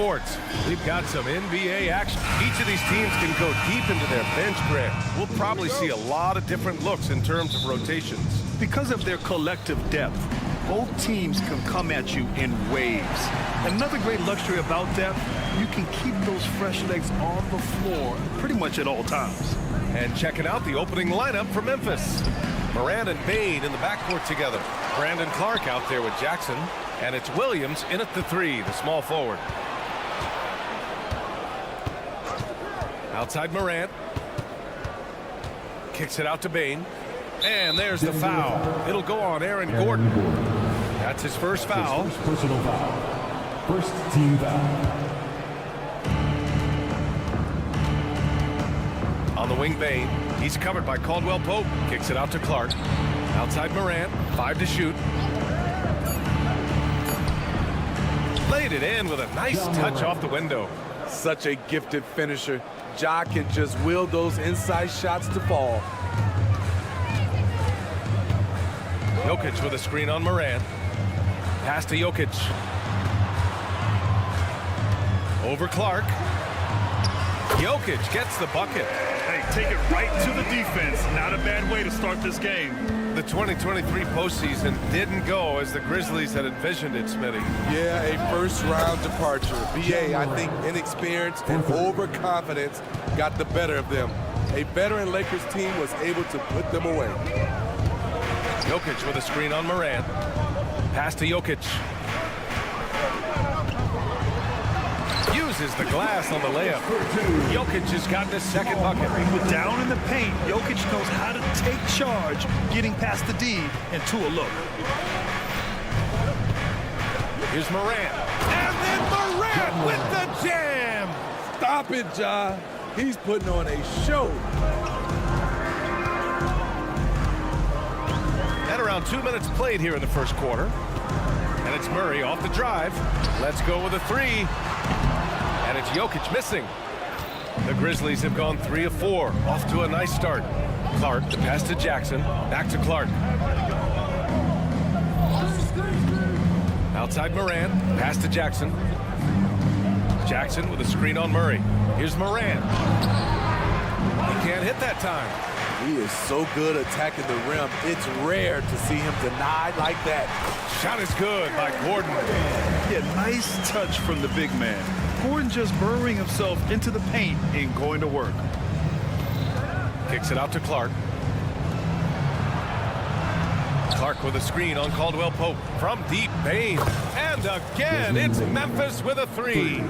sports. We've got some NBA action. Each of these teams can go deep into their bench, Grant. We'll probably see a lot of different looks in terms of rotations. Because of their collective depth, both teams can come at you in waves. Another great luxury about depth, you can keep those fresh legs on the floor pretty much at all times. And checking out the opening lineup for Memphis. Morant and Bane in the backcourt together. Brandon Clark out there with Jackson. And it's Williams in at the 3, the small forward. Outside Morant. Kicks it out to Bane. And there's the foul. It'll go on Aaron Gordon. That's his first foul. His first personal foul. First team foul. On the wing, Bane. He's covered by Caldwell Pope. Kicks it out to Clark. Outside Morant. 5 to shoot. Laid it in with a nice touch off the window. Such a gifted finisher. Ja can just will those inside shots to fall. Jokic with a screen on Morant. Pass to Jokic. Over Clark. Jokic gets the bucket. Hey, take it right to the defense. Not a bad way to start this game. The 2023 postseason didn't go as the Grizzlies had envisioned it, Smitty. Yeah, a first-round departure. BA, I think inexperience and overconfidence got the better of them. A veteran Lakers team was able to put them away. Jokic with a screen on Morant. Pass to Jokic. Uses the glass on the layup. Jokic has gotten his second bucket. Down in the paint, Jokic knows how to take charge, getting past the D and to a look. Here's Morant. And then Morant with the jam. Stop it, Ja. He's putting on a show. At around 2 minutes played here in the first quarter. And it's Murray off the drive. Let's go with a 3. And it's Jokic missing. The Grizzlies have gone 3 of 4. Off to a nice start. Clark, the pass to Jackson. Back to Clark. Outside Morant. Pass to Jackson. Jackson with a screen on Murray. Here's Morant. He can't hit that time. He is so good attacking the rim. It's rare to see him denied like that. Shot is good by Gordon. Yeah, nice touch from the big man. Gordon just burrowing himself into the paint and going to work. Kicks it out to Clark. Clark with a screen on Caldwell Pope. From deep, Bane. And again, it's Memphis with a 3.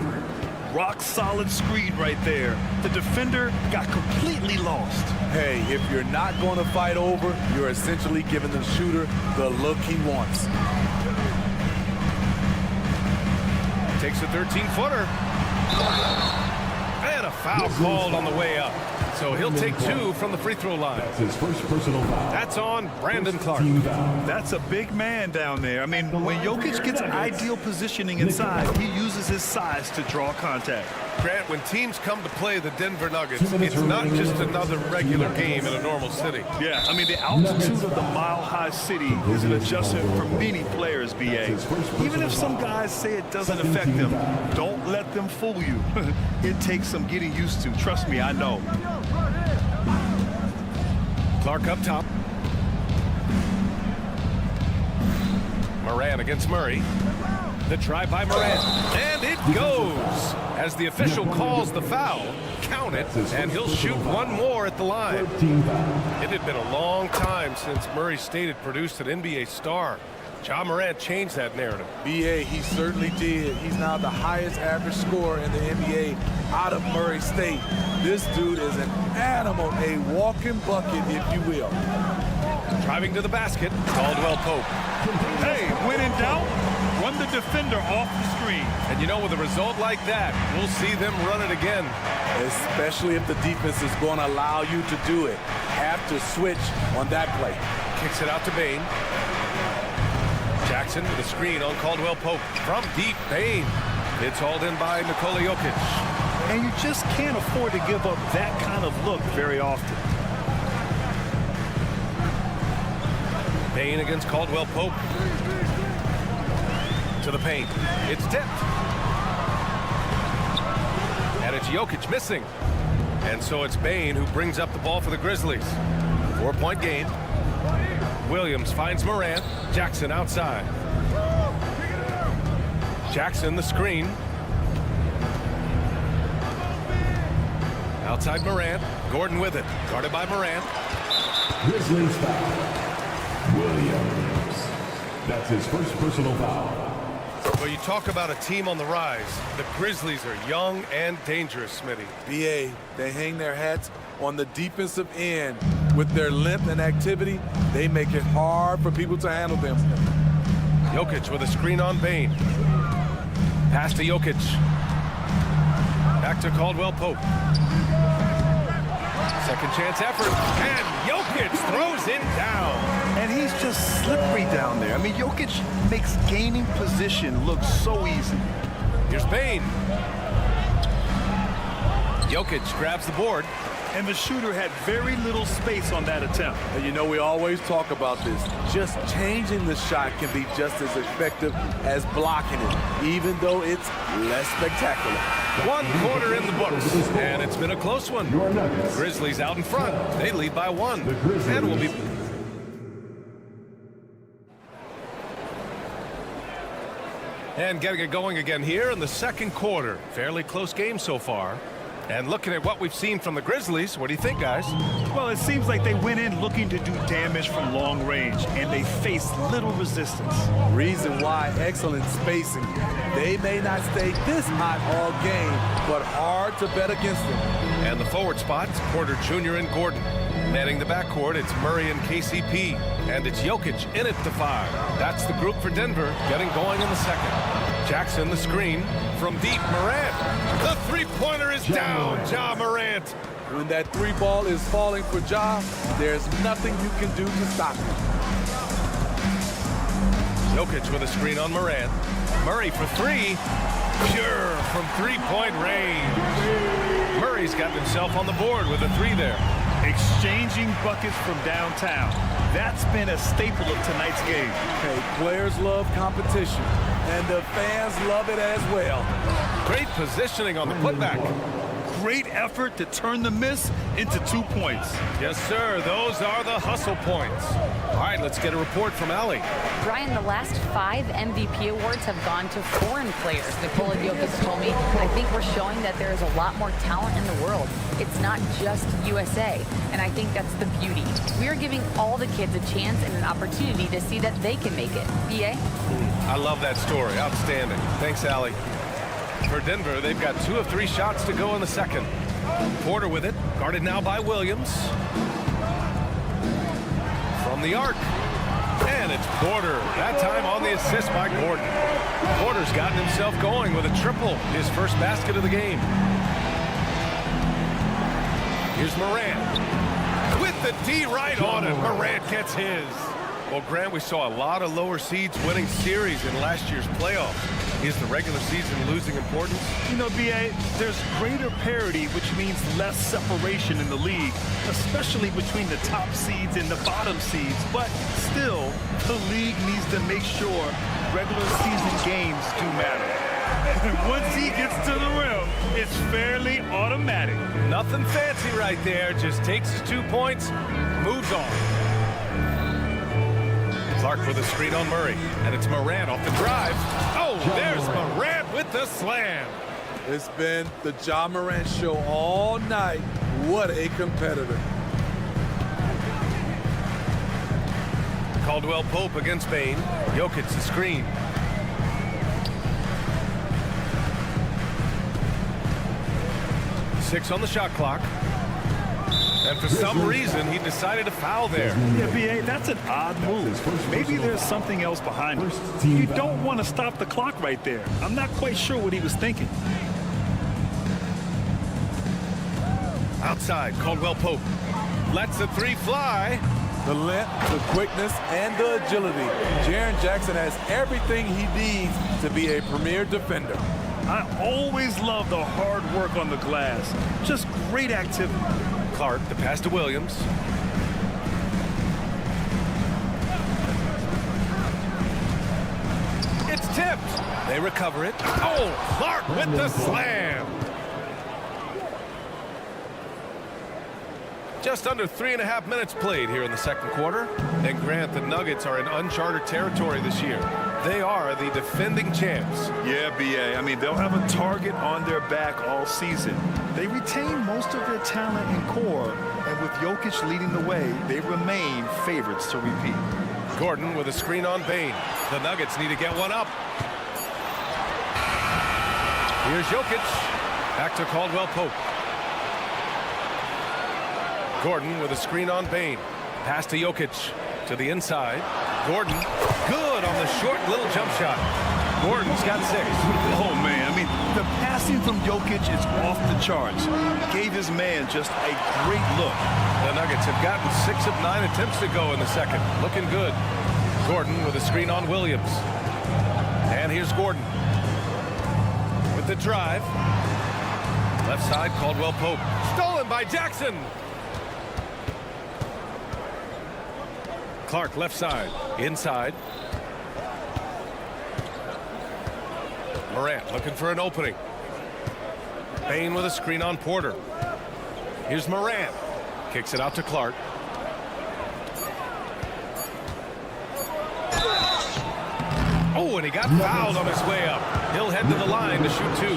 Rock solid screen right there. The defender got completely lost. Hey, if you're not going to fight over, you're essentially giving the shooter the look he wants. Takes a 13-footer. And a foul called on the way up. So he'll take 2 from the free throw line. That's his first personal foul. That's on Brandon Clark. Team foul. That's a big man down there. I mean, when Jokic gets ideal positioning inside, he uses his size to draw contact. Grant, when teams come to play the Denver Nuggets, it's not just another regular game in a normal city. Yeah, I mean, the altitude of the mile-high city is an adjustment for many players, BA. Even if some guys say it doesn't affect them, don't let them fool you. It takes some getting used to. Trust me, I know. Clark up top. Morant against Murray. The try by Morant. And it goes. As the official calls the foul, count it, and he'll shoot one more at the line. It had been a long time since Murray State had produced an NBA star. Ja Morant changed that narrative. BA, he certainly did. He's now the highest average scorer in the NBA out of Murray State. This dude is an animal, a walking bucket, if you will. Driving to the basket, Caldwell Pope. Hey, when in doubt, run the defender off the screen. And you know, with a result like that, we'll see them run it again. Especially if the defense is going to allow you to do it. Have to switch on that play. Kicks it out to Bane. Jackson with a screen on Caldwell Pope. From deep, Bane. It's hauled in by Nikola Jokic. And you just can't afford to give up that kind of look very often. Bane against Caldwell Pope. To the paint. It's tipped. And it's Jokic missing. And so it's Bane who brings up the ball for the Grizzlies. 4-point game. Williams finds Morant. Jackson outside. Jackson the screen. Outside Morant. Gordon with it. Guarded by Morant. Grizzlies foul. Williams. That's his first personal foul. Well, you talk about a team on the rise. The Grizzlies are young and dangerous, Smitty. BA, they hang their hats on the defensive end. With their length and activity, they make it hard for people to handle them. Jokic with a screen on Bane. Pass to Jokic. Back to Caldwell Pope. Second chance effort. And Jokic throws it down. And he's just slippery down there. I mean, Jokic makes gaining position look so easy. Here's Bane. Jokic grabs the board. And the shooter had very little space on that attempt. And you know, we always talk about this. Just changing the shot can be just as effective as blocking it, even though it's less spectacular. 1 quarter in the books, and it's been a close one. Grizzlies out in front. They lead by 1. And we'll be... And getting it going again here in the second quarter. Fairly close game so far. And looking at what we've seen from the Grizzlies, what do you think, guys? Well, it seems like they went in looking to do damage from long range, and they faced little resistance. Reason why, excellent spacing. They may not stay this hot all game, but hard to bet against them. And the forward spots, Porter Jr. and Gordon. Manning the backcourt, it's Murray and KCP. And it's Jokic in it to 5. That's the group for Denver, getting going in the second. Jackson the screen from deep. Morant. The three-pointer is down. Ja Morant. When that 3 ball is falling for Ja, there's nothing you can do to stop it. Jokic with a screen on Morant. Murray for 3. Pure from 3-point range. Murray's gotten himself on the board with a 3 there. Exchanging buckets from downtown. That's been a staple of tonight's game. Hey, players love competition, and the fans love it as well. Great positioning on the putback. Great effort to turn the miss into 2 points. Yes, sir. Those are the hustle points. All right, let's get a report from Allie. Brian, the last 5 MVP awards have gone to foreign players. Nikola Jokic told me, I think we're showing that there is a lot more talent in the world. It's not just USA, and I think that's the beauty. We are giving all the kids a chance and an opportunity to see that they can make it. BA? I love that story. Outstanding. Thanks, Allie. For Denver, they've got 2 of 3 shots to go in the second. Porter with it, guarded now by Williams. From the arc. And it's Porter. That time on the assist by Gordon. Porter's gotten himself going with a triple. His first basket of the game. Here's Morant. With the D right on it. Morant gets his. Well, Grant, we saw a lot of lower seeds winning series in last year's playoff. Is the regular season losing importance? You know, BA, there's greater parity, which means less separation in the league, especially between the top seeds and the bottom seeds. But still, the league needs to make sure regular season games do matter. And once he gets to the rim, it's fairly automatic. Nothing fancy right there. Just takes his 2 points, moves on. Clark with a screen on Murray, and it's Morant off the drive. Oh, there's Morant with the slam. It's been the Ja Morant show all night. What a competitor. Caldwell Pope against Bane. Jokic the screen. Six on the shot clock. And for some reason, he decided to foul there. Yeah, BA, that's an odd move. Maybe there's something else behind it. You don't want to stop the clock right there. I'm not quite sure what he was thinking. Outside, Caldwell Pope lets the 3 fly. The length, the quickness, and the agility. Jaren Jackson has everything he needs to be a premier defender. I always love the hard work on the glass. Just great activity. Clark, the pass to Williams. It's tipped. They recover it. Oh, Clark with the slam. Just under 3.5 minutes played here in the second quarter. And Grant, the Nuggets are in uncharted territory this year. They are the defending champs. Yeah, B.A. I mean, they'll have a target on their back all season. They retain most of their talent and core, and with Jokic leading the way, they remain favorites to repeat. Gordon with a screen on Bane. The Nuggets need to get one up. Here's Jokic. Back to Caldwell Pope. Gordon with a screen on Bane. Pass to Jokic. To the inside. Gordon. Good on the short little jump shot. Gordon's got 6. Oh, man. I mean, the passing from Jokic is off the charts. Gave his man just a great look. The Nuggets have gotten 6 of 9 attempts to go in the second. Looking good. Gordon with a screen on Williams. And here's Gordon. With the drive. Left side, Caldwell Pope. Stolen by Jackson. Clark left side. Inside. Morant looking for an opening. Bane with a screen on Porter. Here's Morant. Kicks it out to Clark. Oh, and he got fouled on his way up. He'll head to the line to shoot 2.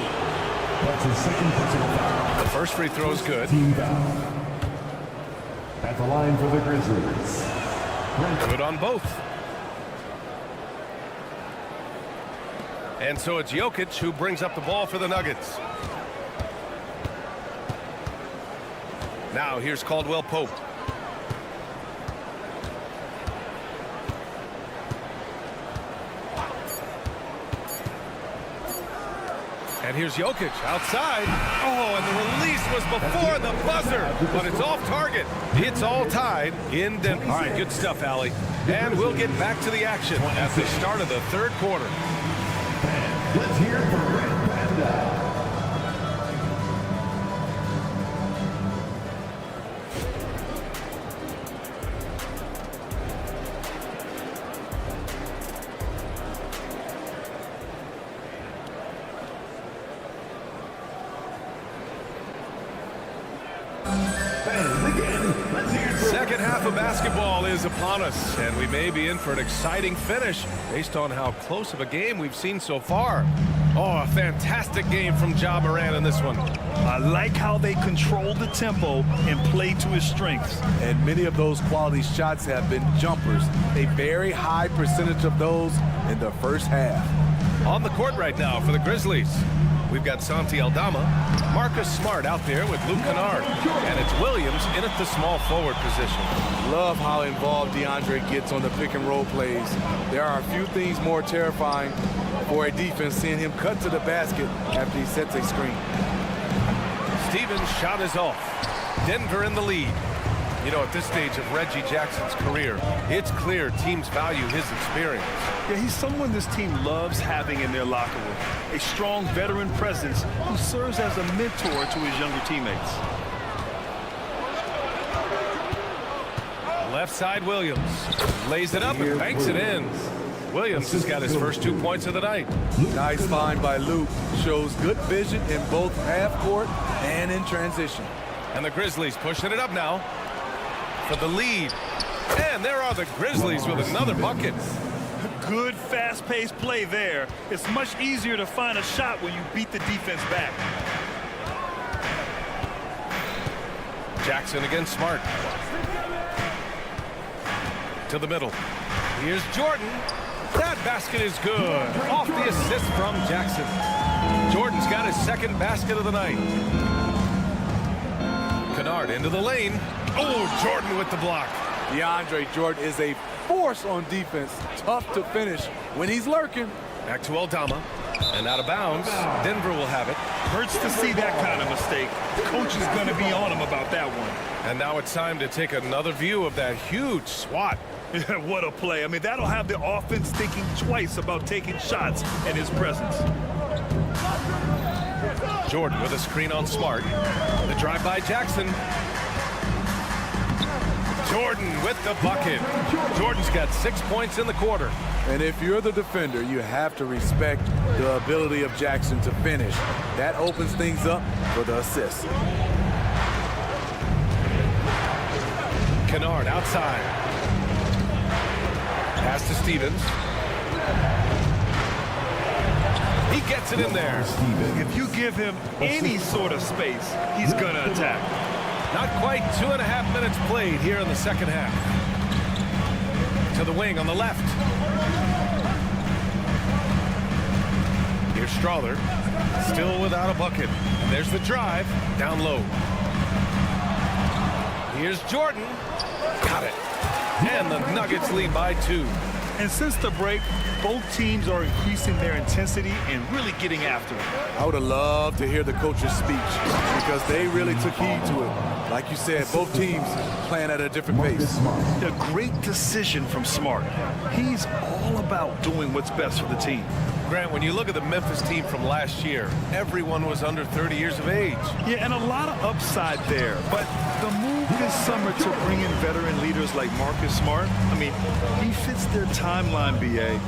That's his second personal foul. The first free throw is good. Team foul. At the line for the Grizzlies. Good on both. And so it's Jokic who brings up the ball for the Nuggets. Now here's Caldwell Pope. And here's Jokic outside. Oh, and the release was before the buzzer, but it's off target. It's all tied in Denver. All right, good stuff, Allie. And we'll get back to the action at the start of the third quarter. Let's hear it for Red Panda. Second half of basketball is upon us, and we may be in for an exciting finish based on how close of a game we've seen so far. Oh, a fantastic game from Ja Morant in this one. I like how they control the tempo and play to his strengths. And many of those quality shots have been jumpers. A very high percentage of those in the first half. On the court right now for the Grizzlies, we've got Santi Aldama, Marcus Smart out there with Luke Kennard, and it's Williams in at the small forward position. Love how involved DeAndre gets on the pick and roll plays. There are a few things more terrifying for a defense seeing him cut to the basket after he sets a screen. Stevens' shot is off. Denver in the lead. You know, at this stage of Reggie Jackson's career, it's clear teams value his experience. Yeah, he's someone this team loves having in their locker room. A strong veteran presence who serves as a mentor to his younger teammates. Left side Williams. Lays it up and banks it in. Williams has got his first 2 points of the night. Nice find by Luke. Shows good vision in both half court and in transition. And the Grizzlies pushing it up now for the lead. And there are the Grizzlies with another bucket. Good fast-paced play there. It's much easier to find a shot when you beat the defense back. Jackson against Smart. To the middle. Here's Jordan. That basket is good. Off the assist from Jackson. Jordan's got his second basket of the night. Kennard into the lane. Oh, Jordan with the block. DeAndre Jordan is a force on defense. Tough to finish when he's lurking. Back to Aldama. And out of bounds. Denver will have it. Hurts to see that kind of mistake. The coach is going to be on him about that one. And now it's time to take another view of that huge swat. What a play. I mean, that'll have the offense thinking twice about taking shots in his presence. Jordan with a screen on Smart. The drive by Jackson. Jordan with the bucket. Jordan's got 6 points in the quarter. And if you're the defender, you have to respect the ability of Jackson to finish. That opens things up for the assist. Kennard outside. Pass to Stevens. He gets it in there. If you give him any sort of space, he's going to attack. Not quite 2.5 minutes played here in the second half. To the wing on the left. Here's Strother. Still without a bucket. And there's the drive. Down low. Here's Jordan. Got it. And the Nuggets lead by 2. And since the break, both teams are increasing their intensity and really getting after it. I would have loved to hear the coach's speech because they really took heed to it. Like you said, both teams playing at a different pace. A great decision from Smart. He's all about doing what's best for the team. Grant, when you look at the Memphis team from last year, everyone was under 30 years of age. Yeah, and a lot of upside there. But the move this summer to bring in veteran leaders like Marcus Smart, I mean, he fits their timeline, BA,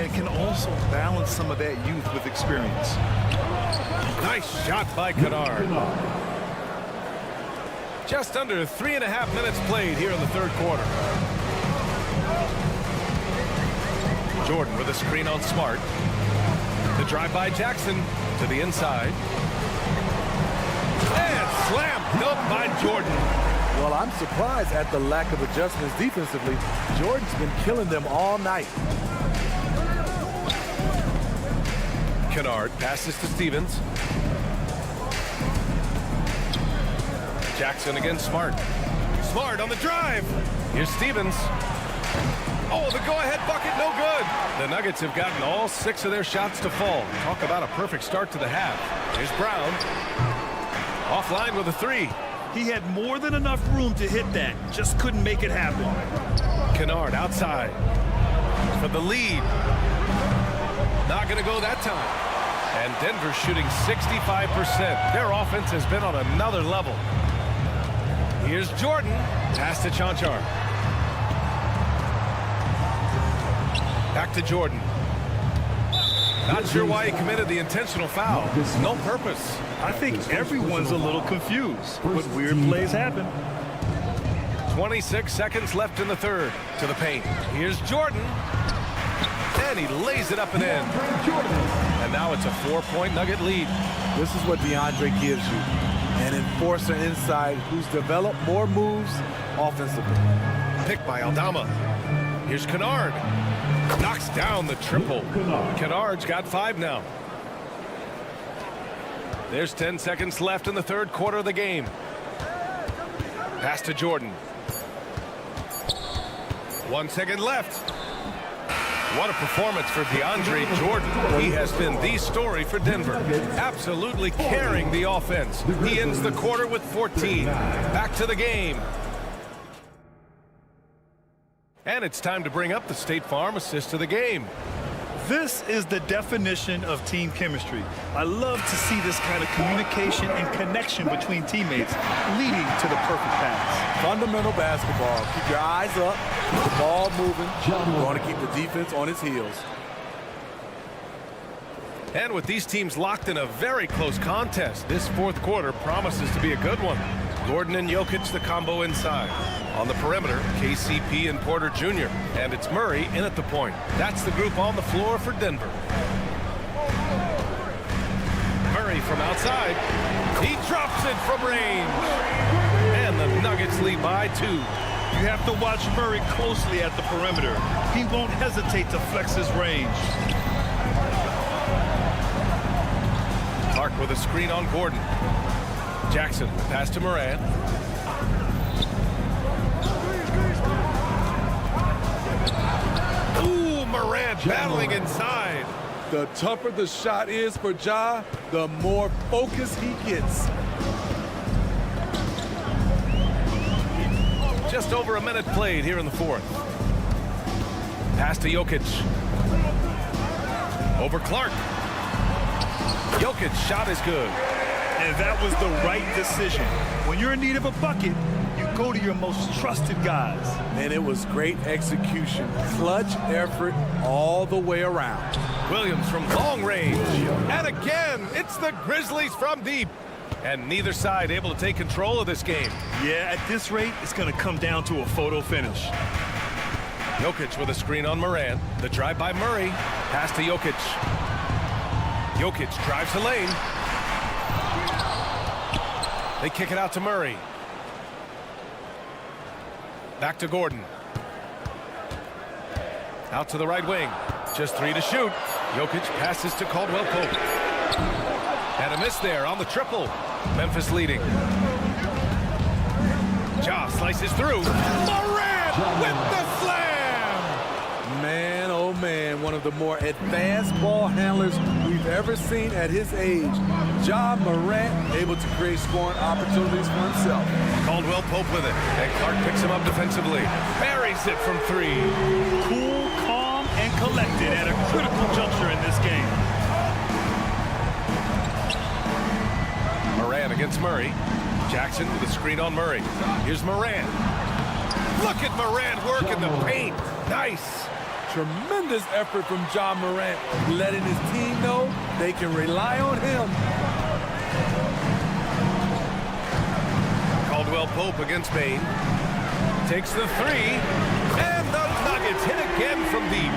and can also balance some of that youth with experience. Nice shot by Kennard. Just under 3.5 minutes played here in the third quarter. Jordan with a screen on Smart. The drive by Jackson to the inside. And slammed up by Jordan. Well, I'm surprised at the lack of adjustments defensively. Jordan's been killing them all night. Kennard passes to Stevens. Jackson against Smart. Smart on the drive. Here's Stevens. Oh, the go-ahead bucket, no good. The Nuggets have gotten all 6 of their shots to fall. Talk about a perfect start to the half. Here's Brown. Offline with a 3. He had more than enough room to hit that. Just couldn't make it happen. Kennard outside for the lead. Not going to go that time. And Denver shooting 65%. Their offense has been on another level. Here's Jordan. Pass to Chanchar. Back to Jordan. Not sure why he committed the intentional foul. No purpose. I think everyone's a little confused, but weird plays happen. 26 seconds left in the third. To the paint. Here's Jordan. And he lays it up and in. And now it's a 4-point Nugget lead. This is what DeAndre gives you. An enforcer inside who's developed more moves offensively. Picked by Aldama. Here's Kennard. Knocks down the triple. Kennard's got 5 now. There's 10 seconds left in the third quarter of the game. Pass to Jordan. 1 second left. What a performance for DeAndre Jordan. He has been the story for Denver. Absolutely carrying the offense. He ends the quarter with 14. Back to the game. And it's time to bring up the State Farm assist of the game. This is the definition of team chemistry. I love to see this kind of communication and connection between teammates leading to the perfect pass. Fundamental basketball. Keep your eyes up, keep the ball moving. You want to keep the defense on its heels. And with these teams locked in a very close contest, this fourth quarter promises to be a good one. Gordon and Jokic, the combo inside. On the perimeter, KCP and Porter Jr. And it's Murray in at the point. That's the group on the floor for Denver. Murray from outside. He drops it from range. And the Nuggets lead by 2. You have to watch Murray closely at the perimeter. He won't hesitate to flex his range. Clark with a screen on Gordon. Jackson, pass to Moran. Ooh, Moran battling inside. The tougher the shot is for Ja, the more focus he gets. Just over a minute played here in the fourth. Pass to Jokic. Over Clark. Jokic's shot is good. And that was the right decision. When you're in need of a bucket, you go to your most trusted guys. And it was great execution. Clutch effort all the way around. Williams from long range. And again, it's the Grizzlies from deep. And neither side able to take control of this game. Yeah, at this rate, it's going to come down to a photo finish. Jokic with a screen on Morant. The drive by Murray. Pass to Jokic. Jokic drives the lane. They kick it out to Murray. Back to Gordon. Out to the right wing. Just 3 to shoot. Jokic passes to Caldwell Pope. And a miss there on the triple. Memphis leading. Ja slices through. Morant with the slam! Man, oh man, one of the more advanced ball handlers we've ever seen at his age. Ja Morant able to create scoring opportunities for himself. Caldwell Pope with it. And Clark picks him up defensively. Buries it from 3. Cool, calm, and collected at a critical juncture in this game. Morant against Murray. Jackson with a screen on Murray. Here's Morant. Look at Morant work in the paint. Nice. Tremendous effort from Ja Morant, letting his team know they can rely on him. Caldwell Pope against Bane. Takes the 3. And the Nuggets hit again from deep.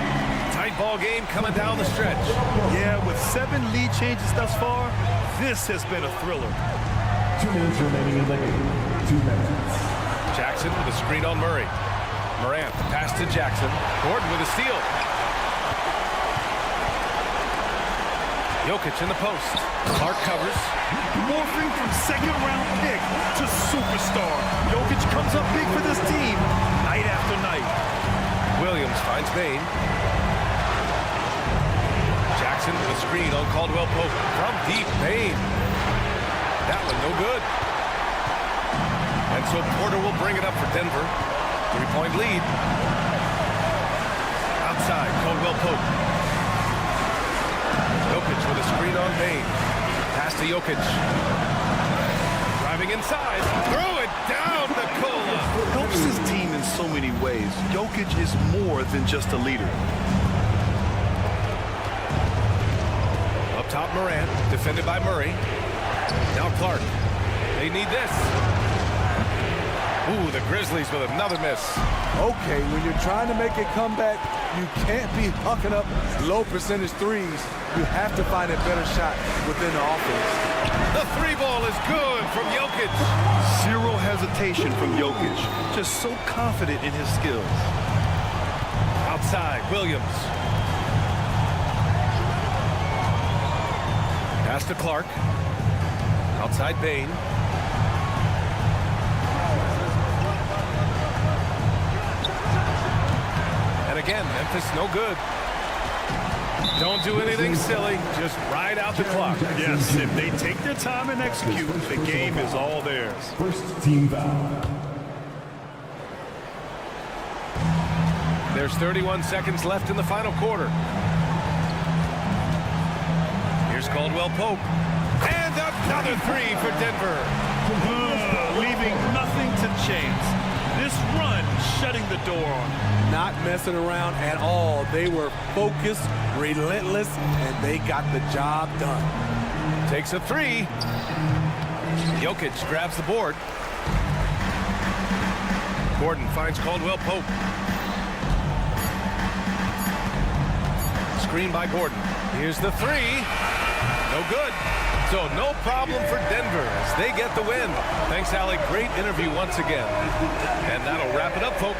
Tight ball game coming down the stretch. Yeah, with 7 lead changes thus far, this has been a thriller. 2 minutes remaining in the game. 2 minutes. Jackson with a screen on Murray. Morant pass to Jackson. Gordon with a steal. Jokic in the post. Clark covers. Morphing from second-round pick to superstar. Jokic comes up big for this team night after night. Williams finds Bane. Jackson with a screen on Caldwell Pope. From deep, Bane. That one no good. And so Porter will bring it up for Denver. 3-point lead. Outside, Caldwell Pope. Jokic with a screen on Bane. Pass to Jokic. Driving inside. Throw it down, Nikola. Helps his team in so many ways. Jokic is more than just a leader. Up top, Morant. Defended by Murray. Now Clark. They need this. Ooh, the Grizzlies with another miss. Okay, when you're trying to make a comeback, you can't be hucking up low percentage threes. You have to find a better shot within the offense. The 3 ball is good from Jokic. Zero hesitation from Jokic. Just so confident in his skills. Outside, Williams. Pass to Clark. Outside, Bane. And again, Memphis no good. Don't do anything silly. Just ride out the clock. Yes, if they take their time and execute, the game is all theirs. First team foul. There's 31 seconds left in the final quarter. Here's Caldwell Pope. And another 3 for Denver. Leaving nothing to chance. This run shutting the door on them. Not messing around at all. They were focused, relentless, and they got the job done. Takes a 3. Jokic grabs the board. Gordon finds Caldwell Pope. Screen by Gordon. Here's the 3. No good. So no problem for Denver as they get the win. Thanks, Alec. Great interview once again. And that'll wrap it up, folks.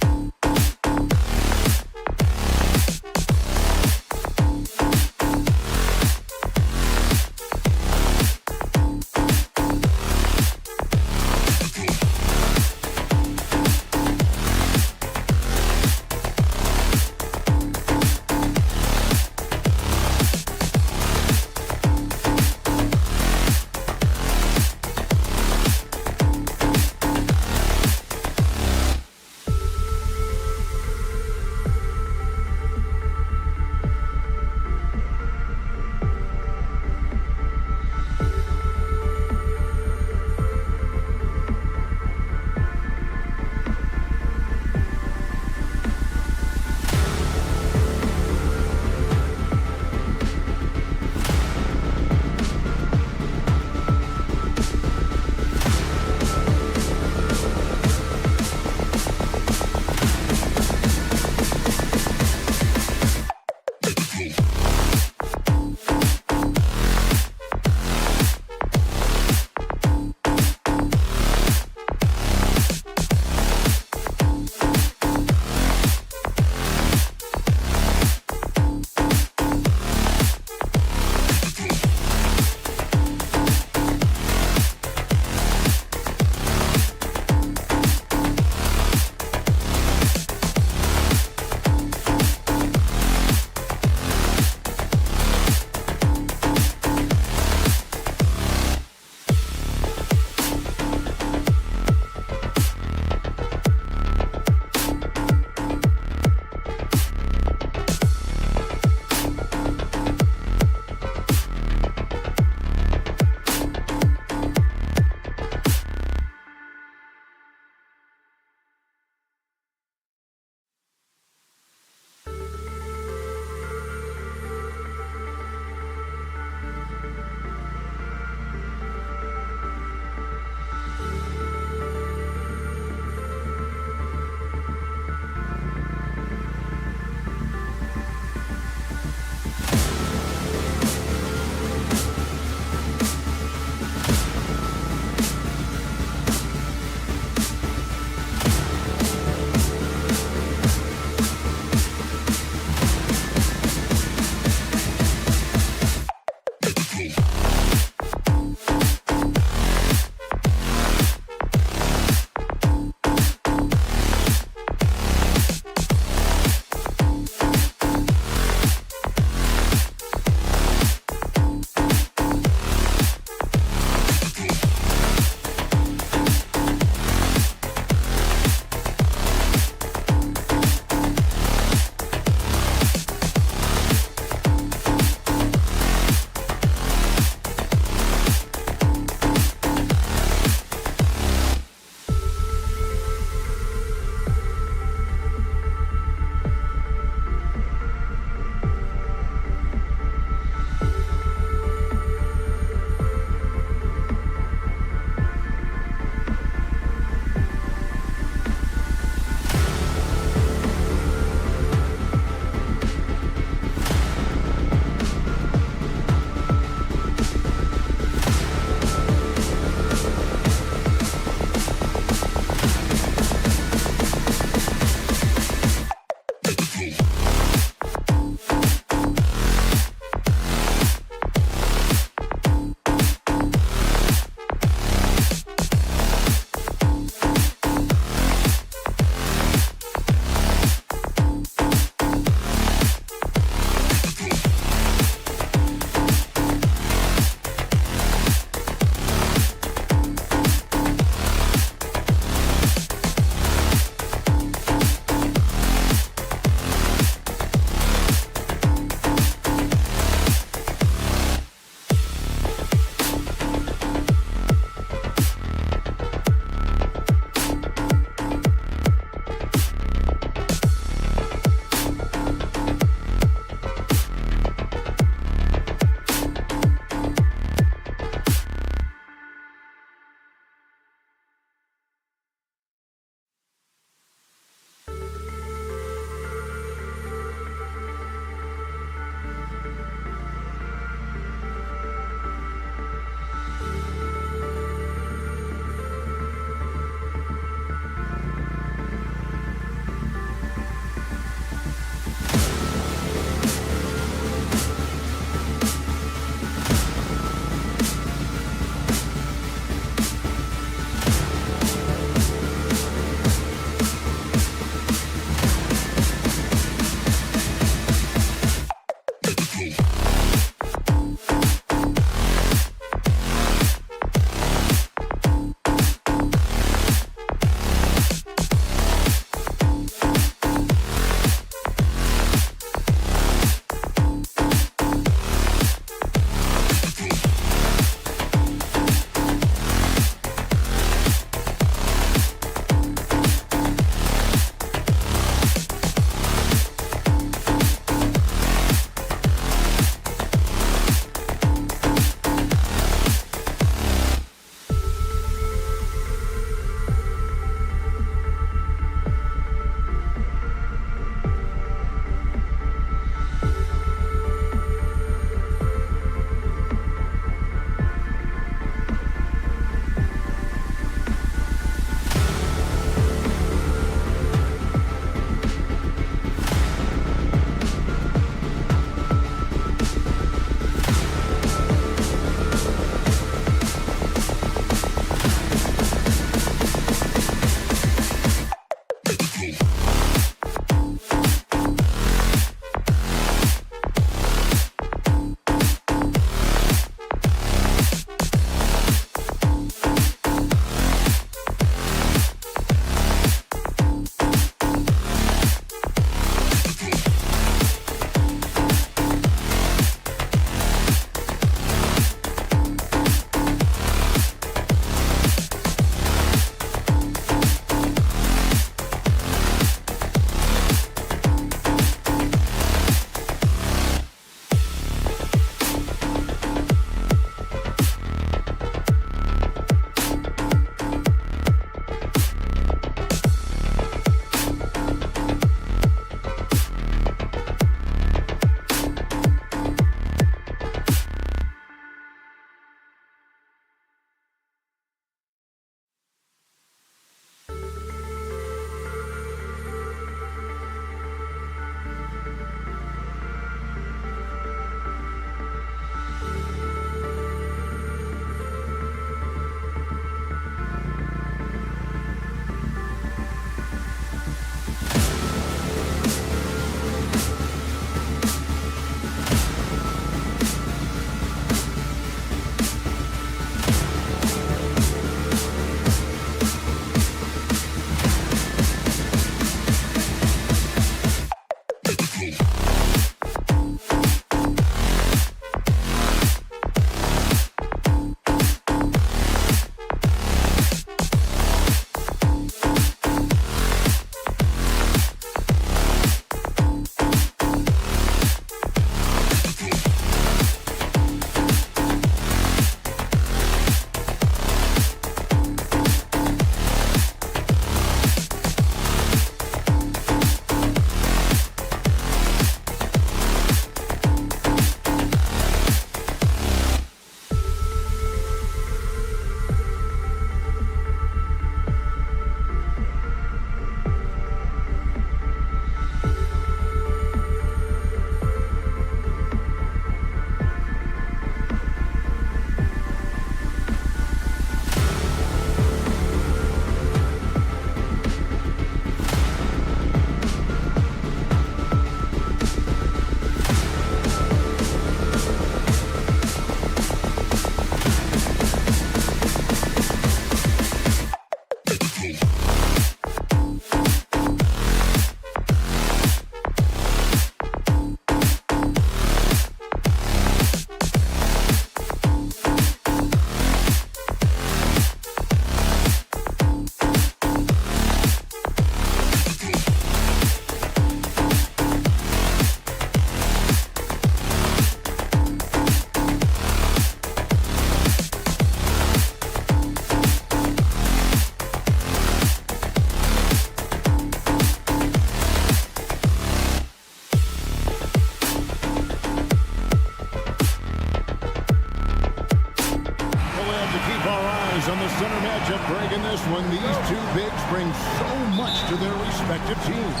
on the center matchup, Greg, in this one. These two bigs bring so much to their respective teams.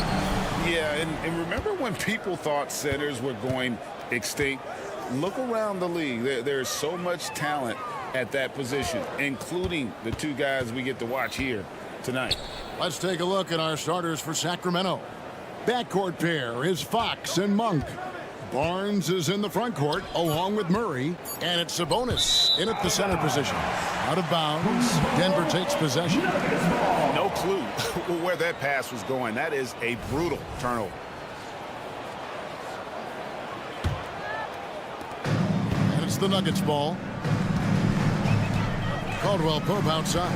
Yeah, and remember when people thought centers were going extinct? Look around the league. There's so much talent at that position, including the two guys we get to watch here tonight. Let's take a look at our starters for Sacramento. Backcourt pair is Fox and Monk. Barnes is in the front court along with Murray, and it's Sabonis in at the center position. Out of bounds, Denver takes possession. No clue where that pass was going. That is a brutal turnover. And it's the Nuggets ball. Caldwell Pope outside.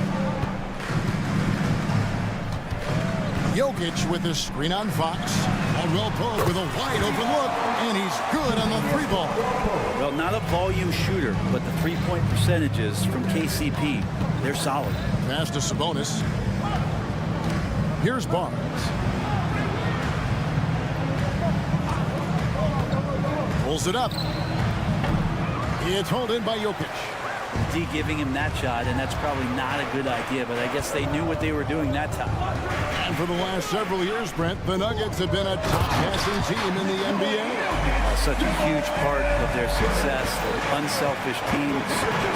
Jokic with his screen on Fox. Caldwell Pope with a wide open look, and he's good on the three ball. Well, not a volume shooter, but the three-point percentages from KCP, they're solid. Pass to Sabonis. Here's Barnes. Pulls it up. It's hauled in by Jokic. D giving him that shot, and that's probably not a good idea, but I guess they knew what they were doing that time. And for the last several years, Brent, the Nuggets have been a top passing team in the NBA. Such a huge part of their success, their unselfish teams.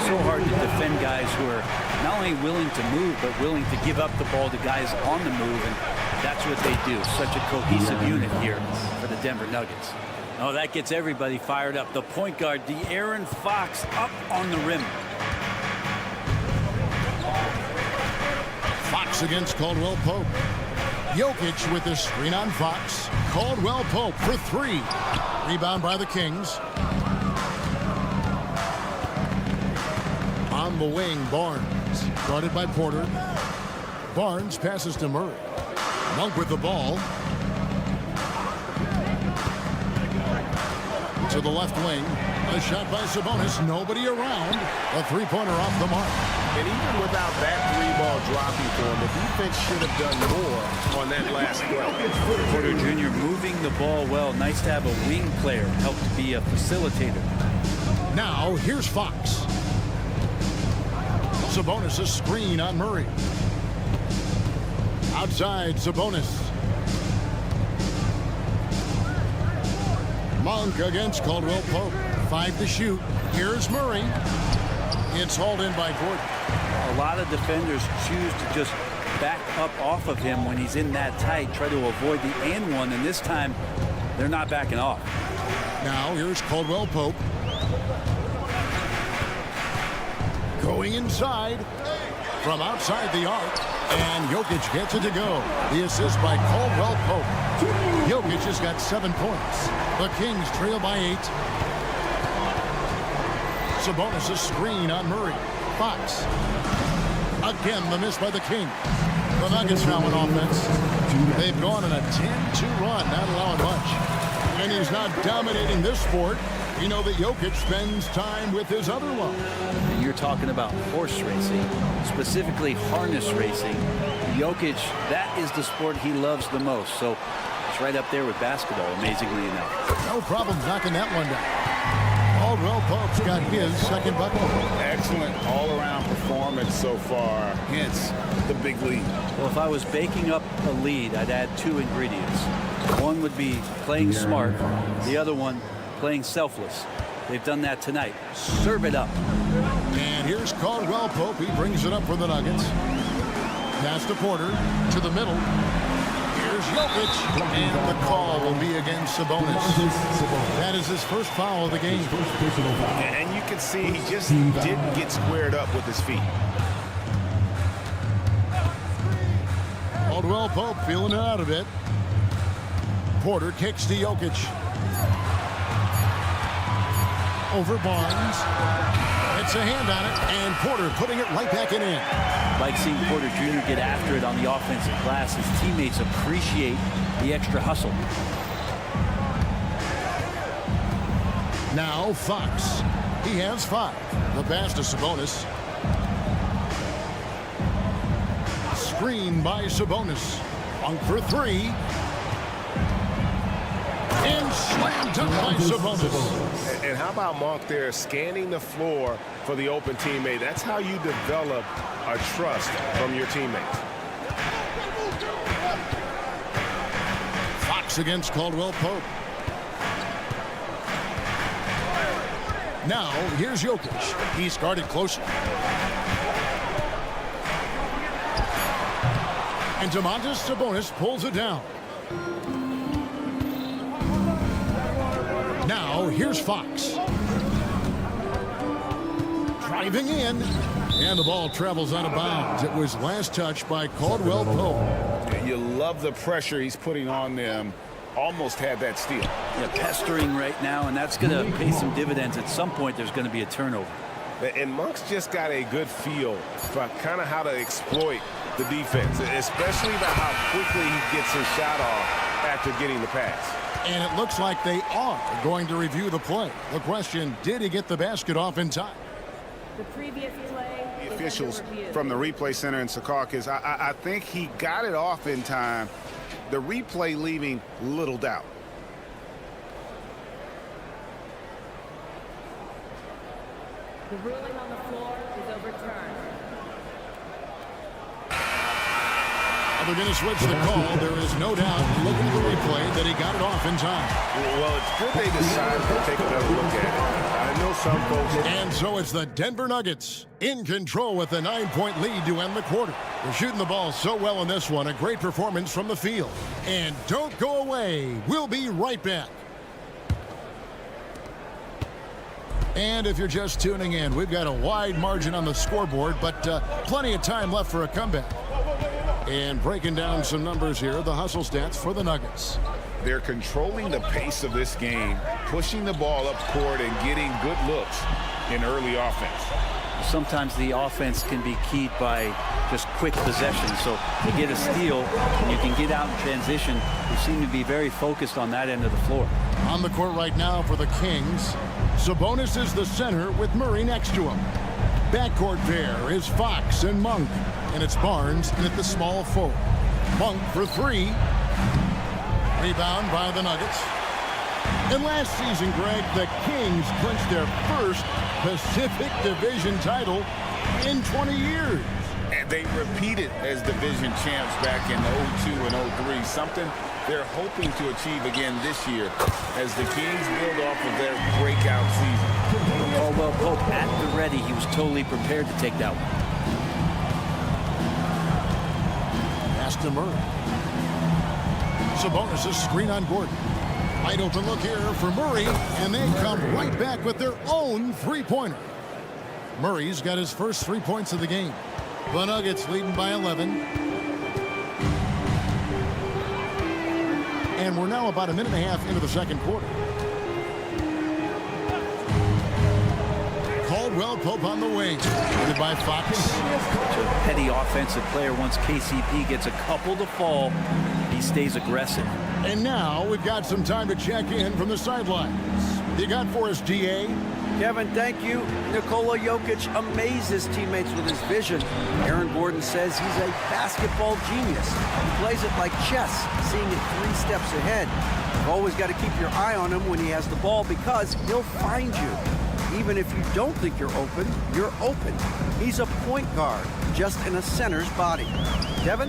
So hard to defend guys who are not only willing to move, but willing to give up the ball to guys on the move, and that's what they do. Such a cohesive unit here for the Denver Nuggets. Oh, that gets everybody fired up. The point guard, De'Aaron Fox, up on the rim. Fox against Caldwell Pope. Jokic with the screen on Fox. Caldwell Pope for three. Rebound by the Kings. On the wing, Barnes. Guarded by Porter. Barnes passes to Murray. Monk with the ball. To the left wing. A shot by Sabonis. Nobody around. A three-pointer off the mark. And even without that three-ball dropping for him, the defense should have done more on that last play. Porter Jr. moving the ball well. Nice to have a wing player help to be a facilitator. Now, here's Fox. Sabonis a screen on Murray. Outside, Sabonis. Monk against Caldwell Pope. 5 to shoot. Here's Murray. It's hauled in by Gordon. A lot of defenders choose to just back up off of him when he's in that tight, try to avoid the and one, and this time they're not backing off. Now here's Caldwell Pope. Going inside from outside the arc, and Jokic gets it to go. The assist by Caldwell Pope. Jokic has got 7 points. The Kings trail by 8. Sabonis a screen on Murray. Fox. Again, the miss by the Kings. The Nuggets now in offense. They've gone on a 10-2 run, not allowing much. And he's not dominating this sport. You know that Jokic spends time with his other love. And you're talking about horse racing, specifically harness racing. Jokic, that is the sport he loves the most. So it's right up there with basketball, amazingly enough. No problem knocking that one down. Caldwell Pope's got his second bucket. Excellent all-around performance so far, hence the big lead. Well, if I was baking up a lead, I'd add 2 ingredients. One would be playing smart. The other one, playing selfless. They've done that tonight. Serve it up. And here's Caldwell Pope. He brings it up for the Nuggets. Pass to Porter. To the middle. Here's Jokic. And the call will be against Sabonis. That is his first foul of the game. And you can see he just didn't get squared up with his feet. Caldwell Pope feeling it out a bit. Porter kicks to Jokic. Over Barnes. It's a hand on it, and Porter putting it right back in. Like seeing Porter Jr. get after it on the offensive glass. His teammates appreciate the extra hustle. Now Fox. He has 5. The pass to Sabonis. Screen by Sabonis. Monk for 3. And slam dunk by Sabonis. And how about Monk there scanning the floor for the open teammate? That's how you develop a trust from your teammates. Fox against Caldwell Pope. Now, here's Jokic. He's guarded closely. And Domantas Sabonis pulls it down. Now, here's Fox. Driving in. And the ball travels out of bounds. It was last touched by Caldwell Pope. You love the pressure he's putting on them. Almost had that steal. Yeah, pestering right now, and that's going to pay some dividends. At some point, there's going to be a turnover. And Monk's just got a good feel for kind of how to exploit the defense, especially about how quickly he gets his shot off after getting the pass. And it looks like they are going to review the play. The question, did he get the basket off in time? The previous play. The officials from the replay center in Secaucus, I think he got it off in time. The replay leaving little doubt. The ruling on the floor is overturned. They're going to switch the call. There is no doubt, looking at the replay, that he got it off in time. Well, it's good they decided to take another look at it. I know some folks... And so it's the Denver Nuggets in control with a 9-point lead to end the quarter. They're shooting the ball so well in this one. A great performance from the field. And don't go away. We'll be right back. And if you're just tuning in, we've got a wide margin on the scoreboard, but plenty of time left for a comeback. And breaking down some numbers here, the hustle stats for the Nuggets. They're controlling the pace of this game, pushing the ball up court and getting good looks in early offense. Sometimes the offense can be keyed by just quick possession. So to get a steal, and you can get out in transition. They seem to be very focused on that end of the floor. On the court right now for the Kings, Sabonis is the center with Murray next to him. Backcourt pair is Fox and Monk, and it's Barnes in at the small forward. Monk for three. Rebound by the Nuggets. And last season, Greg, the Kings clinched their first Pacific Division title in 20 years. And they repeated as division champs back in 02 and 03, something they're hoping to achieve again this year as the Kings build off of their breakout season. Caldwell Pope at the ready. He was totally prepared to take that one. Pass to Murray. Sabonis' screen on Gordon. Wide open look here for Murray, and they come right back with their own three-pointer. Murray's got his first 3 points of the game. The Nuggets leading by 11. And we're now about a minute and a half into the second quarter. Caldwell Pope on the wing. Guarded by Fox. Such a petty offensive player. Once KCP gets a couple to fall, he stays aggressive. And now we've got some time to check in from the sidelines. You got for us, DA? Kevin, thank you. Nikola Jokic amazes teammates with his vision. Aaron Gordon says he's a basketball genius. He plays it like chess, seeing it 3 steps ahead. You've always got to keep your eye on him when he has the ball because he'll find you. Even if you don't think you're open, you're open. He's a point guard, just in a center's body. Kevin?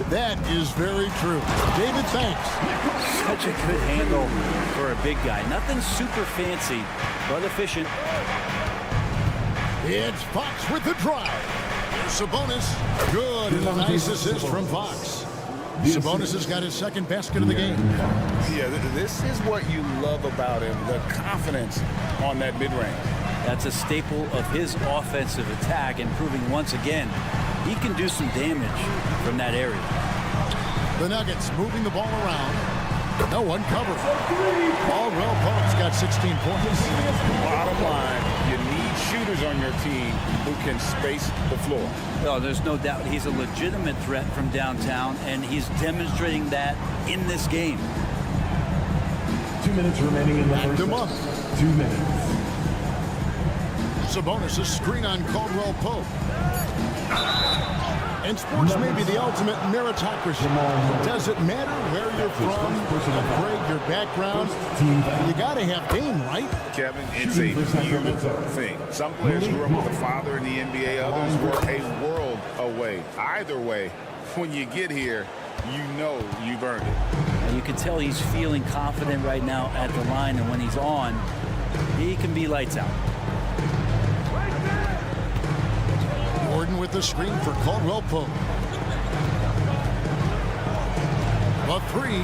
That is very true. David, thanks. Such a good handle for a big guy. Nothing super fancy, but efficient. It's Fox with the drive. Sabonis, good, and a nice assist from Fox. Sabonis has got his second basket of the game. Yeah, this is what you love about him, the confidence on that mid-range. That's a staple of his offensive attack, and proving once again he can do some damage from that area. The Nuggets moving the ball around. No one covering. Caldwell Pope's got 16 points. Bottom line, you need shooters on your team who can space the floor. Oh, there's no doubt he's a legitimate threat from downtown, and he's demonstrating that in this game. 2 minutes remaining in the first set. 2 minutes. Sabonis' screen on Caldwell Pope. And sports may be the ultimate meritocracy. Does it matter where you're from, your grade, your background? You got to have game, right? Kevin, it's a beautiful thing. Some players grew up with a father in the NBA. Others were a world away. Either way, when you get here, you know you've earned it. And you can tell he's feeling confident right now at the line, and when he's on, he can be lights out. Gordon with the screen for Caldwell Pope. A three.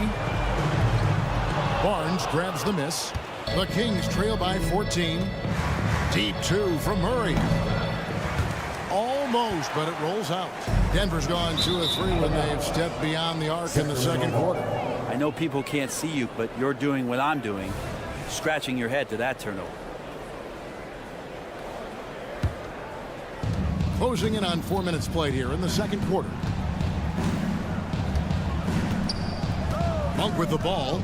Barnes grabs the miss. The Kings trail by 14. Deep two from Murray. Almost, but it rolls out. Denver's gone 2 of 3 when they've stepped beyond the arc in the second quarter. I know people can't see you, but you're doing what I'm doing, scratching your head to that turnover. Closing in on 4 minutes played here in the second quarter. Monk with the ball.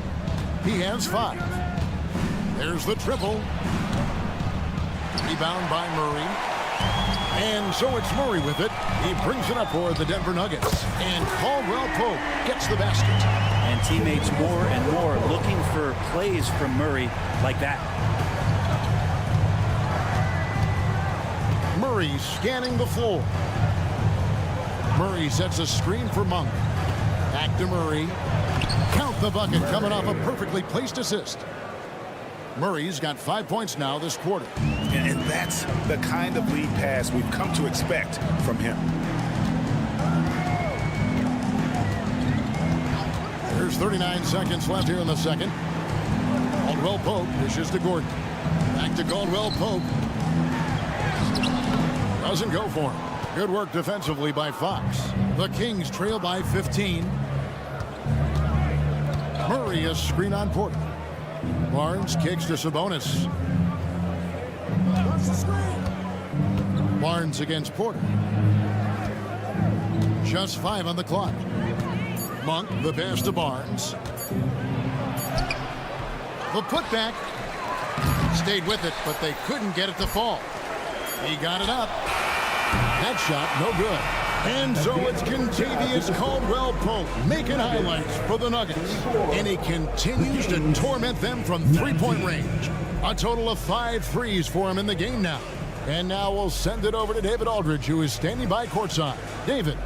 He has 5. There's the triple. Rebound by Murray. And so it's Murray with it. He brings it up for the Denver Nuggets. And Caldwell Pope gets the basket. And teammates more and more looking for plays from Murray like that. Murray scanning the floor. Murray sets a screen for Monk. Back to Murray. Count the bucket coming off a perfectly placed assist. Murray's got 5 points now this quarter. And that's the kind of lead pass we've come to expect from him. There's 39 seconds left here in the second. Caldwell Pope dishes to Gordon. Back to Caldwell Pope. Doesn't go for him. Good work defensively by Fox. The Kings trail by 15. Murray a screen on Porter. Barnes kicks to Sabonis. Barnes against Porter. Just 5 on the clock. Monk the pass to Barnes. The putback. Stayed with it, but they couldn't get it to fall. He got it up. That shot no good. And so it's Kentavious Caldwell Pope making highlights for the Nuggets. And he continues to torment them from three-point range. A total of 5 threes for him in the game now. And now we'll send it over to David Aldridge, who is standing by courtside. David.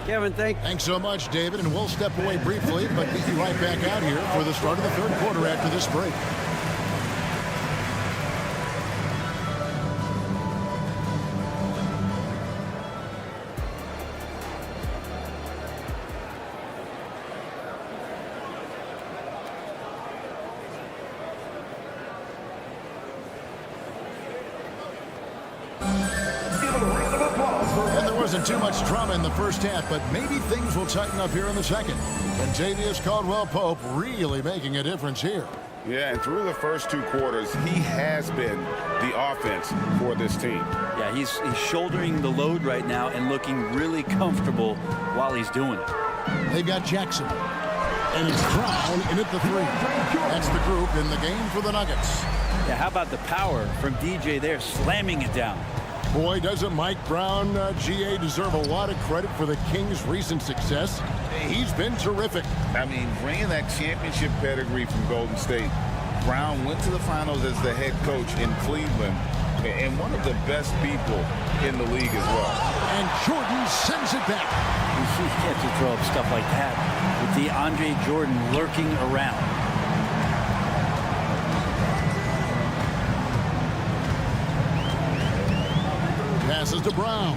Kevin, thanks so much, David. And we'll step away briefly, but meet you right back out here for the start of the third quarter after this break. Wasn't too much drama in the first half, but maybe things will tighten up here in the second. Kentavious Caldwell Pope really making a difference here. Yeah, and through the first 2 quarters, he has been the offense for this team. Yeah, he's shouldering the load right now and looking really comfortable while he's doing it. They've got Jackson. And it's Brown in at the 3. That's the group in the game for the Nuggets. Yeah, how about the power from DJ there, slamming it down. Boy, doesn't Mike Brown, GA, deserve a lot of credit for the Kings' recent success. He's been terrific. I mean, bringing that championship pedigree from Golden State, Brown went to the finals as the head coach in Cleveland, and one of the best people in the league as well. And Jordan sends it back. You can't just throw up stuff like that with DeAndre Jordan lurking around. Passes to Brown.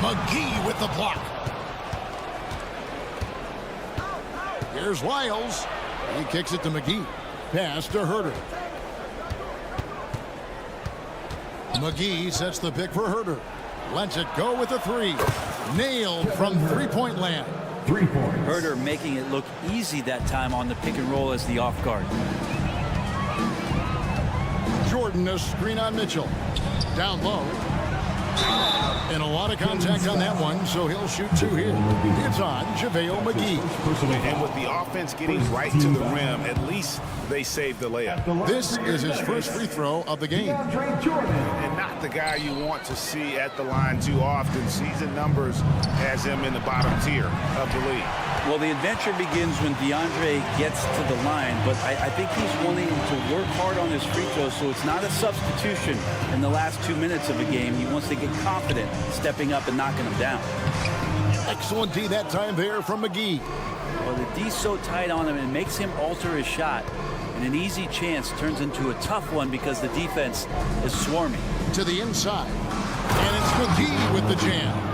McGee with the block. Here's Lyles. He kicks it to McGee. Pass to Herter. McGee sets the pick for Herter. Lets it go with a 3. Nailed from three-point land. 3 points. Herter making it look easy that time on the pick and roll as the off guard. Jordan a screen on Mitchell. Down low. And a lot of contact on that one, so he'll shoot 2 here. It's on JaVale McGee. And with the offense getting right to the rim, at least they saved the layup. This is his first free throw of the game. And not the guy you want to see at the line too often. Season numbers has him in the bottom tier of the league. Well, the adventure begins when DeAndre gets to the line, but I think he's wanting to work hard on his free throws, so it's not a substitution in the last 2 minutes of a game. He wants to get confident stepping up and knocking them down. Excellent D that time there from McGee. Well, the D's so tight on him, it makes him alter his shot, and an easy chance turns into a tough one because the defense is swarming. To the inside, and it's McGee with the jam.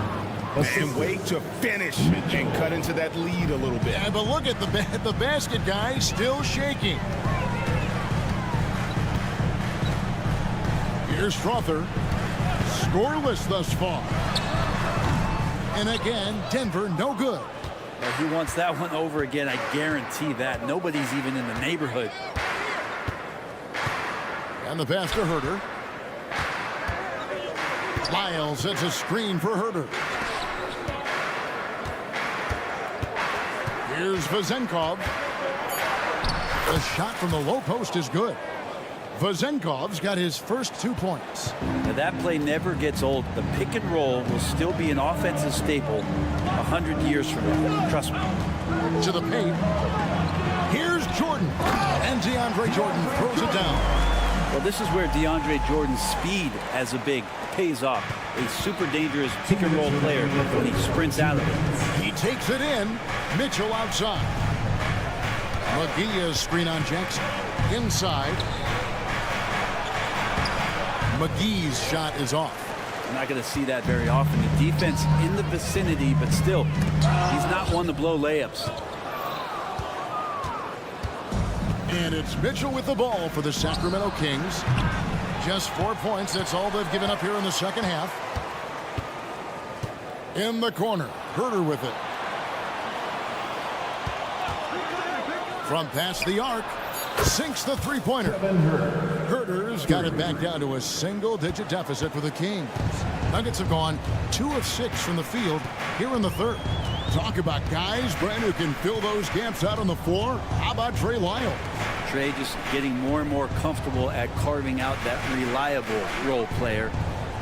And wait to finish and cut into that lead a little bit. Yeah, but look at the basket guy still shaking. Here's Strother. Scoreless thus far. And again, Denver no good. Well, he wants that one over again, I guarantee that. Nobody's even in the neighborhood. And the pass to Herter. Lyles sets a screen for Herter. Here's Vazenkov. The shot from the low post is good. Vazenkov's got his first 2 points. Now that play never gets old. The pick and roll will still be an offensive staple 100 years from now. Trust me. To the paint. Here's Jordan. And DeAndre Jordan throws it down. Well, this is where DeAndre Jordan's speed as a big pays off. A super dangerous pick and roll player when he sprints out of it. He takes it in. Mitchell outside. McGee is screen on Jackson. Inside. McGee's shot is off. You're not going to see that very often. The defense in the vicinity, but still, he's not one to blow layups. And it's Mitchell with the ball for the Sacramento Kings. Just 4 points. That's all they've given up here in the second half. In the corner. Herter with it. From past the arc. Sinks the three-pointer. Herter's got it back down to a single-digit deficit for the Kings. Nuggets have gone 2 of 6 from the field here in the third. Talk about guys, Brent, who can fill those gaps out on the floor. How about Trey Lyles? Trey just getting more and more comfortable at carving out that reliable role player.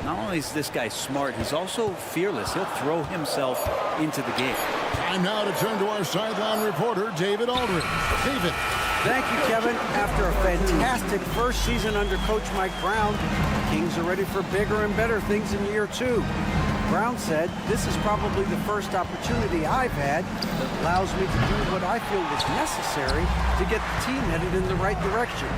Not only is this guy smart, he's also fearless. He'll throw himself into the game. Time now to turn to our sideline reporter, David Aldridge. David. Thank you, Kevin. After a fantastic first season under Coach Mike Brown, the Kings are ready for bigger and better things in year 2. Brown said, "This is probably the first opportunity I've had that allows me to do what I feel was necessary to get the team headed in the right direction.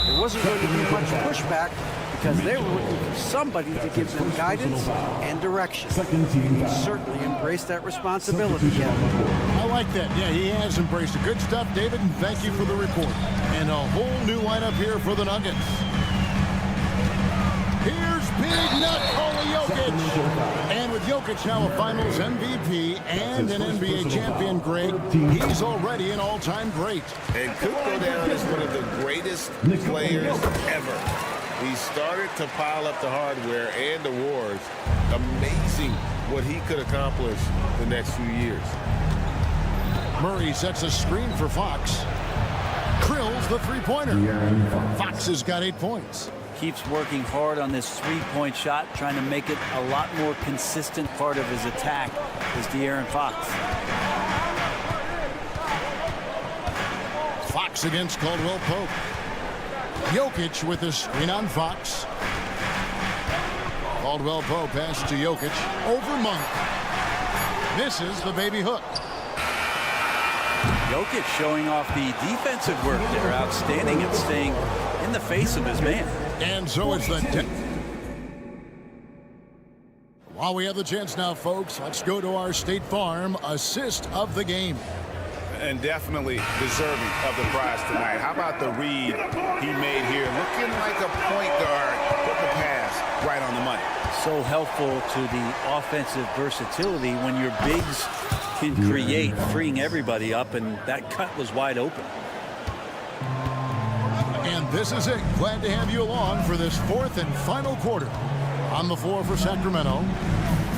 There wasn't going to be much pushback because they were looking for somebody to give them guidance and direction." He certainly embraced that responsibility, Kevin. I like that. Yeah, he has embraced it. Good stuff, David, and thank you for the report. And a whole new lineup here for the Nuggets. Here's Big Nikola Jokic. And with Jokic now a Finals MVP and an NBA champion, Greg, he's already an all-time great. And could go down as one of the greatest players ever. He started to pile up the hardware and awards. Amazing what he could accomplish the next few years. Murray sets a screen for Fox. Drills the three-pointer. Fox has got 8 points. Keeps working hard on this three-point shot, trying to make it a lot more consistent part of his attack is De'Aaron Fox. Fox against Caldwell Pope. Jokic with a screen on Fox. Caldwell Pope pass to Jokic. Over Monk. Misses the baby hook. Jokic showing off the defensive work there, outstanding at staying in the face of his man. And so it's the... While we have the chance now, folks, let's go to our State Farm assist of the game. And definitely deserving of the prize tonight. How about the read he made here? Looking like a point guard, put the pass right on the money. So helpful to the offensive versatility when your bigs can create, freeing everybody up, and that cut was wide open. And this is it. Glad to have you along for this fourth and final quarter. On the floor for Sacramento.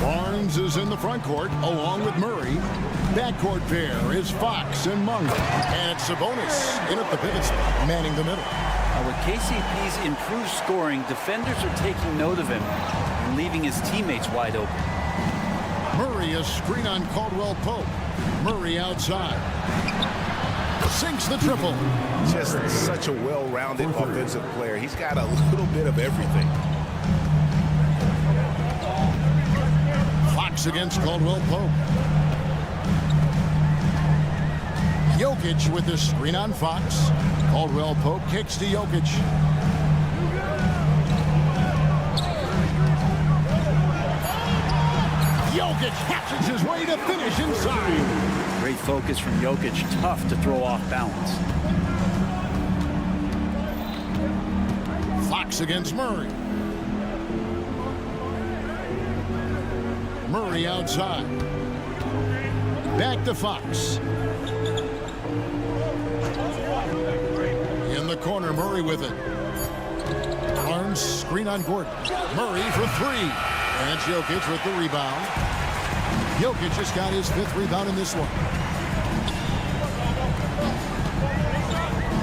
Barnes is in the front court along with Murray. Backcourt pair is Fox and Monk. And it's Sabonis in at the pivot spot, manning the middle. With KCP's improved scoring, defenders are taking note of him and leaving his teammates wide open. Murray, a screen on Caldwell Pope. Murray outside. Sinks the triple. Just such a well-rounded offensive player. He's got a little bit of everything. Fox against Caldwell Pope. Jokic with the screen on Fox. Caldwell Pope kicks to Jokic. Jokic hatches his way to finish inside. Great focus from Jokic. Tough to throw off balance. Fox against Murray. Murray outside. Back to Fox. In the corner, Murray with it. Barnes screen on Gordon. Murray for three. And it's Jokic with the rebound. Jokic just got his 5th rebound in this one.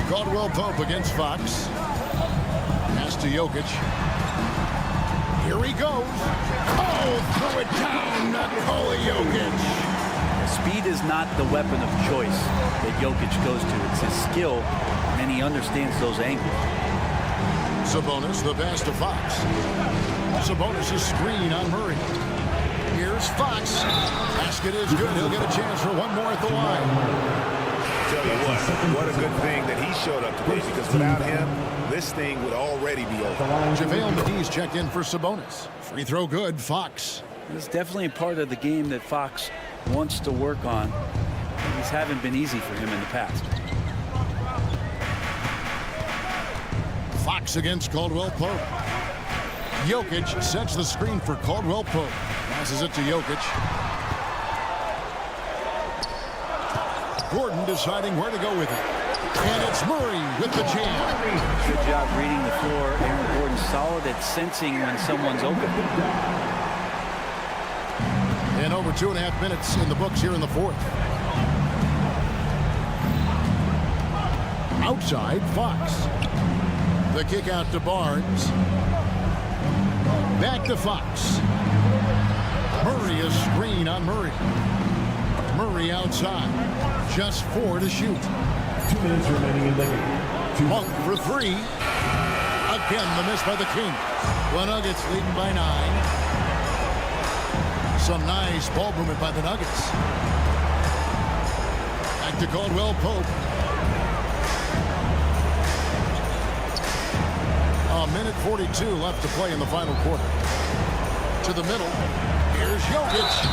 Caldwell Pope against Fox. Pass to Jokic. Here he goes. Oh, throw it down. Nikola Jokic. Speed is not the weapon of choice that Jokic goes to. It's his skill, and he understands those angles. Sabonis, the pass to Fox. Sabonis' screen on Murray. Here's Fox. Basket is good. He'll get a chance for one more at the line. Tell you what a good thing that he showed up today, because without him, this thing would already be over. JaVale McGee's checked in for Sabonis. Free throw good, Fox. It's definitely a part of the game that Fox wants to work on. These haven't been easy for him in the past. Fox against Caldwell Pope. Jokic sets the screen for Caldwell Pope. Passes it to Jokic. Gordon deciding where to go with it. And it's Murray with the jam. Good job reading the floor. Aaron Gordon solid at sensing when someone's open. And over 2.5 minutes in the books here in the 4th. Outside, Fox. The kick out to Barnes. Back to Fox. Murray, a screen on Murray. Murray outside. Just 4 to shoot. 2 minutes remaining in the game. Monk for 3. Again, the miss by the King. The Nuggets leading by 9. Some nice ball movement by the Nuggets. Back to Caldwell Pope. A minute 42 left to play in the final quarter. To the middle. Here's Jokic.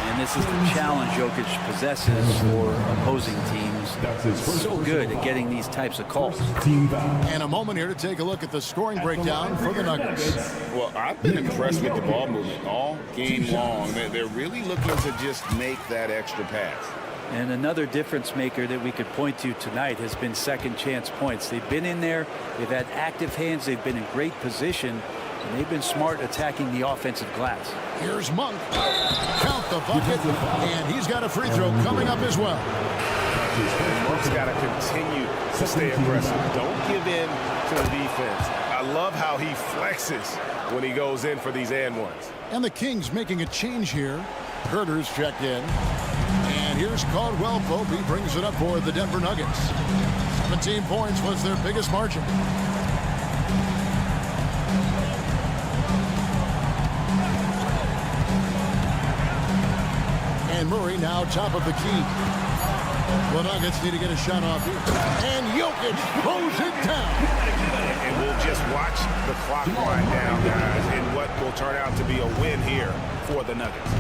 And this is the challenge Jokic possesses for opposing teams. So good at getting these types of calls. And a moment here to take a look at the scoring breakdown for the Nuggets. Well, I've been impressed with the ball movement all game long. They're really looking to just make that extra pass. And another difference maker that we could point to tonight has been second chance points. They've been in there, they've had active hands, they've been in great position, and they've been smart attacking the offensive glass. Here's Monk. Count the bucket, and he's got a free throw coming up as well. Monk's got to continue to stay aggressive. Don't give in to the defense. I love how he flexes when he goes in for these and ones. And the Kings making a change here. Herter's checked in. And here's Caldwell Pope. He brings it up for the Denver Nuggets. 17 points was their biggest margin. And Murray now top of the key. The Nuggets need to get a shot off here. And Jokic throws it down. And we'll just watch the clock wind down, guys, in what will turn out to be a win here for the Nuggets.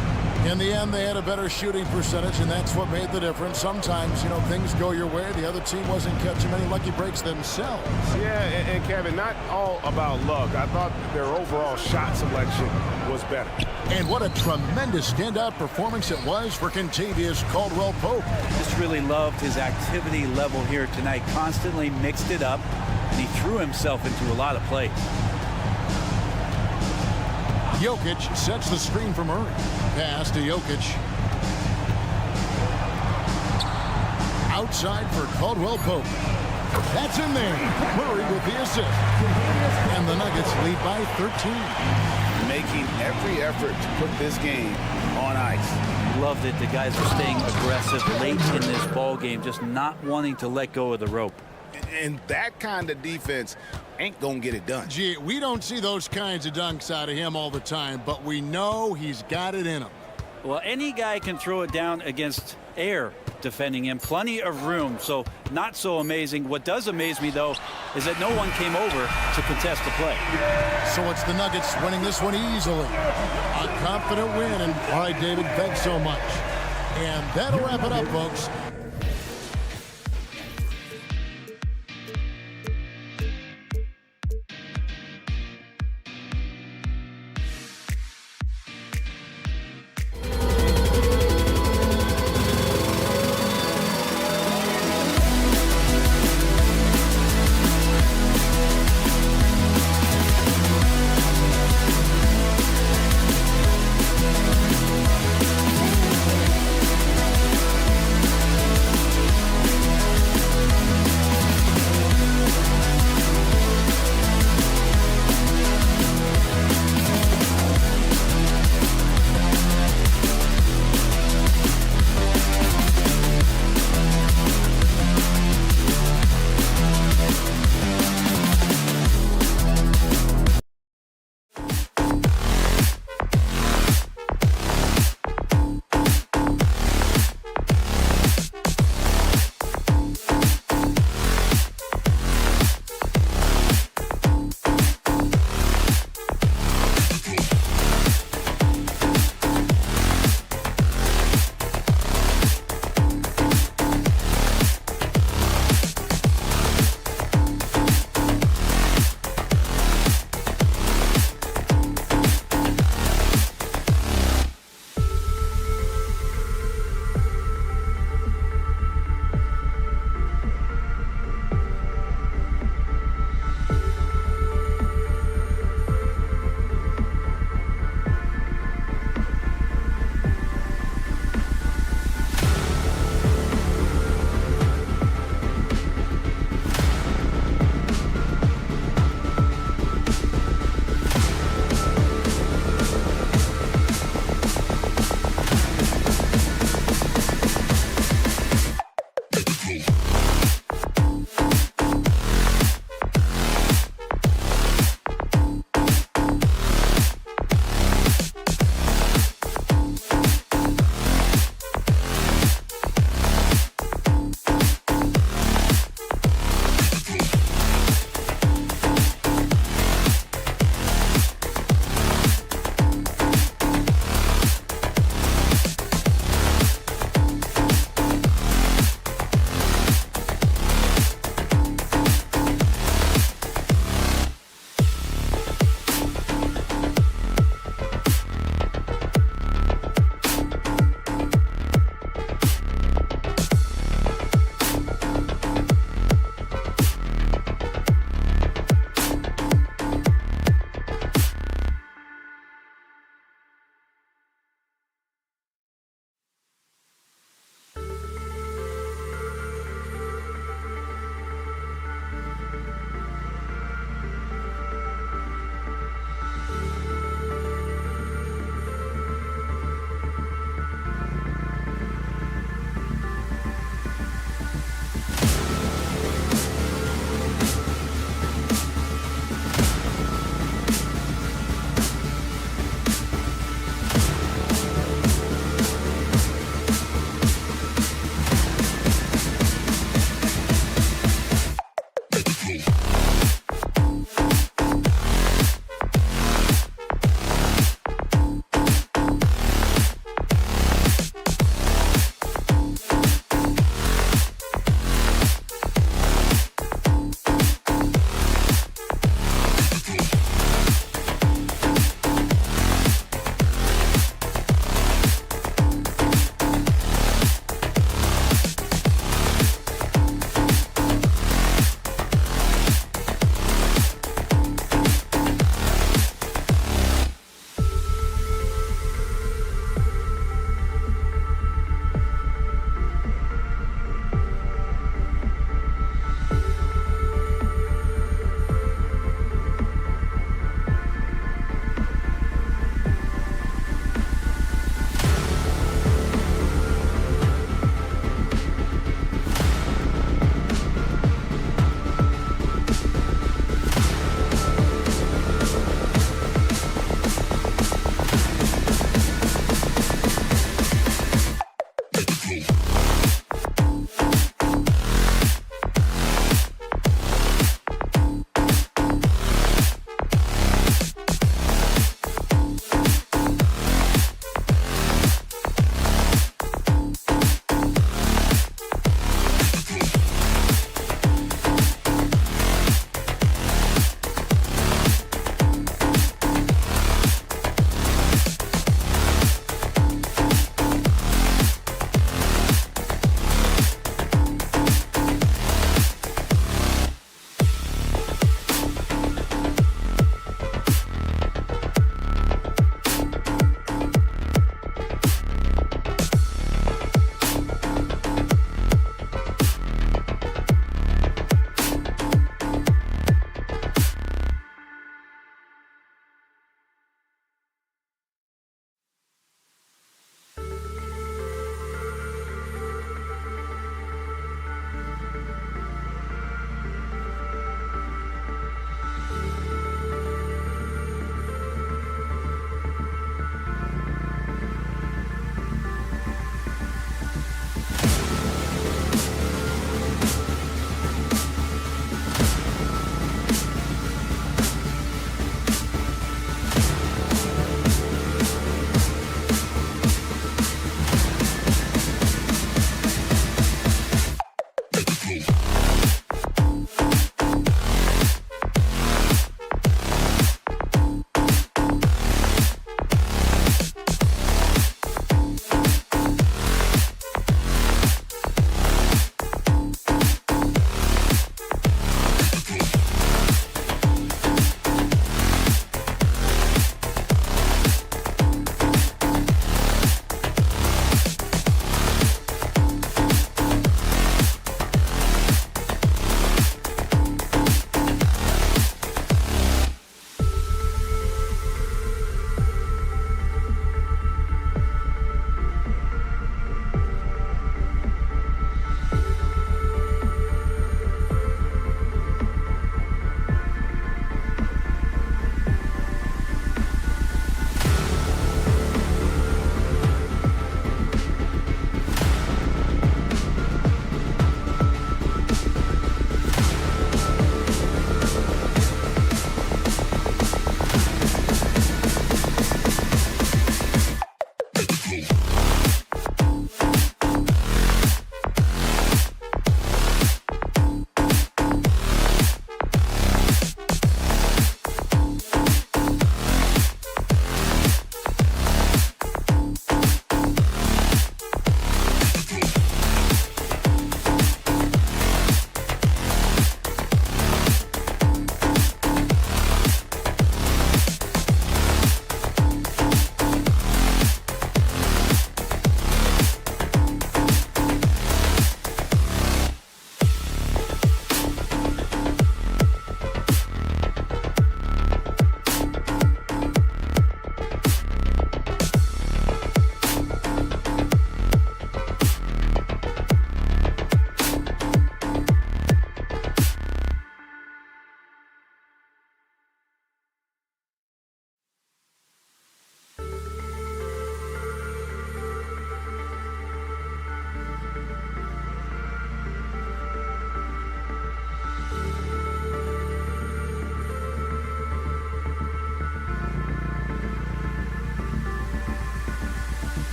In the end, they had a better shooting percentage, and that's what made the difference. Sometimes, you know, things go your way. The other team wasn't catching many lucky breaks themselves. Yeah, and Kevin, not all about luck. I thought their overall shot selection was better. And what a tremendous standout performance it was for Kentavious Caldwell Pope. Just really loved his activity level here tonight. Constantly mixed it up, and he threw himself into a lot of plays. Jokic sets the screen for Murray. Pass to Jokic. Outside for Caldwell Pope. That's in there. Murray with the assist. And the Nuggets lead by 13. Making every effort to put this game on ice. Love that the guys are staying aggressive late in this ball game, just not wanting to let go of the rope. And that kind of defense ain't gonna get it done. Gee, we don't see those kinds of dunks out of him all the time, but we know he's got it in him. Well, any guy can throw it down against air defending him. Plenty of room, so not so amazing. What does amaze me, though, is that no one came over to contest the play. So it's the Nuggets winning this one easily. A confident win, and all right, David, thanks so much. And that'll wrap it up, folks.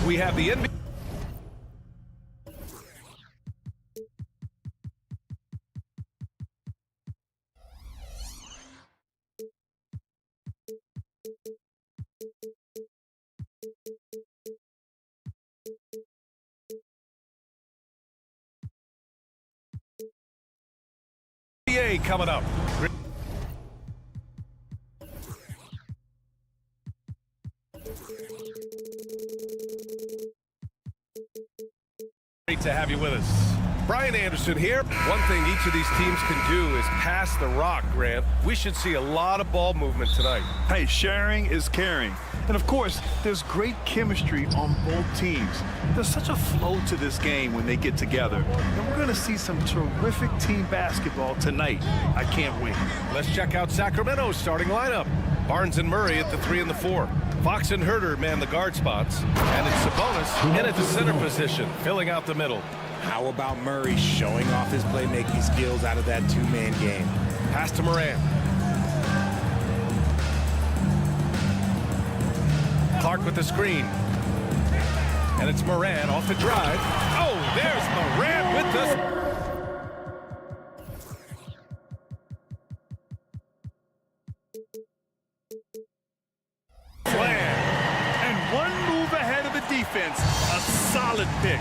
We have the NBA. Coming up. Great to have you with us. Brian Anderson here. One thing each of these teams can do is pass the rock, Grant. We should see a lot of ball movement tonight. Hey, sharing is caring. And of course, there's great chemistry on both teams. There's such a flow to this game when they get together. And we're going to see some terrific team basketball tonight. I can't wait. Let's check out Sacramento's starting lineup. Barnes and Murray at the 3 and the 4. Fox and Herter man the guard spots. And it's Sabonis in at the center position, filling out the middle. How about Murray showing off his playmaking skills out of that two-man game? Pass to Morant. Clark with the screen. And it's Morant off the drive. Oh, there's Morant with the... And one move ahead of the defense. A solid pick.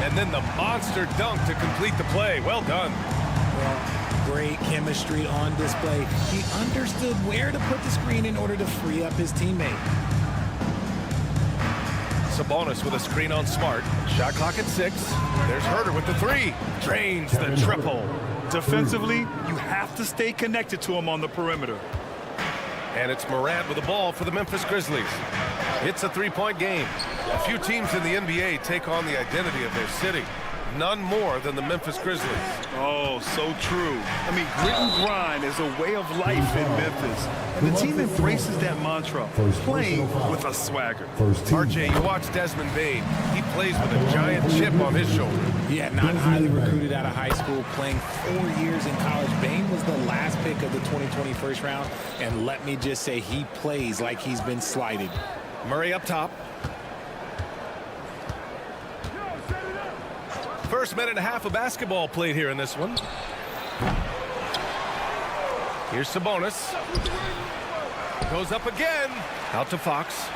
And then the monster dunk to complete the play. Well done. Well, great chemistry on display. He understood where to put the screen in order to free up his teammate. Sabonis with a screen on Smart. Shot clock at 6. There's Herter with the 3. Drains the triple. Defensively, you have to stay connected to him on the perimeter. And it's Morant with the ball for the Memphis Grizzlies. It's a three-point game. A few teams in the NBA take on the identity of their city. None more than the Memphis Grizzlies. Oh, so true. I mean, grit and grind is a way of life in Memphis. And the team embraces that mantra, playing with a swagger. RJ, you watch Desmond Bain. He plays with a giant chip on his shoulder. Yeah, not highly recruited out of high school, playing 4 years in college. Bain was the last pick of the 2020 first round. And let me just say, he plays like he's been slighted. Murray up top. First minute and a half of basketball played here in this one. Here's Sabonis. Goes up again. Out to Fox.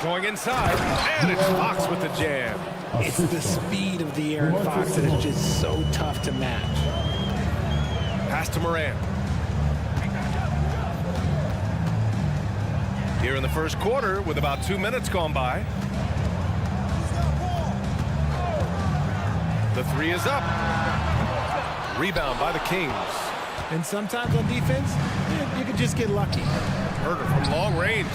Going inside. And it's Fox with the jam. It's the speed of the Aaron Fox that is just so tough to match. Pass to Morant. Here in the first quarter with about 2 minutes gone by. The 3 is up. Rebound by the Kings. And sometimes on defense, you can just get lucky. Herter from long range.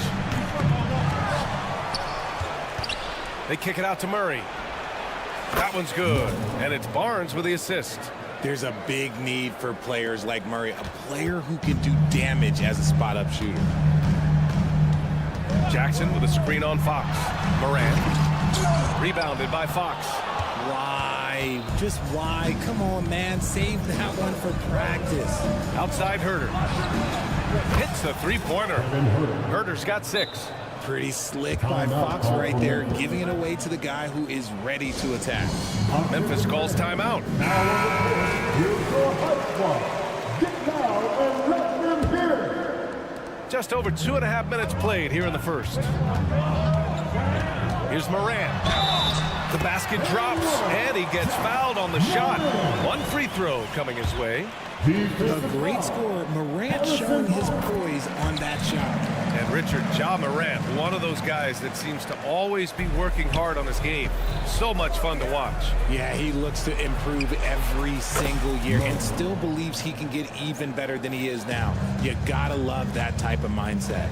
They kick it out to Murray. That one's good. And it's Barnes with the assist. There's a big need for players like Murray, a player who can do damage as a spot-up shooter. Jackson with a screen on Fox. Morant. Rebounded by Fox. Why? Just why? Come on, man. Save that one for practice. Outside Herter. Hits the three-pointer. Herter's got 6. Pretty slick by Fox right there, giving it away to the guy who is ready to attack. Memphis calls timeout. Just over 2.5 minutes played here in the first. Here's Morant. The basket drops, and he gets fouled on the shot. One free throw coming his way. A great scorer, Morant showing his poise on that shot. And Richard, Ja Morant, one of those guys that seems to always be working hard on his game. So much fun to watch. Yeah, he looks to improve every single year and still believes he can get even better than he is now. You gotta love that type of mindset.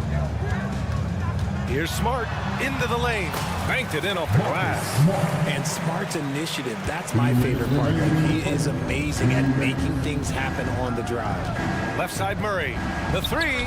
Here's Smart into the lane. Banked it in off the glass. And Smart's initiative, that's my favorite part. He is amazing at making things happen on the drive. Left side Murray. The three.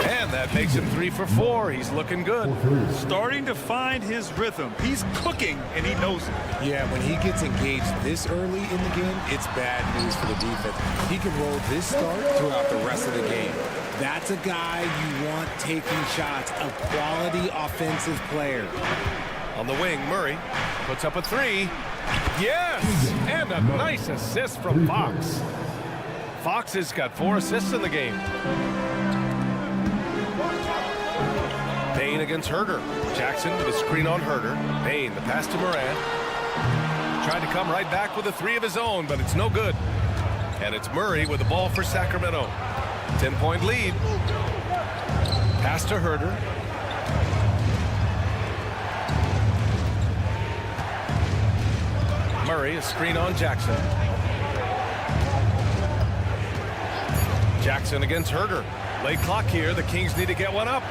And that makes him 3 for 4. He's looking good. Starting to find his rhythm. He's cooking, and he knows it. Yeah, when he gets engaged this early in the game, it's bad news for the defense. He can roll this start throughout the rest of the game. That's a guy you want taking shots, a quality offensive player. On the wing, Murray puts up a 3. Yes! And a nice assist from Fox. Fox has got 4 assists in the game. Payne against Herder. Jackson with a screen on Herder. Payne, the pass to Moran. Tried to come right back with a 3 of his own, but it's no good. And it's Murray with the ball for Sacramento. 10-point lead. Pass to Herder. Murray, a screen on Jackson. Jackson against Herder. Late clock here. The Kings need to get one up.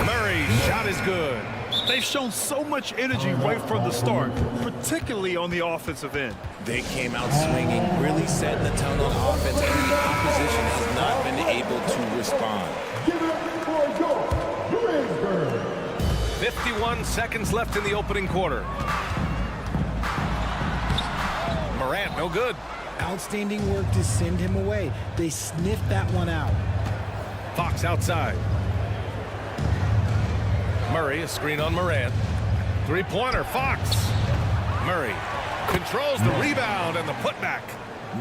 Murray's shot is good. They've shown so much energy right from the start, particularly on the offensive end. They came out swinging, really setting the tone on offense, and the opposition has not been able to respond. 51 seconds left in the opening quarter. Morant, no good. Outstanding work to send him away. They sniffed that one out. Fox outside. Murray, a screen on Morant. Three-pointer, Fox. Murray controls the rebound and the putback.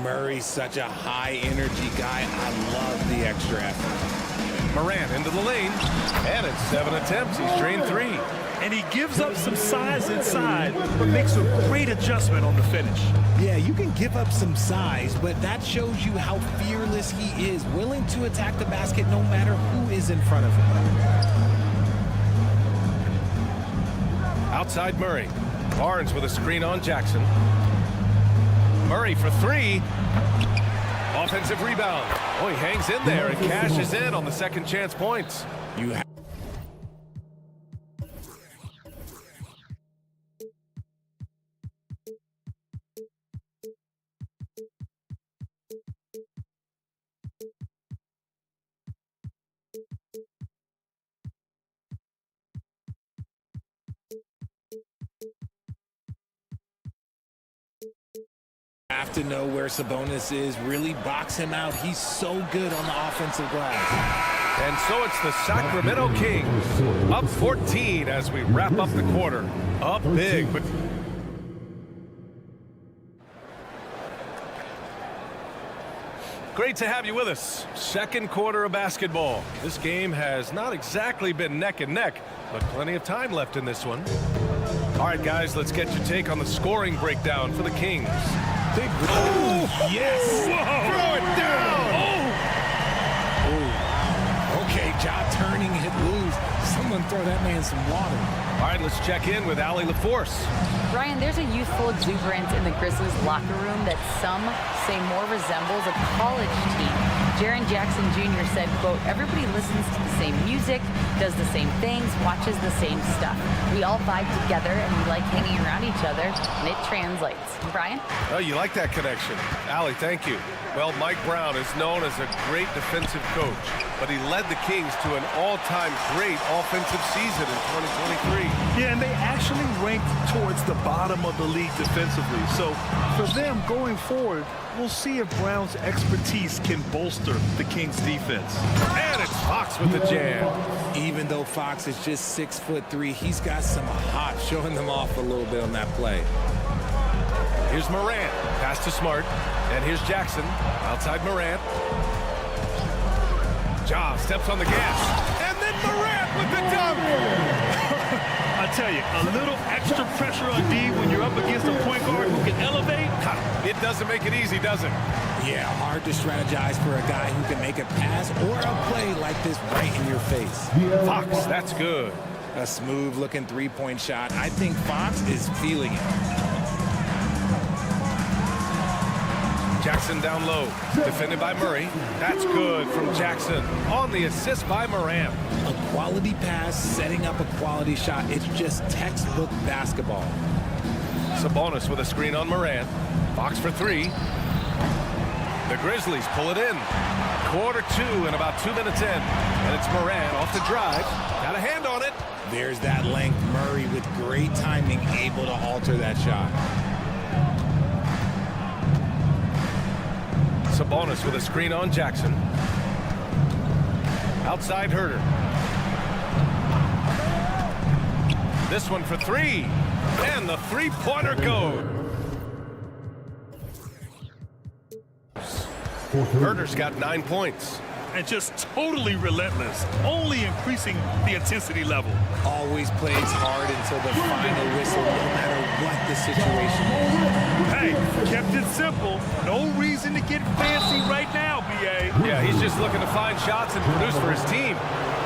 Murray's such a high-energy guy. I love the extra effort. Morant into the lane. And in 7 attempts, he's drained 3. And he gives up some size inside, but makes a great adjustment on the finish. Yeah, you can give up some size, but that shows you how fearless he is, willing to attack the basket no matter who is in front of him. Outside Murray. Barnes with a screen on Jackson. Murray for 3. Offensive rebound. Oh, he hangs in there and cashes in on the second chance points. You have to know where Sabonis is, really box him out. He's so good on the offensive glass. And so it's the Sacramento Kings up 14 as we wrap up the quarter. Up big, but great to have you with us. Second quarter of basketball. This game has not exactly been neck and neck, but plenty of time left in this one. All right, guys, let's get your take on the scoring breakdown for the Kings. Oh, yes! Whoa. Throw it down! Okay, jaw turning, hit loose. Someone throw that man some water. All right, let's check in with Allie LaForce. Ryan, there's a youthful exuberance in the Grizzlies locker room that some say more resembles a college team. Jaren Jackson Jr. said, quote, everybody listens to the same music, does the same things, watches the same stuff. We all vibe together and we like hanging around each other, and it translates. Brian? Oh, you like that connection. Allie, thank you. Well, Mike Brown is known as a great defensive coach, but he led the Kings to an all-time great offensive season in 2023. Yeah, and they actually ranked towards the bottom of the league defensively. So for them going forward, we'll see if Brown's expertise can bolster the Kings defense. And it's Fox with the jam. Even though Fox is just 6'3", he's got some hop, showing them off a little bit on that play. Here's Morant, pass to Smart, and here's Jackson, outside Morant. Ja steps on the gas, and then Morant with the dunk. I tell you, a little extra pressure on D when you're up against a point guard who can elevate. It doesn't make it easy, does it? Yeah, hard to strategize for a guy who can make a pass or a play like this right in your face. Fox, that's good. A smooth-looking three-point shot. I think Fox is feeling it. Jackson down low, defended by Murray. That's good from Jackson on the assist by Morant. A quality pass, setting up a quality shot. It's just textbook basketball. Sabonis with a screen on Morant. Fox for three. The Grizzlies pull it in. Quarter two and about 2 minutes in. And it's Morant off the drive. Got a hand on it. There's that length. Murray with great timing, able to alter that shot. Sabonis with a screen on Jackson. Outside Herter. This one for three. And the three-pointer goes. Herter's got 9 points. And just totally relentless, only increasing the intensity level. Always plays hard until the final whistle, no matter what the situation is. Hey, kept it simple. No reason to get fancy right now, B.A. Yeah, he's just looking to find shots and produce for his team.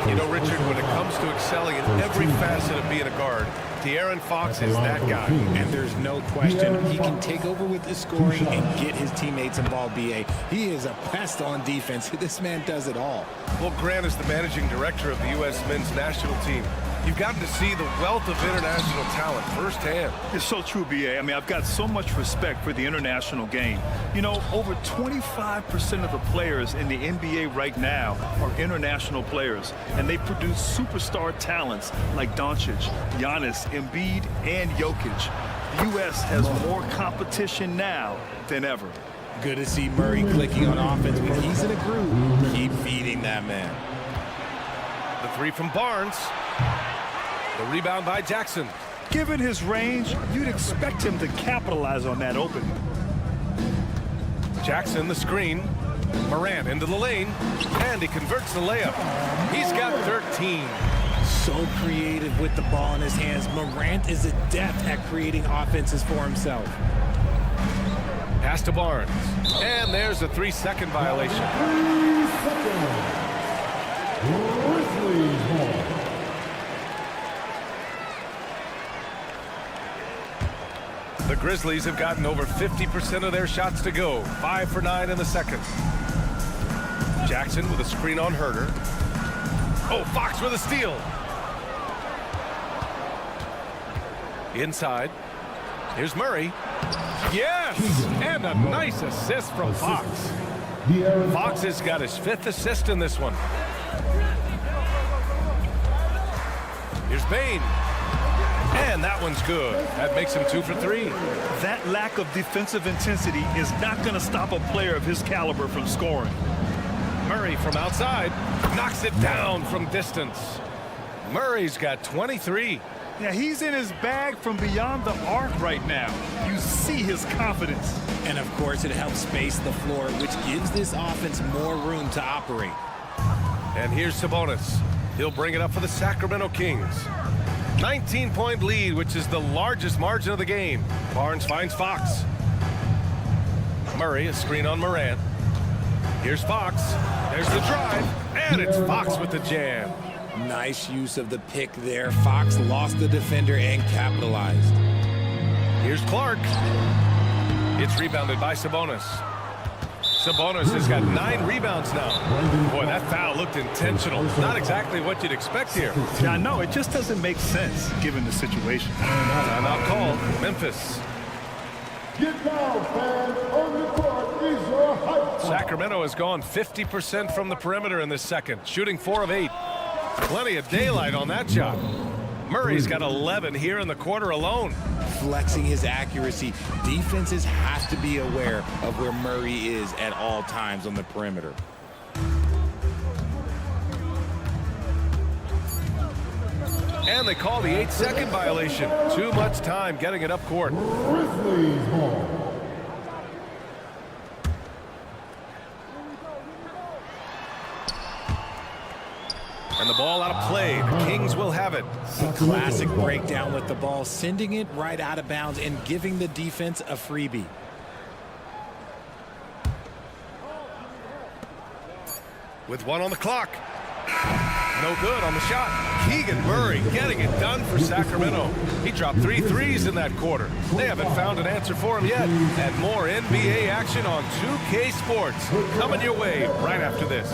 You know, Richard, when it comes to excelling in every facet of being a guard, De'Aaron Fox is that guy. And there's no question he can take over with the scoring and get his teammates involved, B.A. He is a pest on defense. This man does it all. Well, Grant is the managing director of the U.S. men's national team. You've gotten to see the wealth of international talent firsthand. It's so true, B.A. I mean, I've got so much respect for the international game. You know, over 25% of the players in the NBA right now are international players, and they produce superstar talents like Doncic, Giannis, Embiid, and Jokic. The U.S. has more competition now than ever. Good to see Murray clicking on offense. When he's in a groove, keep feeding that man. The three from Barnes. The rebound by Jackson. Given his range, you'd expect him to capitalize on that opening. Jackson, the screen. Morant into the lane, and he converts the layup. He's got 13. So creative with the ball in his hands. Morant is adept at creating offenses for himself. Pass to Barnes. And there's a 3-second violation. 3 seconds. The Grizzlies have gotten over 50% of their shots to go. 5 for 9 in the second. Jackson with a screen on Herter. Oh, Fox with a steal. Inside. Here's Murray. Yes! And a nice assist from Fox. Fox has got his 5th assist in this one. Here's Bain. And that one's good. That makes him 2 for 3. That lack of defensive intensity is not going to stop a player of his caliber from scoring. Murray from outside knocks it down from distance. Murray's got 23. Yeah, he's in his bag from beyond the arc right now. You see his confidence. And of course, it helps space the floor, which gives this offense more room to operate. And here's Sabonis. He'll bring it up for the Sacramento Kings. 19-point lead, which is the largest margin of the game. Barnes finds Fox. Murray, a screen on Morant. Here's Fox. There's the drive. And it's Fox with the jam. Nice use of the pick there. Fox lost the defender and capitalized. Here's Clark. It's rebounded by Sabonis. Sabonis has got 9 rebounds now. Boy, that foul looked intentional. Not exactly what you'd expect here. Yeah, no, it just doesn't make sense given the situation. Timeout called. Memphis. Get down, fans. On the court is your hype. Sacramento has gone 50% from the perimeter in this second, shooting 4 of 8. Plenty of daylight on that shot. Murray's got 11 here in the quarter alone. Flexing his accuracy. Defenses have to be aware of where Murray is at all times on the perimeter. And they call the 8-second violation. Too much time getting it up court. Grizzlies ball. And the ball out of play. The Kings will have it. A classic breakdown with the ball, sending it right out of bounds and giving the defense a freebie. With 1 on the clock. No good on the shot. Keegan Murray getting it done for Sacramento. He dropped 3 threes in that quarter. They haven't found an answer for him yet. And more NBA action on 2K Sports coming your way right after this.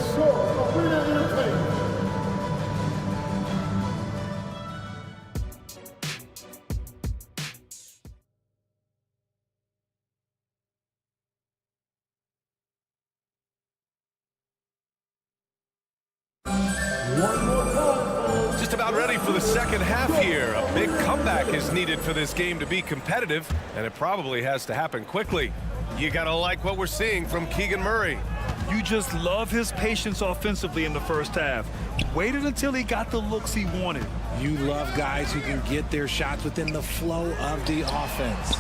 Just about ready for the second half here. A big comeback is needed for this game to be competitive, and it probably has to happen quickly. You gotta like what we're seeing from Keegan Murray. You just love his patience offensively in the first half. Waited until he got the looks he wanted. You love guys who can get their shots within the flow of the offense.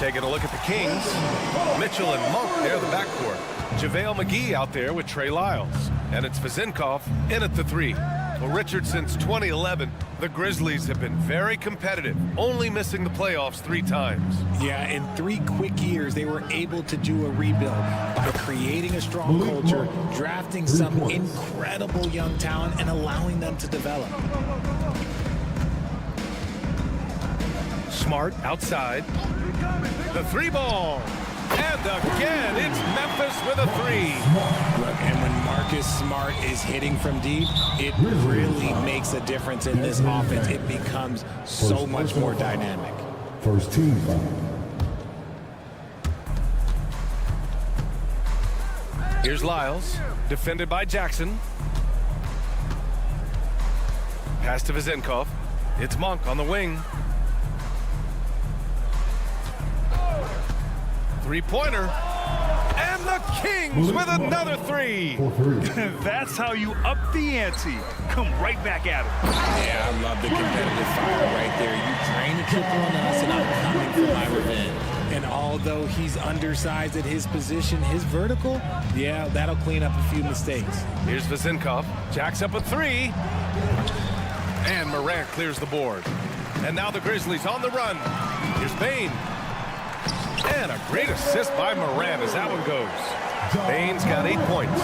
Taking a look at the Kings. Mitchell and Monk, they're the backcourt. JaVale McGee out there with Trey Lyles. And it's Vezenkov in at the 3. Well, Richard, since 2011, the Grizzlies have been very competitive, only missing the playoffs 3 times. Yeah, in 3 quick years, they were able to do a rebuild by creating a strong culture, drafting some incredible young talent, and allowing them to develop. Smart outside. The 3-ball. And again, it's Memphis with a 3. Look, and when Marcus Smart is hitting from deep, it really makes a difference in this offense. It becomes so much more dynamic. First team foul. Here's Lyles, defended by Jackson. Pass to Vezenkov. It's Monk on the wing. 3-pointer. And the Kings with another 3. That's how you up the ante. Come right back at him. Yeah, I love the competitive fire right there. You train to triple on us, and I'm coming for my revenge. And although he's undersized at his position, his vertical, yeah, that'll clean up a few mistakes. Here's Vezenkov. Jacks up a 3. And Morant clears the board. And now the Grizzlies on the run. Here's Bane. And a great assist by Morant as that one goes. Bane's got 8 points.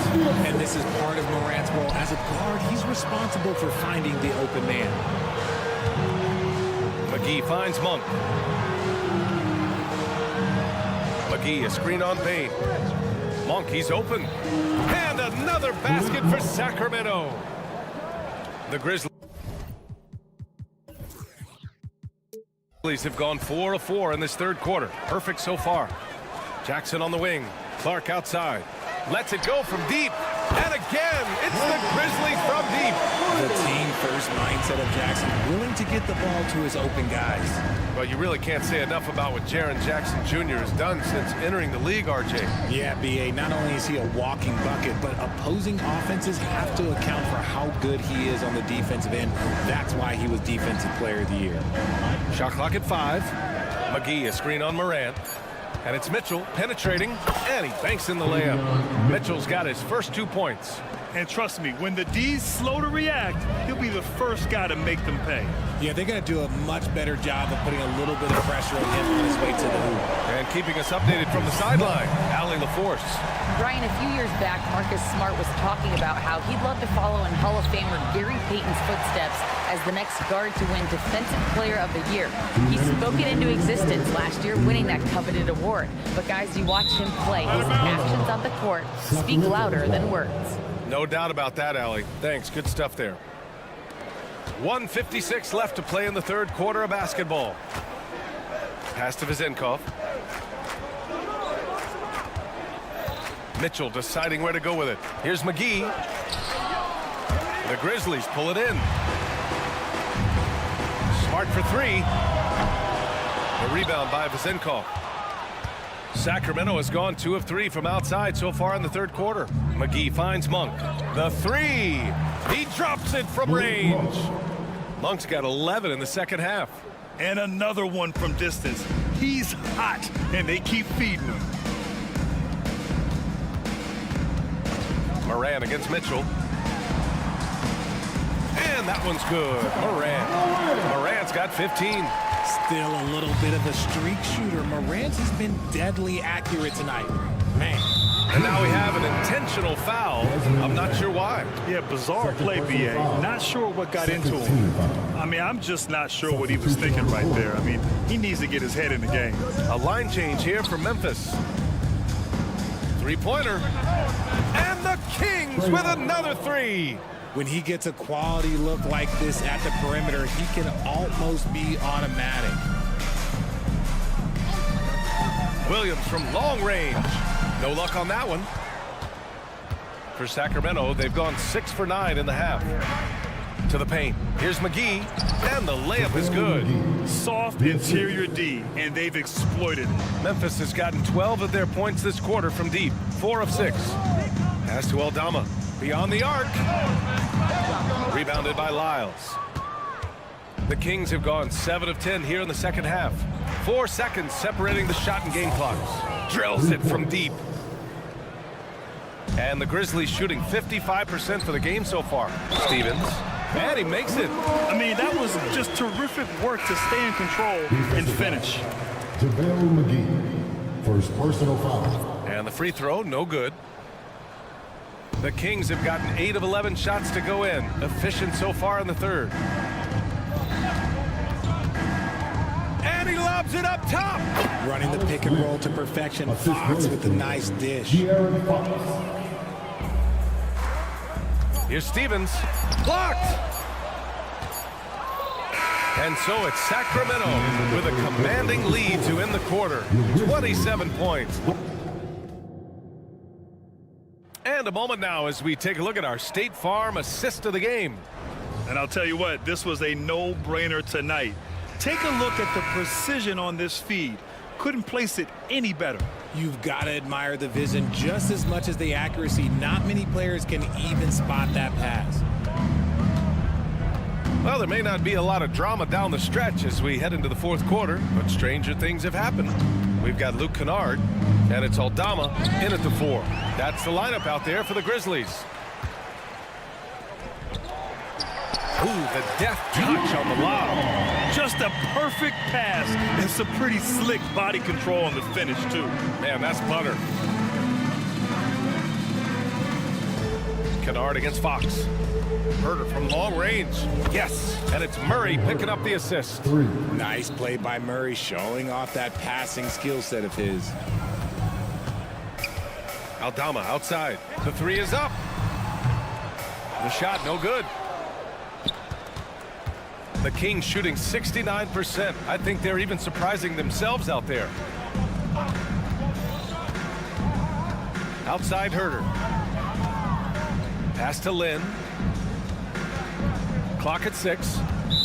And this is part of Morant's role. As a guard, he's responsible for finding the open man. McGee finds Monk. McGee, a screen on Bane. Monk, he's open. And another basket for Sacramento. The Grizzlies have gone 4 of 4 in this third quarter. Perfect so far. Jackson on the wing. Clark outside. Lets it go from deep. And again, it's the Grizzlies from deep. The team-first mindset of Jackson, willing to get the ball to his open guys. Well, you really can't say enough about what Jaren Jackson Jr. has done since entering the league, RJ. Yeah, B.A., not only is he a walking bucket, but opposing offenses have to account for how good he is on the defensive end. That's why he was Defensive Player of the Year. Shot clock at 5. McGee, a screen on Morant. And it's Mitchell penetrating, and he banks in the layup. Mitchell's got his first 2 points. And trust me, when the D's slow to react, he'll be the first guy to make them pay. Yeah, they're going to do a much better job of putting a little bit of pressure on him on his way to the hoop. And keeping us updated from the sideline, Allie LaForce. Brian, a few years back, Marcus Smart was talking about how he'd love to follow in Hall of Famer Gary Payton's footsteps as the next guard to win Defensive Player of the Year. He spoke it into existence last year, winning that coveted award. But guys, you watch him play. His actions on the court speak louder than words. No doubt about that, Allie. Thanks. Good stuff there. 1:56 left to play in the third quarter of basketball. Pass to Vezenkov. Mitchell deciding where to go with it. Here's McGee. The Grizzlies pull it in. Smart for 3. The rebound by Vezenkov. Sacramento has gone 2 of 3 from outside so far in the third quarter. McGee finds Monk. The 3. He drops it from range. Monk's got 11 in the second half. And another one from distance. He's hot, and they keep feeding him. Morant against Mitchell. And that one's good. Morant's got 15. Still a little bit of a streak shooter. Morant has been deadly accurate tonight. Man. And now we have an intense intentional foul. I'm not sure why. Yeah, bizarre play, B.A. Not sure what got into him. I mean, I'm just not sure what he was thinking right there. I mean, he needs to get his head in the game. A line change here for Memphis. Three-pointer. And the Kings with another three. When he gets a quality look like this at the perimeter, he can almost be automatic. Williams from long range. No luck on that one. For Sacramento, they've gone 6 for 9 in the half. To the paint. Here's McGee, and the layup is good. Soft interior D, and they've exploited it. Memphis has gotten 12 of their points this quarter from deep, 4 of 6. Pass to Aldama, beyond the arc. Rebounded by Lyles. The Kings have gone 7 of 10 here in the second half. 4 seconds separating the shot and game clocks. Drills it from deep. And the Grizzlies shooting 55% for the game so far. Stevens. And he makes it. I mean, that was just terrific work to stay in control and finish. JaVale McGee, first personal foul. And the free throw, no good. The Kings have gotten 8 of 11 shots to go in. Efficient so far in the third. And he lobs it up top. Running the pick and roll to perfection. Fox with a nice dish. Here's Stevens. Blocked. And so it's Sacramento with a commanding lead to end the quarter. 27 points. And a moment now as we take a look at our State Farm assist of the game. And I'll tell you what, this was a no-brainer tonight. Take a look at the precision on this feed. Couldn't place it any better. You've got to admire the vision just as much as the accuracy. Not many players can even spot that pass. Well, there may not be a lot of drama down the stretch as we head into the fourth quarter, but stranger things have happened. We've got Luke Kennard, and it's Aldama in at the 4. That's the lineup out there for the Grizzlies. Ooh, the deft touch on the lob. Just a perfect pass and some pretty slick body control on the finish, too. Man, that's butter. Kennard against Fox. Herder from long range. Yes, and it's Murray picking up the assist. Nice play by Murray, showing off that passing skill set of his. Aldama outside. The 3 is up. The shot no good. The Kings shooting 69%. I think they're even surprising themselves out there. Outside Herder. Pass to Lynn. Clock at 6.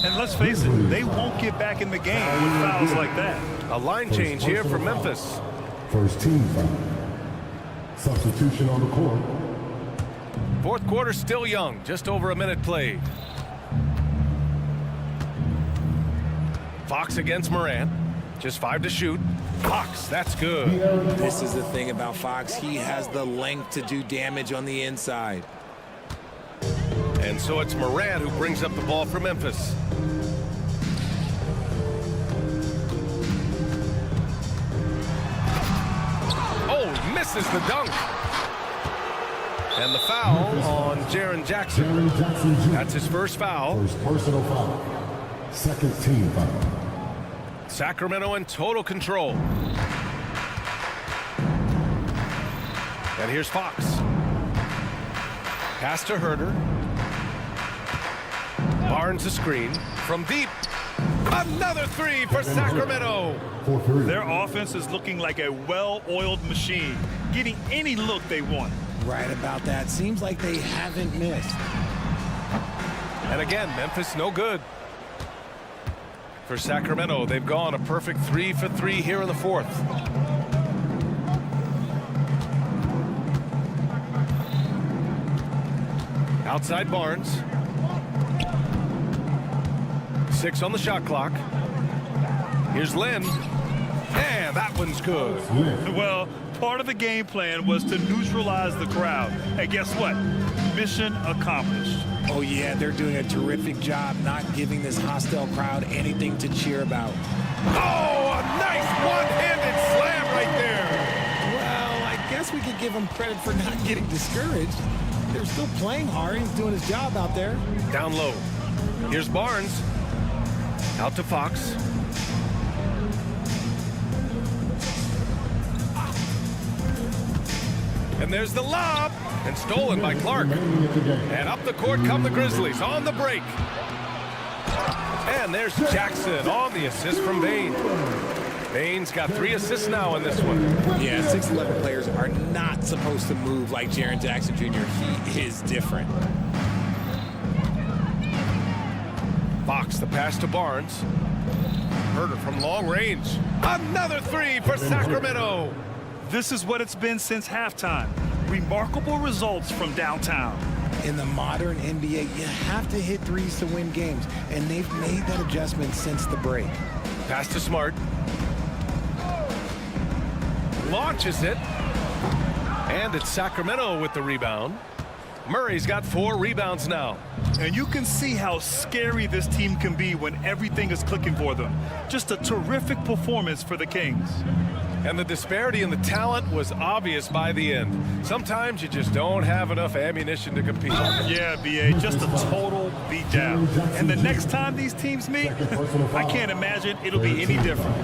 And let's face it, they won't get back in the game with fouls like that. A line change here for Memphis. First team foul. Substitution on the court. Fourth quarter still young, just over a minute played. Fox against Morant. Just 5 to shoot. Fox, that's good. This is the thing about Fox. He has the length to do damage on the inside. And so it's Morant who brings up the ball for Memphis. Oh, misses the dunk. And the foul on Jaren Jackson. That's his first foul. First personal foul. Second team foul. Sacramento in total control. And here's Fox. Pass to Herder. Barnes a screen from deep. Another 3 for Sacramento. Their offense is looking like a well-oiled machine, getting any look they want. Right about that. Seems like they haven't missed. And again, Memphis no good. For Sacramento, they've gone a perfect 3 for 3 here in the fourth. Outside Barnes. 6 on the shot clock. Here's Lynn. And that one's good. Well, part of the game plan was to neutralize the crowd. And guess what? Mission accomplished. Oh, yeah, they're doing a terrific job not giving this hostile crowd anything to cheer about. Oh, a nice one-handed slam right there. Well, I guess guess we could give him credit for not getting discouraged. They're still playing hard. He's doing his job out there. Down low. Here's Barnes. Out to Fox. And there's the lob. And stolen by Clark. And up the court come the Grizzlies on the break. And there's Jackson on the assist from Bain. Bain's got 3 assists now in this one. Yeah, 6'11" players are not supposed to move like Jaren Jackson Jr. He is different. Fox, the pass to Barnes. Herder from long range. Another 3 for Sacramento. This is what it's been since halftime. Remarkable results from downtown. In the modern NBA, you have to hit threes to win games, and they've made that adjustment since the break. Pass to Smart. Launches it. And it's Sacramento with the rebound. Murray's got 4 rebounds now. And you can see how scary this team can be when everything is clicking for them. Just a terrific performance for the Kings. And the disparity in the talent was obvious by the end. Sometimes you just don't have enough ammunition to compete. Yeah, B.A., just a total beatdown. And the next time these teams meet, I can't imagine it'll be any different.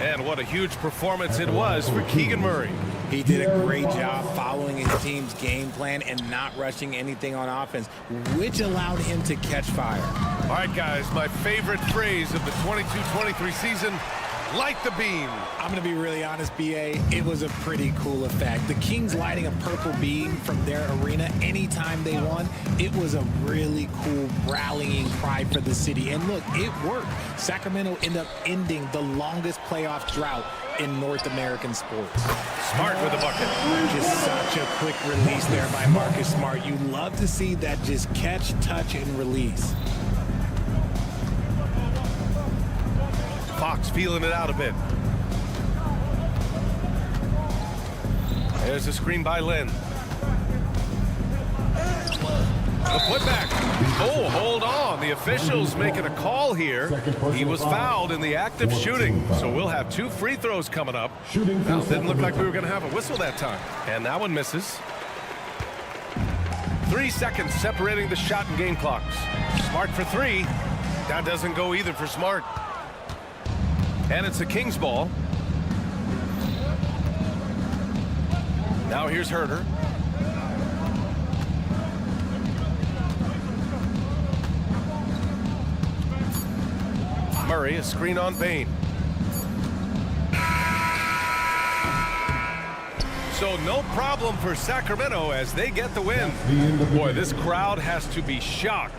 And what a huge performance it was for Keegan Murray. He did a great job following his team's game plan and not rushing anything on offense, which allowed him to catch fire. All right, guys, my favorite phrase of the 22-23 season, light the beam. I'm going to be really honest, B.A., it was a pretty cool effect. The Kings lighting a purple beam from their arena anytime they won, it was a really cool rallying cry for the city. And look, it worked. Sacramento ended up ending the longest playoff drought in North American sports. Smart with a bucket. Just such a quick release there by Marcus Smart. You love to see that just catch, touch, and release. Fox feeling it out a bit. There's a screen by Lynn. The putback. Oh, hold on. The official's making a call here. He was fouled in the act of shooting. So we'll have 2 free throws coming up. Well, didn't look like we were going to have a whistle that time. And that one misses. 3 seconds separating the shot and game clocks. Smart for 3. That doesn't go either for Smart. And it's the Kings ball. Now here's Herder. Murray, a screen on Bain. So no problem for Sacramento as they get the win. Boy, this crowd has to be shocked.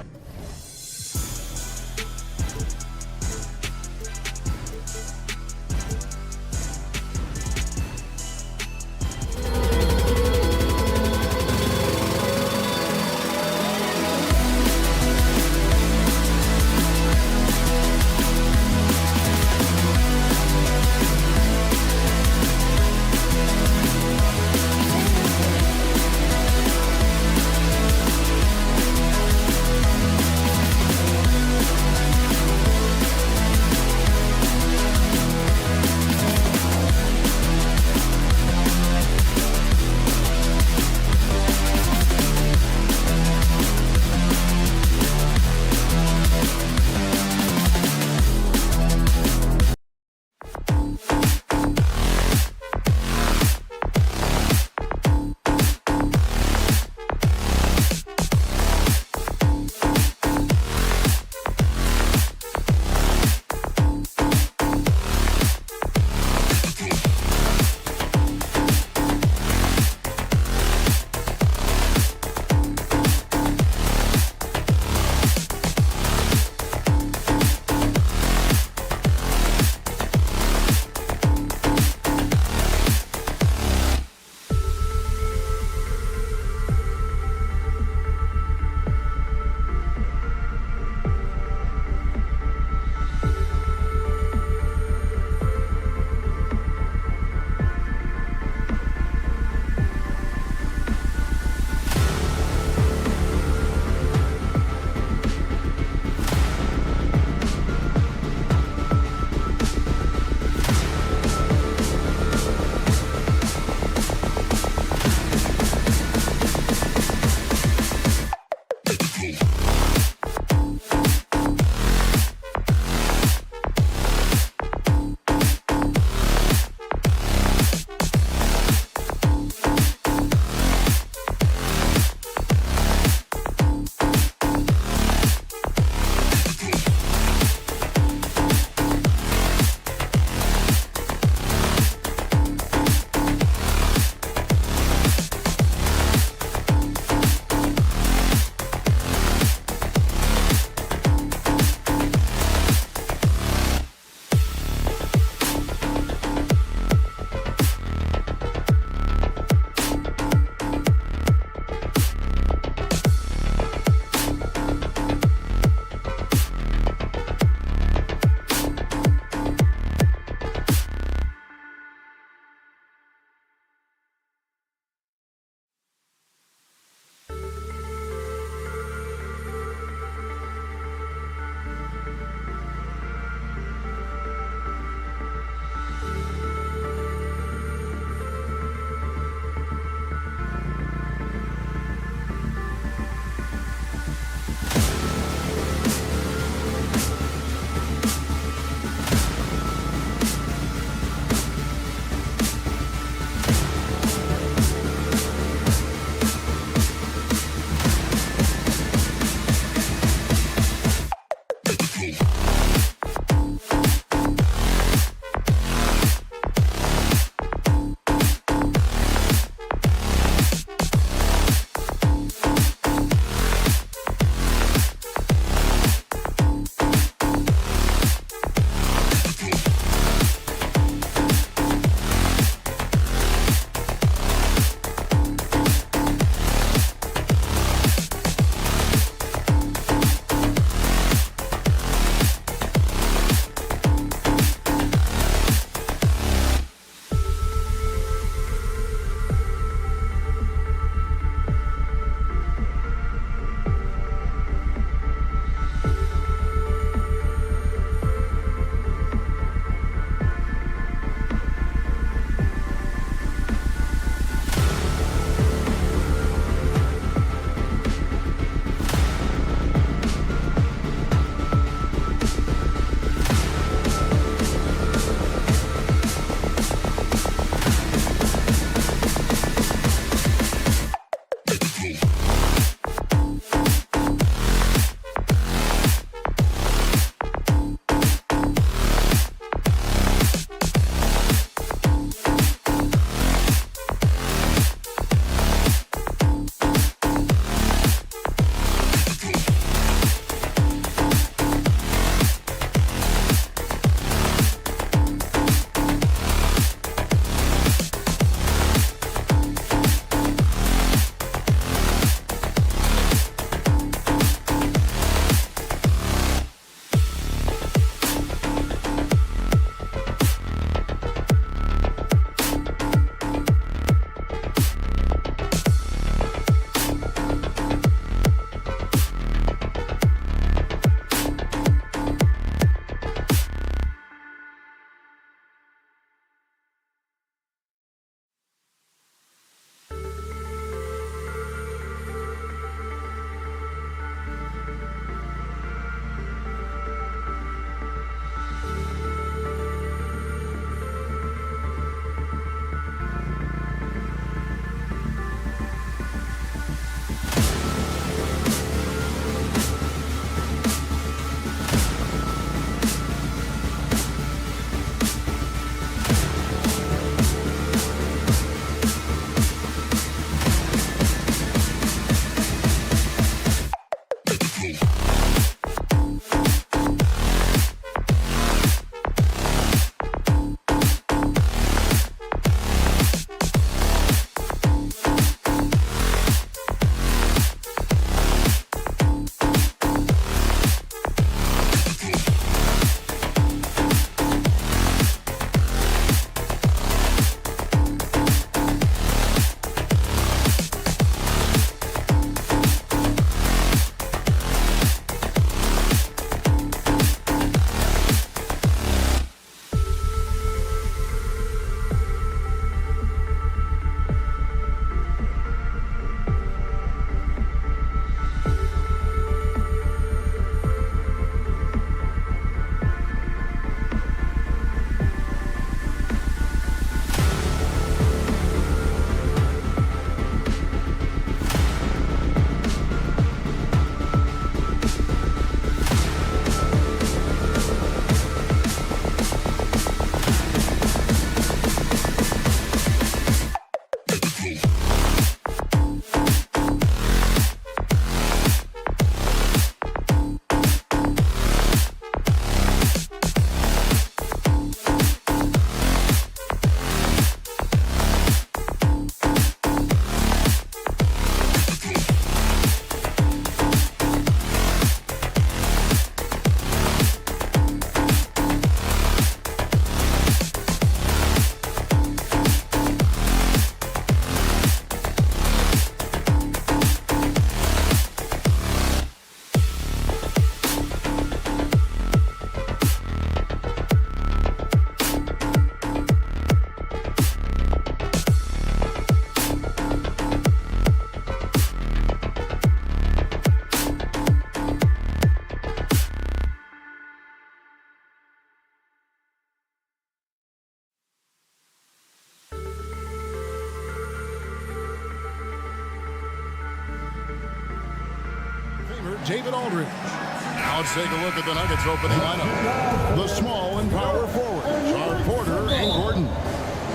David Aldridge. Now let's take a look at the Nuggets opening lineup. The small and power forwards are Porter and Gordon.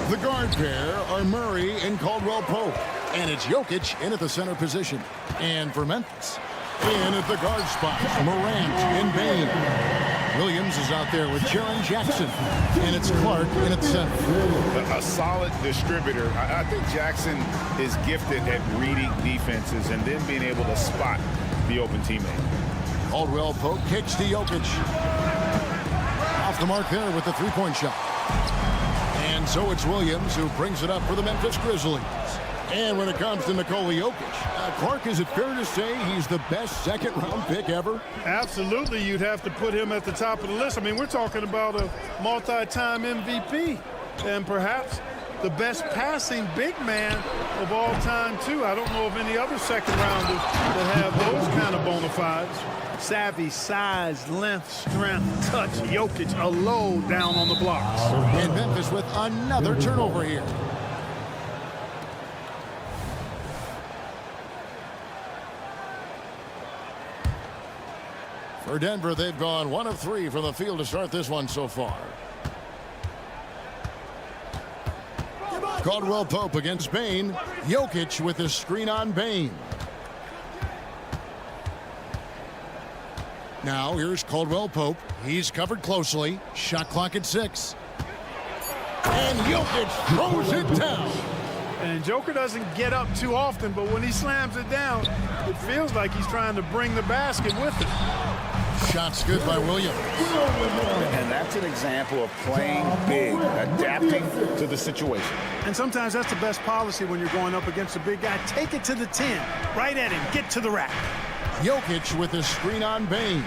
The guard pair are Murray and Caldwell Pope. And it's Jokic in at the center position. And for Memphis, in at the guard spot, Morant and Bane. Williams is out there with Jaren Jackson. And it's Clark in at center. A solid distributor. I think Jackson is gifted at reading defenses and then being able to spot the open teammate. Caldwell Pope kicks to Jokic. Off the mark there with the three-point shot. And so it's Williams who brings it up for the Memphis Grizzlies. And when it comes to Nikola Jokic, Clark, is it fair to say he's the best second-round pick ever? Absolutely, you'd have to put him at the top of the list. I mean, we're talking about a multi-time MVP and perhaps the best passing big man of all time, too. I don't know of any other second-rounders that have those kind of bona fides. Savvy, size, length, strength, touch. Jokic a low down on the blocks. And Memphis with another turnover here. For Denver, they've gone 1 of 3 from the field to start this one so far. Caldwell Pope against Bane. Jokic with his screen on Bane. Now here's Caldwell Pope. He's covered closely. Shot clock at 6. And Jokic throws it down. And Joker doesn't get up too often, but when he slams it down, it feels like he's trying to bring the basket with him. Shots good by Williams. And that's an example of playing big, adapting to the situation. And sometimes that's the best policy when you're going up against a big guy. Take it to the 10, right at him, get to the rack. Jokic with his screen on Bane.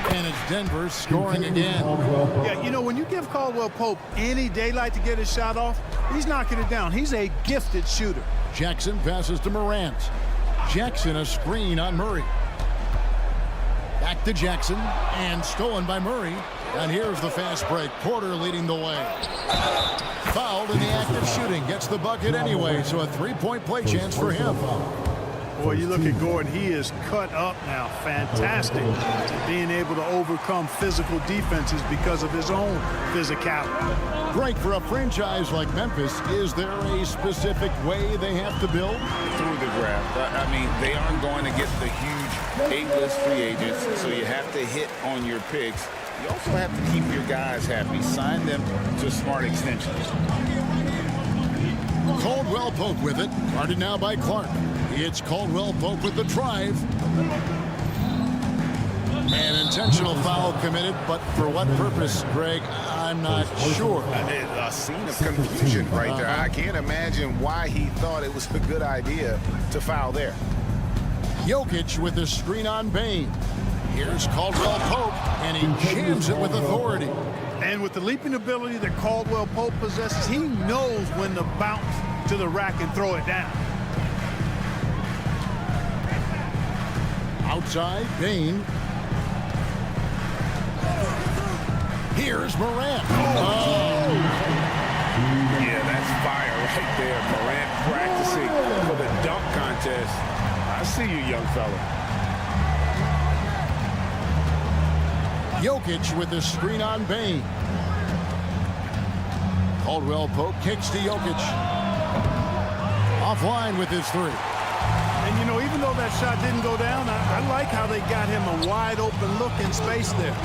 And it's Denver scoring again. Yeah, you know, when you give Caldwell Pope any daylight to get his shot off, he's knocking it down. He's a gifted shooter. Jackson passes to Morant. Jackson a screen on Murray. Back to Jackson, and stolen by Murray. And here's the fast break. Porter leading the way. Fouled in the act of shooting. Gets the bucket anyway, so a three-point play chance for him. Boy, you look at Gordon, he is cut up now. Fantastic. Being able to overcome physical defenses because of his own physicality. Greg, for a franchise like Memphis, is there a specific way they have to build? Through the draft. I mean, they aren't going to get the huge A-list free agents, so you have to hit on your picks. You also have to keep your guys happy. Sign them to smart extensions. Caldwell Pope with it. Guarded now by Clark. It's Caldwell Pope with the drive. An intentional foul committed, but for what purpose, Greg? I'm not sure. A scene of confusion right there. I can't imagine why he thought it was a good idea to foul there. Jokic with the screen on Bane. Here's Caldwell Pope, and he jams it with authority. And with the leaping ability that Caldwell Pope possesses, he knows when to bounce to the rack and throw it down. Outside, Bane. Here's Morant. Oh! Yeah, that's fire right there. Morant practicing for the dunk contest. I see you, young fella. Jokic with the screen on Bane. Caldwell Pope kicks to Jokic. Offline with his 3. And, you know, even though that shot didn't go down, I like how they got him a wide-open look in space there.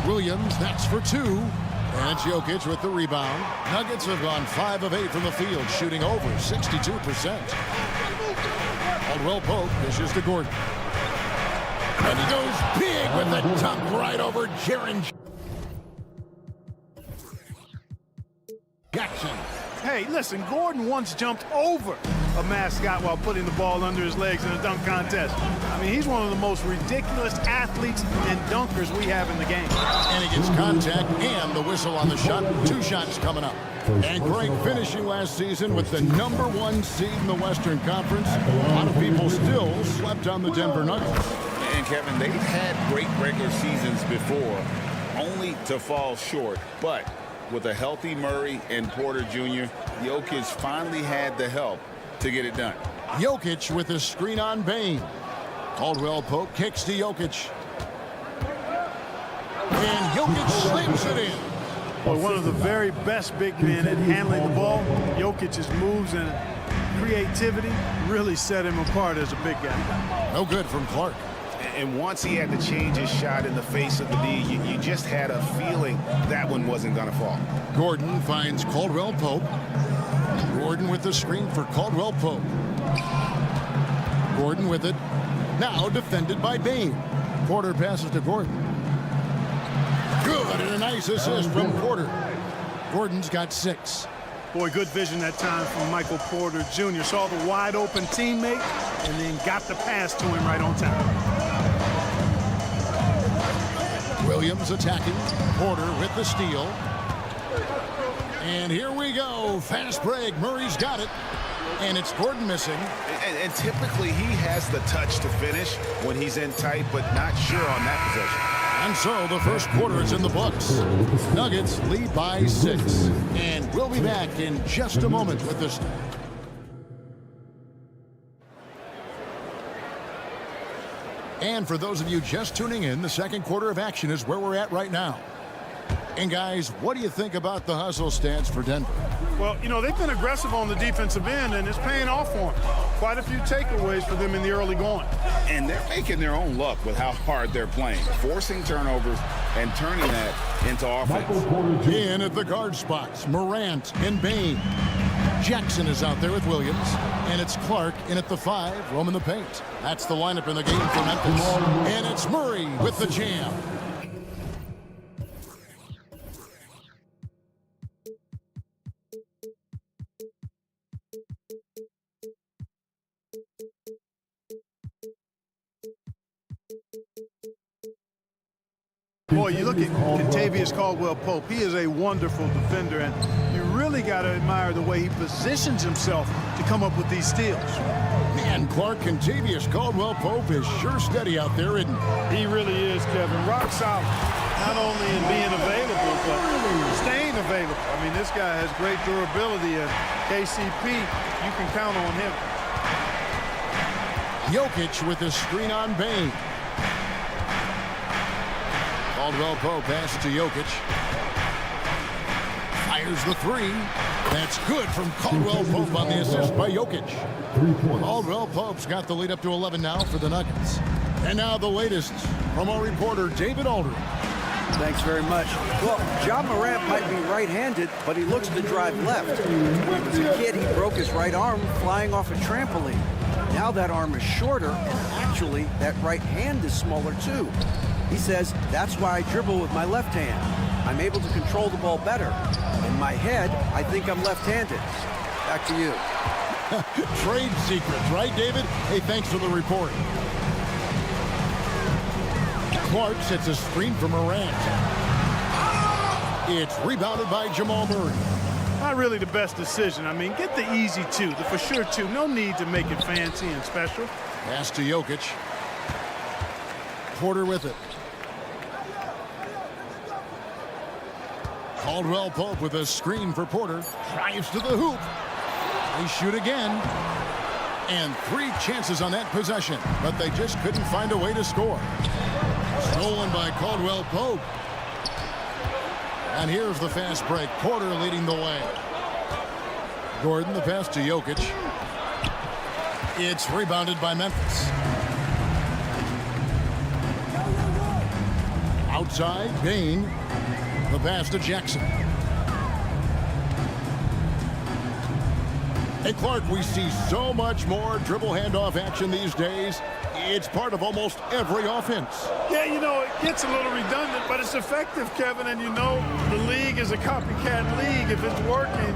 Williams, that's for 2. And it's Jokic with the rebound. Nuggets have gone 5 of 8 from the field, shooting over 62%. Caldwell Pope dishes to Gordon. And he goes big with the dunk right over Jaren Jackson. Hey, listen, Gordon once jumped over a mascot while putting the ball under his legs in a dunk contest. I mean, he's one of the most ridiculous athletes and dunkers we have in the game. And he gets contact and the whistle on the shot. 2 shots coming up. And Greg finishing last season with the #1 seed in the Western Conference. A lot of people still slept on the Denver Nuggets. And Kevin, they've had great regular seasons before, only to fall short. But with a healthy Murray and Porter Jr., Jokic finally had the help to get it done. Jokic with a screen on Bain. Caldwell Pope kicks to Jokic. And Jokic slams it in. Well, one of the very best big men at handling the ball. Jokic's moves and creativity really set him apart as a big guy. No good from Clark. And once he had to change his shot in the face of the D, you just had a feeling that one wasn't going to fall. Gordon finds Caldwell Pope. Gordon with the screen for Caldwell Pope. Gordon with it. Now defended by Bain. Porter passes to Gordon. Good, and a nice assist from Porter. Gordon's got 6. Boy, good vision that time from Michael Porter Jr. Saw the wide open teammate and then got the pass to him right on time. Williams attacking. Porter with the steal. And here we go. Fast break. Murray's got it. And it's Gordon missing. And typically he has the touch to finish when he's in tight, but not sure on that possession. And so the first quarter is in the books. Nuggets lead by 6. And we'll be back in just a moment with this. And for those of you just tuning in, the second quarter of action is where we're at right now. And guys, what do you think about the hustle stance for Denver? Well, you know, they've been aggressive on the defensive end, and it's paying off for them. Quite a few takeaways for them in the early going. And they're making their own luck with how hard they're playing, forcing turnovers and turning that into offense. In at the guard spots, Morant and Bain. Jackson is out there with Williams, and it's Clark in at the 5, roaming the paint. That's the lineup in the game for Memphis. And it's Murray with the jam. Boy, you look at Kentavious Caldwell-Pope. He is a wonderful defender, and you really got to admire the way he positions himself to come up with these steals. Man, Clark, Kentavious Caldwell-Pope is sure steady out there, isn't he? He really is, Kevin. Rock solid, not only in being available, but staying available. I mean, this guy has great durability, and KCP, you can count on him. Jokic with a screen on Bain. Caldwell Pope passes to Jokic. Fires the 3. That's good from Caldwell Pope on the assist by Jokic. Caldwell Pope's got the lead up to 11 now for the Nuggets. And now the latest from our reporter, David Aldridge. Thanks very much. Well, Ja Morant might be right-handed, but he looks to drive left. When he was a kid, he broke his right arm flying off a trampoline. Now that arm is shorter, and actually, that right hand is smaller too. He says, that's why I dribble with my left hand. I'm able to control the ball better. In my head, I think I'm left-handed. Back to you. Trade secrets, right, David? Hey, thanks for the report. Clark sets a screen for Morant. It's rebounded by Jamal Murray. Not really the best decision. I mean, get the easy 2, the for sure 2. No need to make it fancy and special. Pass to Jokic. Porter with it. Caldwell Pope with a screen for Porter. Drives to the hoop. They shoot again. And 3 chances on that possession, but they just couldn't find a way to score. Stolen by Caldwell Pope. And here's the fast break. Porter leading the way. Gordon, the pass to Jokic. It's rebounded by Memphis. Outside, Bain. The pass to Jackson. Hey, Clark, we see so much more dribble handoff action these days. It's part of almost every offense. Yeah, you know, it gets a little redundant, but it's effective, Kevin. And you know, the league is a copycat league. If it's working,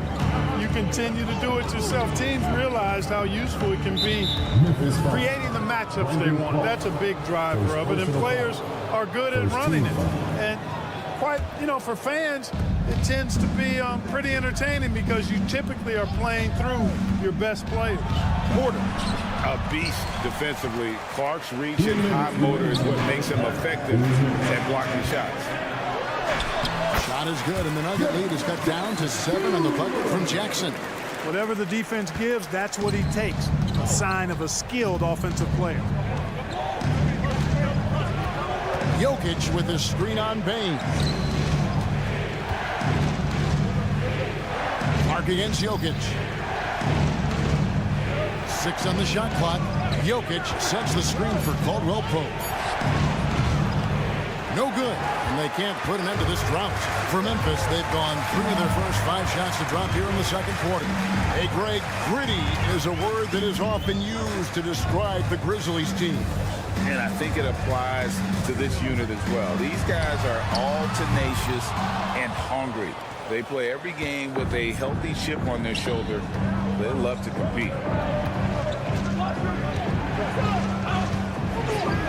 you continue to do it yourself. Teams realized how useful it can be creating the matchups they want. That's a big driver of it, and players are good at running it. And quite, you know, for fans, it tends to be pretty entertaining because you typically are playing through your best players. Porter, a beast defensively. Clark's reach and high motor is what makes him effective at blocking shots. Shot is good, and the Nugget lead is cut down to 7 on the bucket from Jackson. Whatever the defense gives, that's what he takes. A sign of a skilled offensive player. Jokic with his screen on Bain. Clark against Jokic. 6 on the shot clock. Jokic sets the screen for Caldwell Pope. No good, and they can't put an end to this drought. For Memphis, they've gone 3 of their first 5 shots to drop here in the second quarter. Hey, Greg, gritty is a word that is often used to describe the Grizzlies team. And I think it applies to this unit as well. These guys are all tenacious and hungry. They play every game with a healthy chip on their shoulder. They love to compete.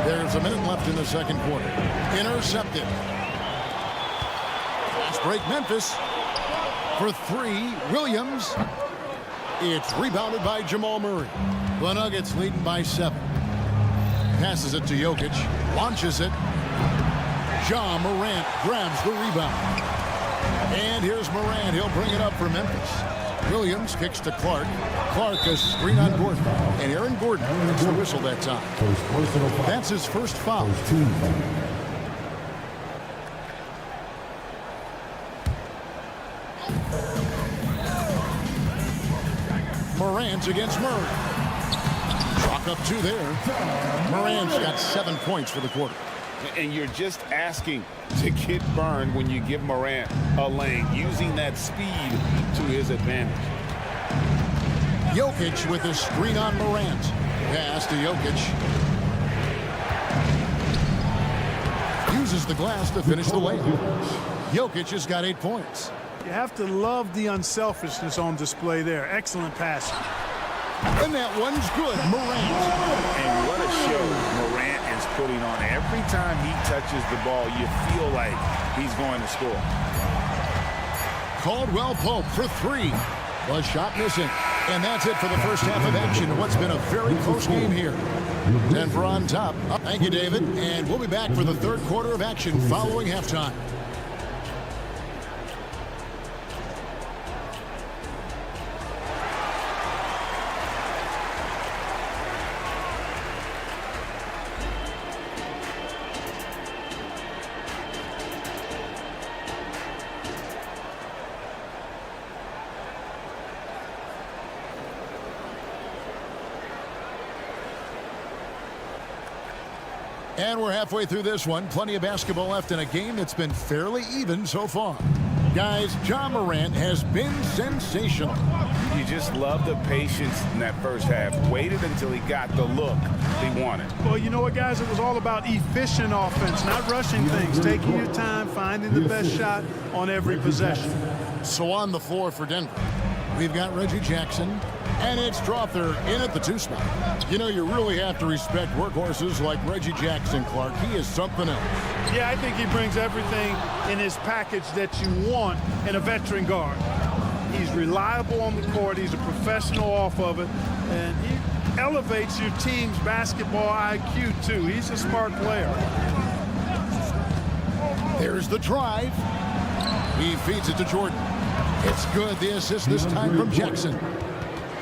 There's a minute left in the second quarter. Intercepted. Fast break Memphis. For 3, Williams. It's rebounded by Jamal Murray. The Nuggets leading by 7. Passes it to Jokic. Launches it. Ja Morant grabs the rebound. And here's Morant. He'll bring it up for Memphis. Williams kicks to Clark. Clark a screen on Gordon. And Aaron Gordon gets the whistle that time. That's his first foul. Morant against Murray. Chalk up 2 there. Morant's got 7 points for the quarter. And you're just asking to get burned when you give Morant a lane, using that speed to his advantage. Jokic with his screen on Morant. Pass to Jokic. Uses the glass to finish the layup. Jokic has got 8 points. You have to love the unselfishness on display there. Excellent passing. And that one's good. Morant. And what a show Morant is putting on. Every time he touches the ball, you feel like he's going to score. Caldwell Pope for 3. Was shot missing. And that's it for the first half of action. What's been a very close game here. Denver on top. Thank you, David. And we'll be back for the third quarter of action following halftime. And we're halfway through this one. Plenty of basketball left in a game that's been fairly even so far. Guys, Ja Morant has been sensational. You just love the patience in that first half. Waited until he got the look he wanted. Well, you know what, guys? It was all about efficient offense, not rushing things, taking your time, finding the best shot on every possession. So on the floor for Denver, we've got Reggie Jackson, and it's Strother in at the 2 spot. You know, you really have to respect workhorses like Reggie Jackson, Clark. He is something else. Yeah, I think he brings everything in his package that you want in a veteran guard. He's reliable on the court. He's a professional off of it. And he elevates your team's basketball IQ, too. He's a smart player. There's the drive. He feeds it to Jordan. It's good. The assist this time from Jackson.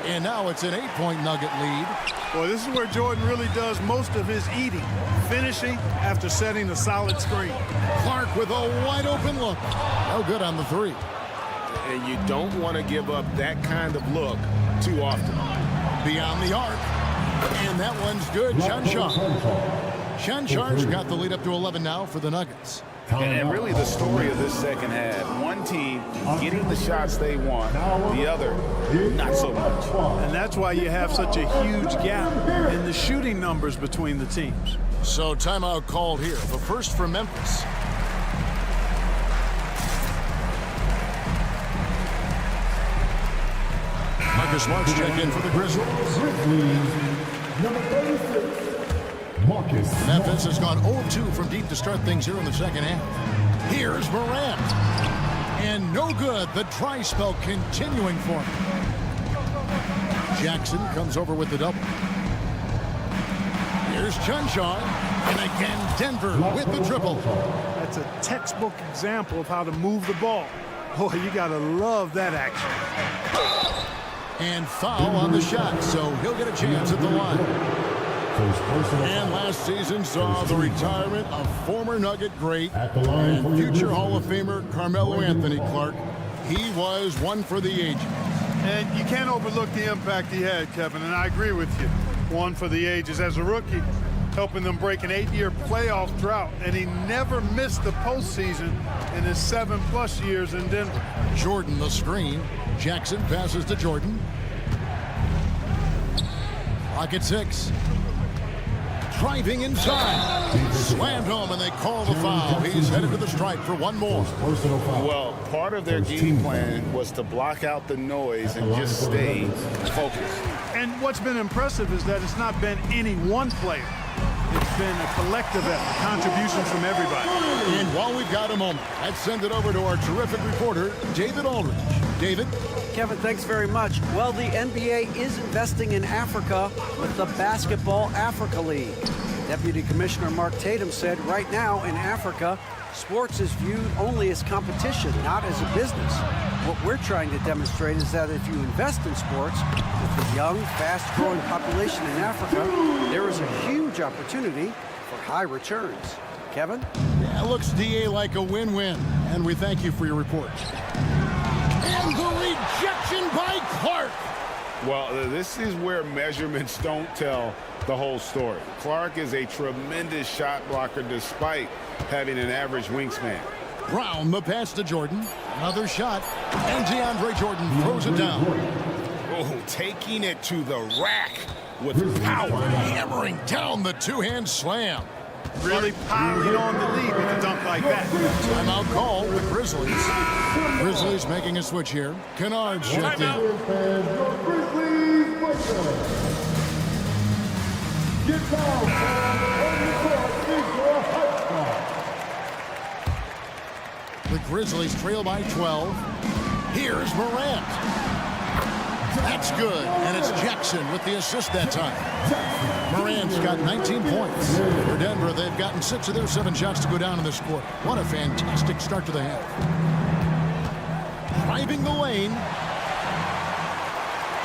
And now it's an 8-point Nugget lead. Boy, this is where Jordan really does most of his eating, finishing after setting a solid screen. Clark with a wide-open look. No good on the 3. And you don't want to give up that kind of look too often. Beyond the arc. And that one's good. Chanchar's got the lead up to 11 now for the Nuggets. And really the story of this second half, one team getting the shots they want, the other not so much. And that's why you have such a huge gap in the shooting numbers between the teams. So timeout called here. The first for Memphis. Marcus Smart's check in for the Grizzlies. Number 36. Memphis has gone 0-2 from deep to start things here in the second half. Here's Morant. And no good. The dry spell continuing for him. Jackson comes over with the double. Here's Chanchar. And again, Denver with the triple. That's a textbook example of how to move the ball. Boy, you got to love that action. And foul on the shot, so he'll get a chance at the line. And last season saw the retirement of former Nugget great and future Hall of Famer Carmelo Anthony Clark. He was one for the ages. And you can't overlook the impact he had, Kevin, and I agree with you. One for the ages. As a rookie, helping them break an 8-year playoff drought, and he never missed the postseason in his 7+ years in Denver. Jordan the screen. Jackson passes to Jordan. Clock at 6. Driving inside. Slammed home, and they call the foul. He's headed to the stripe for one more. Well, part of their game plan was to block out the noise and just stay focused. And what's been impressive is that it's not been any one player. It's been a collective effort, contributions from everybody. And while we've got a moment, let's send it over to our terrific reporter, David Aldridge. David? Kevin, thanks very much. Well, the NBA is investing in Africa with the Basketball Africa League. Deputy Commissioner Mark Tatum said right now in Africa, sports is viewed only as competition, not as a business. What we're trying to demonstrate is that if you invest in sports, with the young, fast-growing population in Africa, there is a huge opportunity for high returns. Kevin? Yeah, looks, DA, like a win-win, and we thank you for your report. And the rejection by Clark. Well, this is where measurements don't tell the whole story. Clark is a tremendous shot blocker despite having an average wingspan. Brown, the pass to Jordan. Another shot, and DeAndre Jordan throws it down. Oh, taking it to the rack with power. Hammering down the two-hand slam. Really piling on the lead with a dunk like that. Timeout call, the Grizzlies. Grizzlies making a switch here. Kennard checked in. The Grizzlies trail by 12. Here's Morant. That's good, and it's Jackson with the assist that time. Morant's got 19 points. For Denver, they've gotten 6 of their 7 shots to go down in this quarter. What a fantastic start to the half. Driving the lane.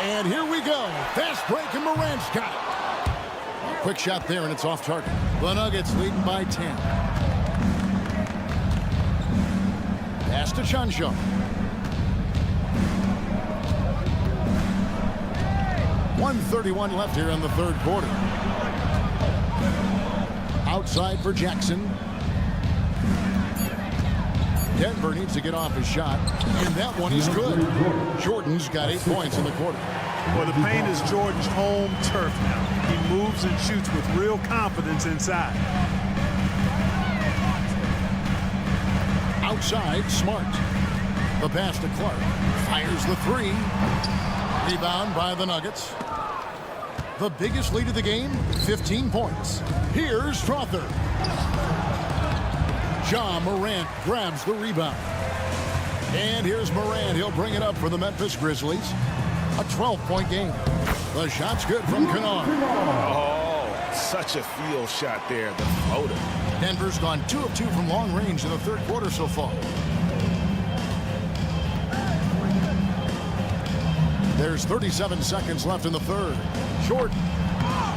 And here we go. Fast break, and Morant's got it. A quick shot there, and it's off target. The Nuggets leading by 10. Pass to Chanshaw. 1:31 left here in the third quarter. Outside for Jackson. Denver needs to get off his shot, and that one is good. Jordan's got 8 points in the quarter. Well, the paint is Jordan's home turf now. He moves and shoots with real confidence inside. Outside, Smart. The pass to Clark. Fires the 3. Rebound by the Nuggets. The biggest lead of the game, 15 points. Here's Strother. Ja Morant grabs the rebound. And here's Morant. He'll bring it up for the Memphis Grizzlies. A 12-point game. The shot's good from Kennard. Oh, such a field shot there, the floater. Denver's gone 2 of 2 from long range in the third quarter so far. There's 37 seconds left in the third. Jordan.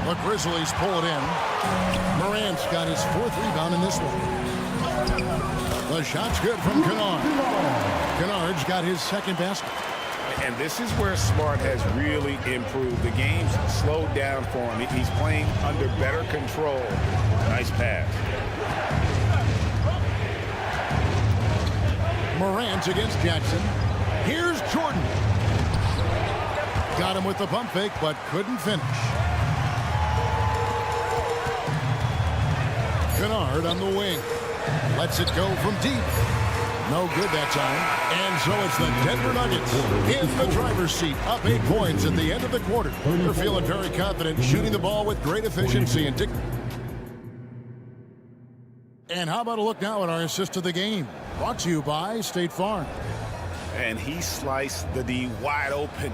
The Grizzlies pull it in. Morant's got his 4th rebound in this one. The shot's good from Kennard. Kennard's got his 2nd basket. And this is where Smart has really improved. The game's slowed down for him. He's playing under better control. Nice pass. Morant against Jackson. Here's Jordan. Got him with the pump fake, but couldn't finish. Kennard on the wing. Lets it go from deep. No good that time. And so it's the Denver Nuggets in the driver's seat, up 8 points at the end of the quarter. They're feeling very confident, shooting the ball with great efficiency. And how about a look now at our assist to the game? Brought to you by State Farm. And he sliced the D wide open.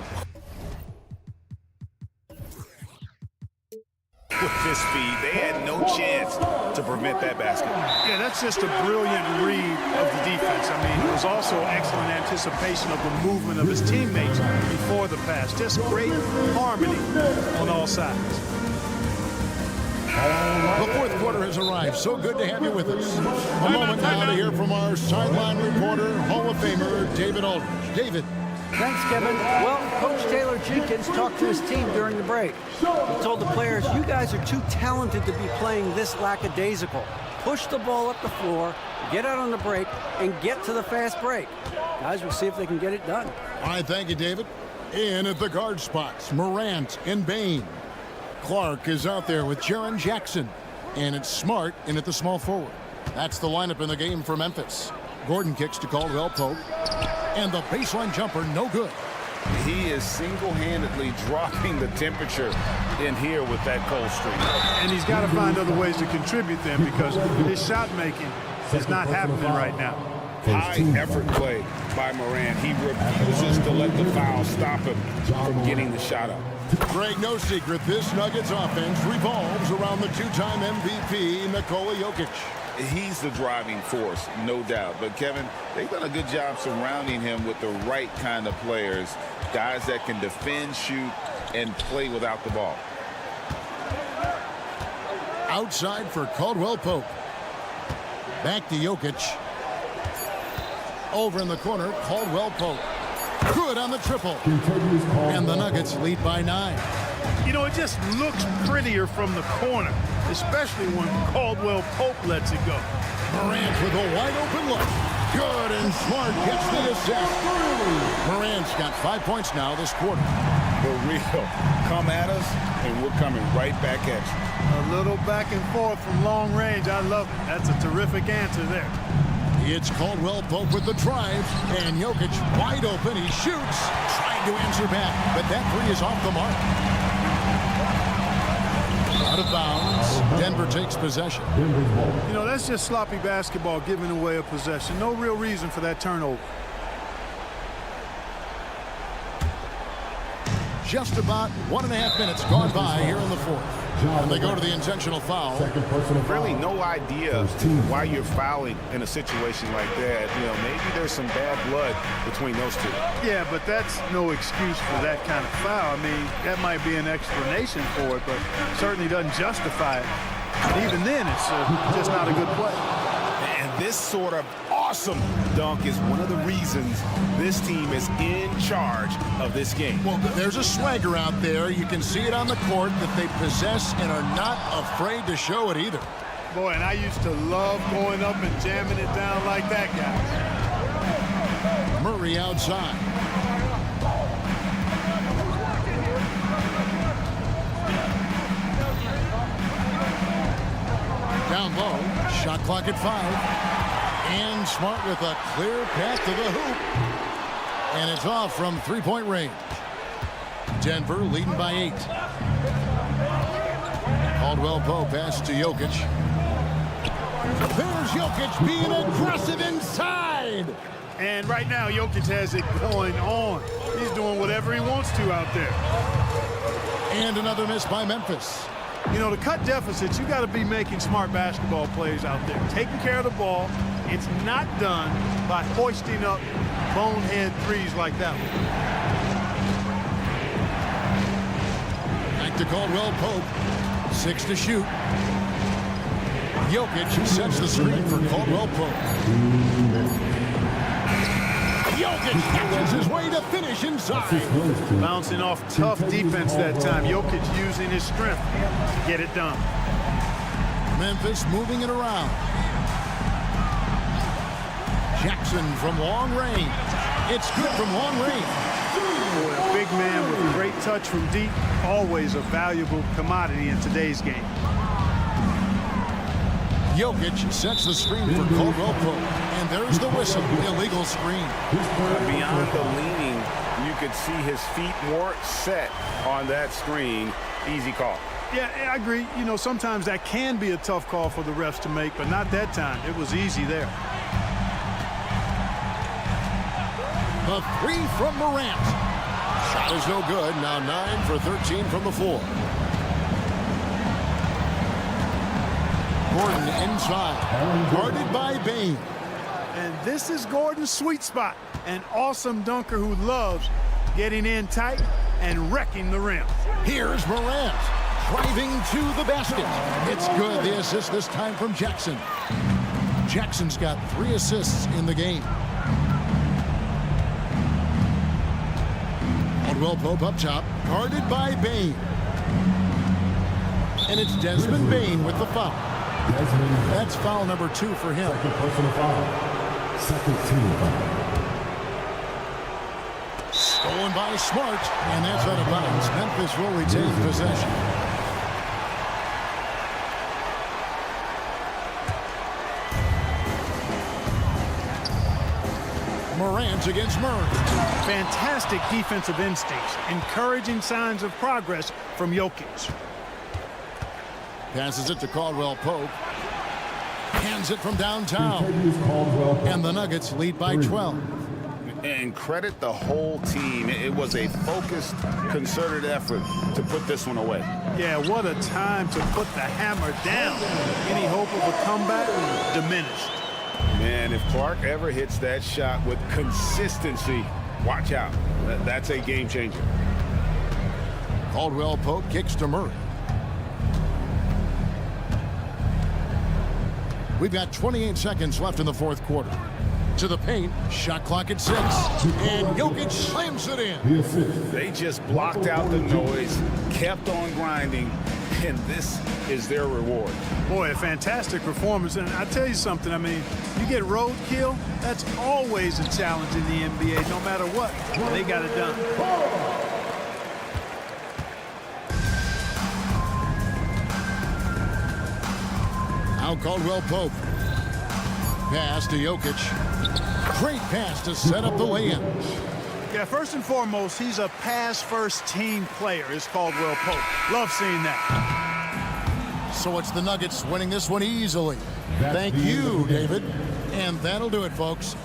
with his speed. They had no chance to prevent that basket. Yeah, that's just a brilliant read of the defense. I mean, it was also excellent anticipation of the movement of his teammates before the pass. Just great harmony on all sides. The fourth quarter has arrived. So good to have you with us. A moment now to hear from our sideline reporter, Hall of Famer David Aldridge. David. Thanks, Kevin. Well, Coach Taylor Jenkins talked to his team during the break. He told the players, you guys are too talented to be playing this lackadaisical. Push the ball up the floor, get out on the break, and get to the fast break. Guys, we'll see if they can get it done. All right, thank you, David. In at the guard spots, Morant and Bain. Clark is out there with Jaren Jackson. And it's Smart in at the small forward. That's the lineup in the game for Memphis. Gordon kicks to Caldwell Pope. And the baseline jumper, no good. He is single-handedly dropping the temperature in here with that cold streak. And he's got to find other ways to contribute then, because his shot making is not happening right now. High-effort play by Morant. He refuses to let the foul stop him from getting the shot up. Greg, no secret, this Nuggets offense revolves around the two-time MVP, Nikola Jokic. He's the driving force, no doubt. But, Kevin, they've done a good job surrounding him with the right kind of players, guys that can defend, shoot, and play without the ball. Outside for Caldwell Pope. Back to Jokic. Over in the corner, Caldwell Pope. Good on the triple. And the Nuggets lead by 9. You know, it just looks prettier from the corner, especially when Caldwell Pope lets it go. Morant with a wide open look. Good, and Smart gets the assist. Morant's got 5 points now this quarter. For real. Come at us, and we're coming right back at you. A little back and forth from long range. I love it. That's a terrific answer there. It's Caldwell Pope with the drive, and Jokic wide open. He shoots, trying to answer back, but that three is off the mark. Out of bounds. Denver takes possession. You know, that's just sloppy basketball, giving away a possession. No real reason for that turnover. Just about 1.5 minutes gone by here in the fourth. And they go to the intentional foul. Really no idea why you're fouling in a situation like that. You know, maybe there's some bad blood between those two. Yeah, but that's no excuse for that kind of foul. I mean, that might be an explanation for it, but certainly doesn't justify it. And even then, it's just not a good play. And this sort of awesome dunk is one of the reasons this team is in charge of this game. Well, there's a swagger out there. You can see it on the court that they possess and are not afraid to show it either. Boy, and I used to love going up and jamming it down like that guy. Murray outside. Down low, shot clock at 5. And Smart with a clear path to the hoop. And it's off from three-point range. Denver leading by 8. Caldwell Pope pass to Jokic. There's Jokic being aggressive inside. And right now, Jokic has it going on. He's doing whatever he wants to out there. And another miss by Memphis. You know, to cut deficits, you got to be making smart basketball plays out there. Taking care of the ball. It's not done by hoisting up bonehead threes like that one. Back to Caldwell Pope. 6 to shoot. Jokic sets the screen for Caldwell Pope. Jokic catches his way to finish inside. Bouncing off tough defense that time. Jokic using his strength to get it done. Memphis moving it around. Jackson from long range. It's good from long range. Boy, a big man with great touch from deep. Always a valuable commodity in today's game. Jokic sets the screen for Caldwell Pope. And there's the whistle. Illegal screen. Beyond the leaning, you could see his feet more set on that screen. Easy call. Yeah, I agree. You know, sometimes that can be a tough call for the refs to make, but not that time. It was easy there. The three from Morant. Shot is no good. Now 9 for 13 from the floor. Gordon inside. Guarded by Bain. And this is Gordon's sweet spot. An awesome dunker who loves getting in tight and wrecking the rim. Here's Morant driving to the basket. It's good. The assist this time from Jackson. Jackson's got 3 assists in the game. Caldwell Pope up top, guarded by Bain. And it's Desmond Bain with the foul. That's foul number 2 for him. Second personal foul. Second team foul. Stolen by Smart, and that's out of bounds. Memphis will retain possession. Morant against Murray. Fantastic defensive instincts, encouraging signs of progress from Jokic. Passes it to Caldwell Pope. Hands it from downtown. And the Nuggets lead by 12. And credit the whole team. It was a focused, concerted effort to put this one away. Yeah, what a time to put the hammer down. Any hope of a comeback diminished. Man, if Clark ever hits that shot with consistency, watch out. That's a game changer. Caldwell Pope kicks to Murray. We've got 28 seconds left in the fourth quarter. To the paint, shot clock at 6. And Jokic slams it in. They just blocked out the noise, kept on grinding, and this is their reward. Boy, a fantastic performance. And I tell you something, I mean, you get roadkill, that's always a challenge in the NBA, no matter what. They got it done. Now Caldwell Pope. Pass to Jokic. Great pass to set up the lay-in. Yeah, first and foremost, he's a pass-first team player, is Caldwell Pope. Love seeing that. So it's the Nuggets winning this one easily. Thank you, David. And that'll do it, folks.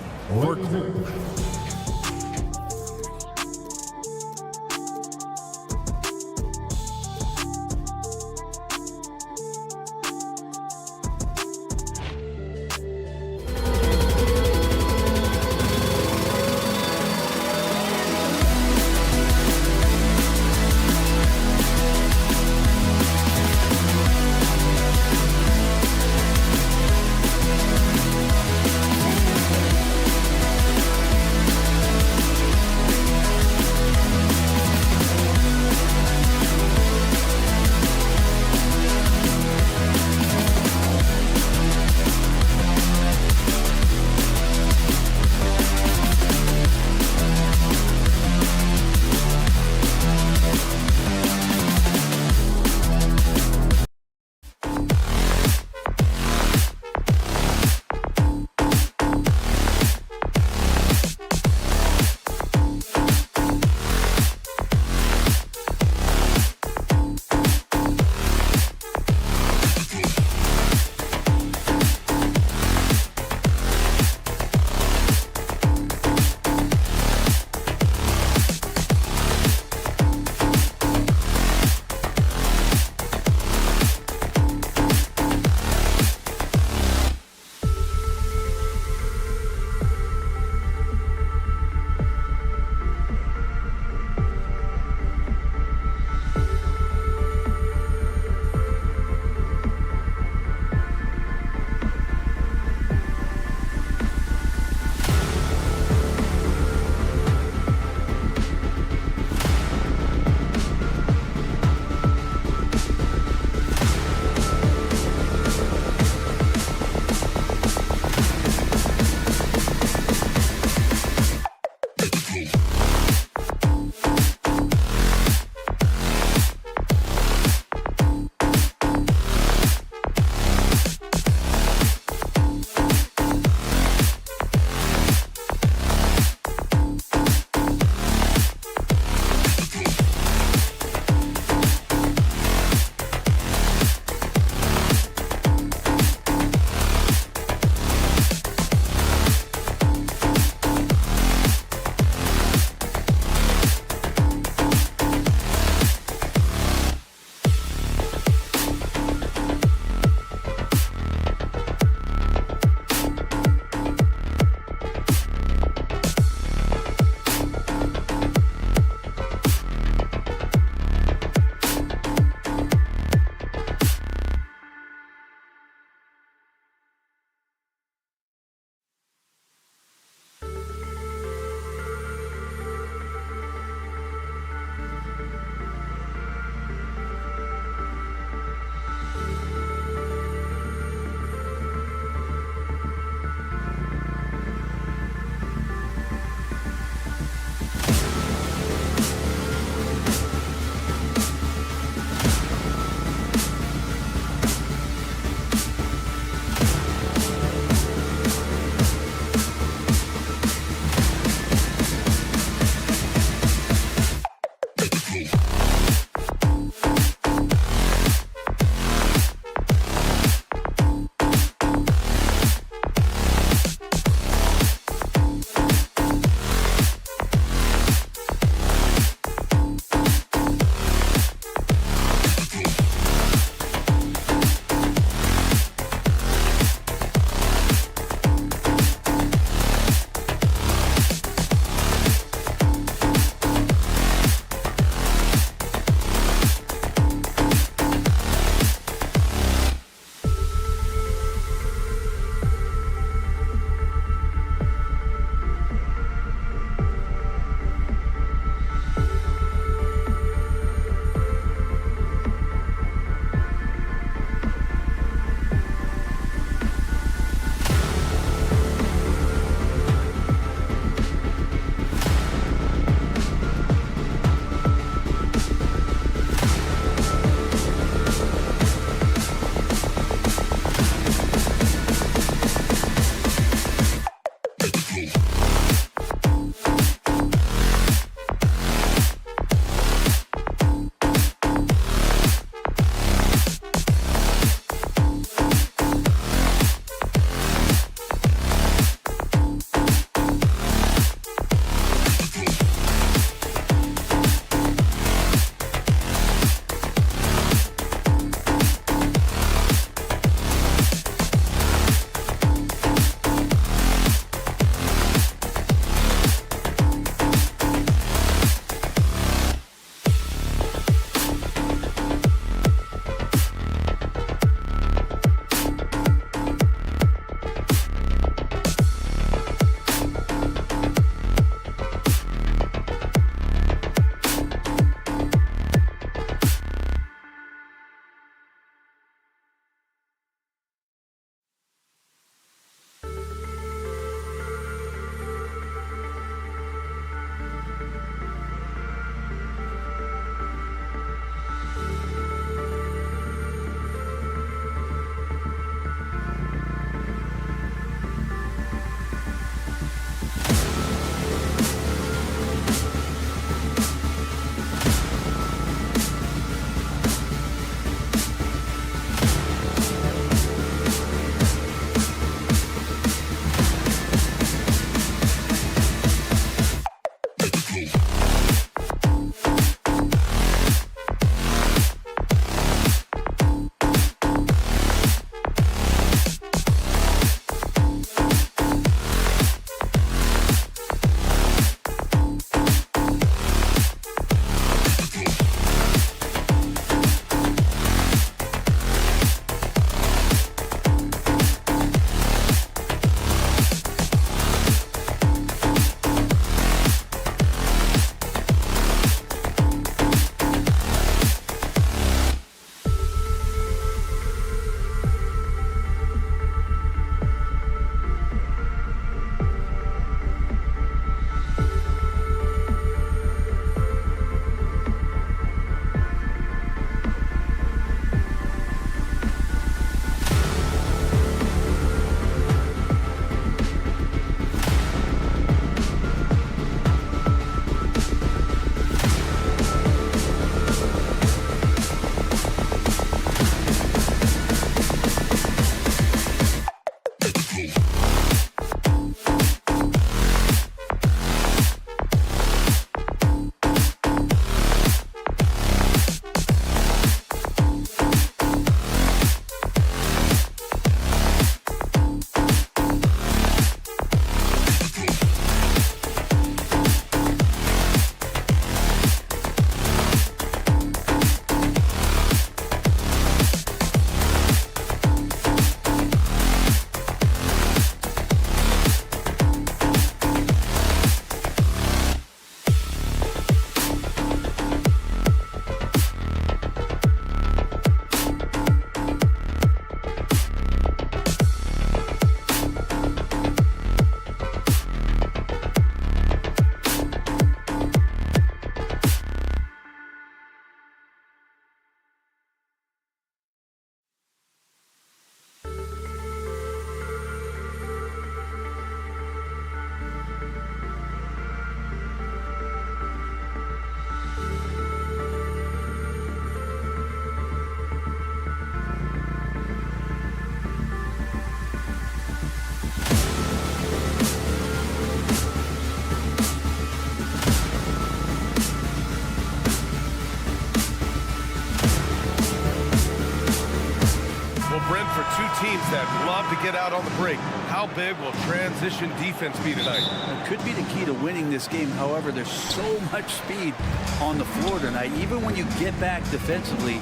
teams that love to get out on the break. How big will transition defense be tonight? It could be the key to winning this game. However, there's so much speed on the floor tonight. Even when you get back defensively,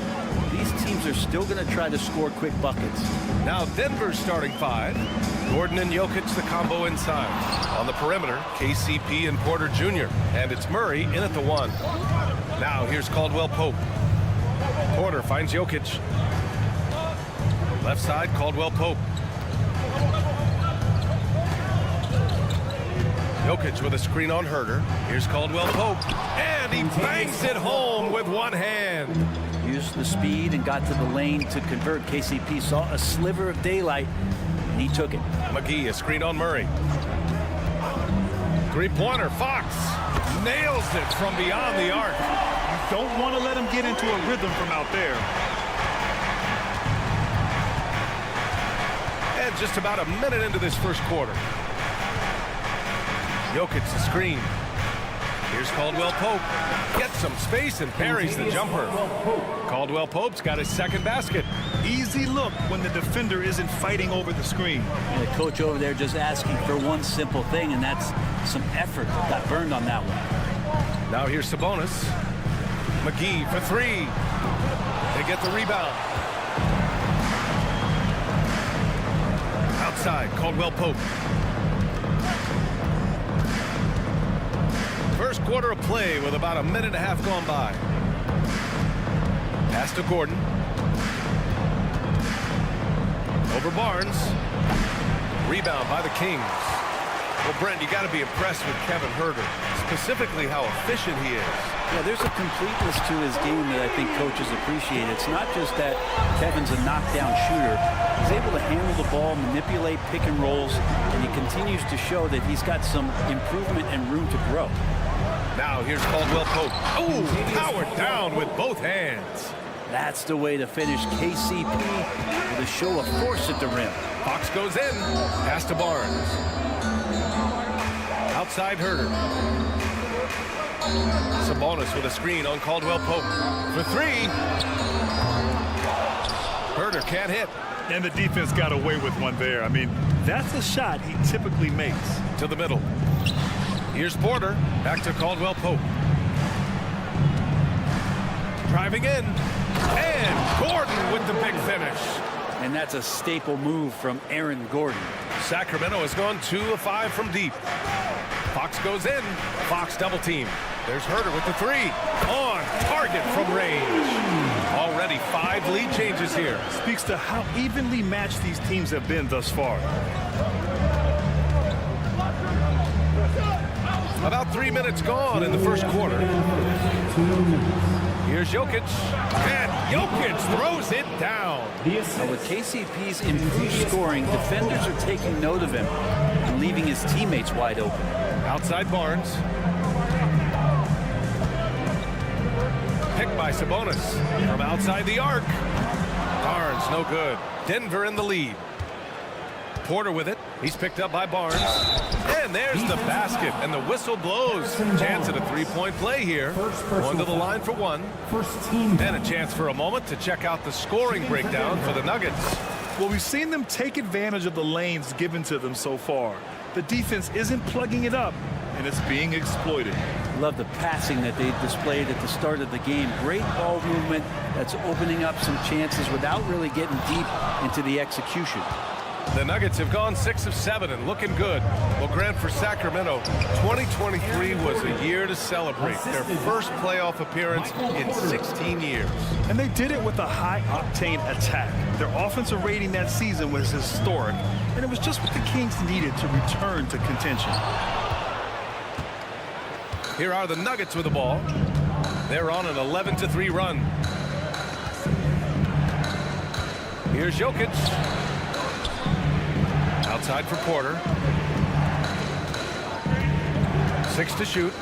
these teams are still going to try to score quick buckets. Now Denver's starting five. Gordon and Jokic, the combo inside. On the perimeter, KCP and Porter Jr. And it's Murray in at the one. Now here's Caldwell Pope. Porter finds Jokic. Left side, Caldwell Pope. Jokic with a screen on Herter. Here's Caldwell Pope. And he bangs it home with one hand. Used the speed and got to the lane to convert. KCP saw a sliver of daylight, and he took it. McGee, a screen on Murray. Three-pointer, Fox nails it from beyond the arc. You don't want to let him get into a rhythm from out there. And just about a minute into this first quarter. Jokic, the screen. Here's Caldwell Pope. Gets some space and parries the jumper. Caldwell Pope's got his second basket. Easy look when the defender isn't fighting over the screen. And the coach over there just asking for one simple thing, and that's some effort. Got burned on that one. Now here's Sabonis. McGee for three. They get the rebound. Outside, Caldwell Pope. First quarter of play with about a minute and a half gone by. Pass to Gordon. Over Barnes. Rebound by the Kings. Well, Brent, you got to be impressed with Kevin Herter, specifically how efficient he is. Yeah, there's a completeness to his game that I think coaches appreciate. It's not just that Kevin's a knockdown shooter. He's able to handle the ball, manipulate pick and rolls, and he continues to show that he's got some improvement and room to grow. Now here's Caldwell Pope. Oh, powered down with both hands. That's the way to finish. KCP with a show of force at the rim. Fox goes in. Pass to Barnes. Outside Herter. Sabonis with a screen on Caldwell Pope. For three. Herter can't hit. And the defense got away with one there. I mean, that's a shot he typically makes. To the middle. Here's Porter. Back to Caldwell Pope. Driving in. And Gordon with the big finish. And that's a staple move from Aaron Gordon. Sacramento has gone 2 of 5 from deep. Fox goes in. Fox double team. There's Herter with the three. On target from range. Already 5 lead changes here. Speaks to how evenly matched these teams have been thus far. About 3 minutes gone in the first quarter. Here's Jokic. And Jokic throws it down. Now with KCP's improved scoring, defenders are taking note of him and leaving his teammates wide open. Outside Barnes. Picked by Sabonis from outside the arc. Barnes no good. Denver in the lead. Porter with it. He's picked up by Barnes. And there's the basket, and the whistle blows. Chance at a three-point play here. One to the line for one. And a chance for a moment to check out the scoring breakdown for the Nuggets. Well, we've seen them take advantage of the lanes given to them so far. The defense isn't plugging it up, and it's being exploited. Love the passing that they displayed at the start of the game. Great ball movement that's opening up some chances without really getting deep into the execution. The Nuggets have gone 6 of 7 and looking good. Well, Grant, for Sacramento, 2023 was a year to celebrate. Their first playoff appearance in 16 years. And they did it with a high-octane attack. Their offensive rating that season was historic, and it was just what the Kings needed to return to contention. Here are the Nuggets with the ball. They're on an 11-3 run. Here's Jokic. Outside for Porter. 6 to shoot.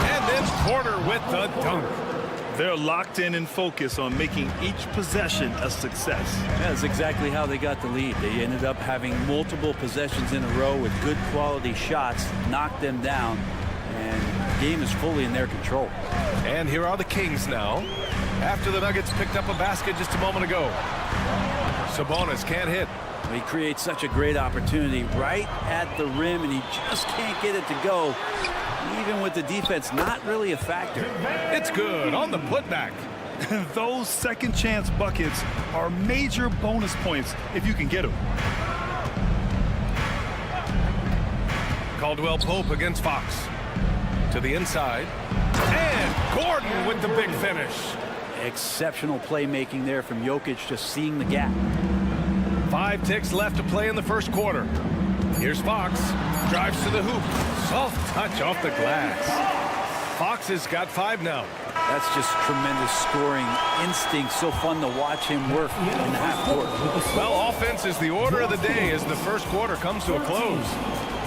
And then Porter with the dunk. They're locked in and focused on making each possession a success. That's exactly how they got the lead. They ended up having multiple possessions in a row with good quality shots, knocked them down, and the game is fully in their control. And here are the Kings now. after the Nuggets picked up a basket just a moment ago. Sabonis can't hit. He creates such a great opportunity right at the rim, and he just can't get it to go. Even with the defense not really a factor. It's good on the putback. Those second chance buckets are major bonus points if you can get them. Caldwell Pope against Fox. To the inside. And Gordon with the big finish. Exceptional playmaking there from Jokic, just seeing the gap. 5 ticks left to play in the first quarter. Here's Fox. Drives to the hoop. Soft touch off the glass. Fox has got 5 now. That's just tremendous scoring instinct. So fun to watch him work in the half court. Well, offense is the order of the day as the first quarter comes to a close.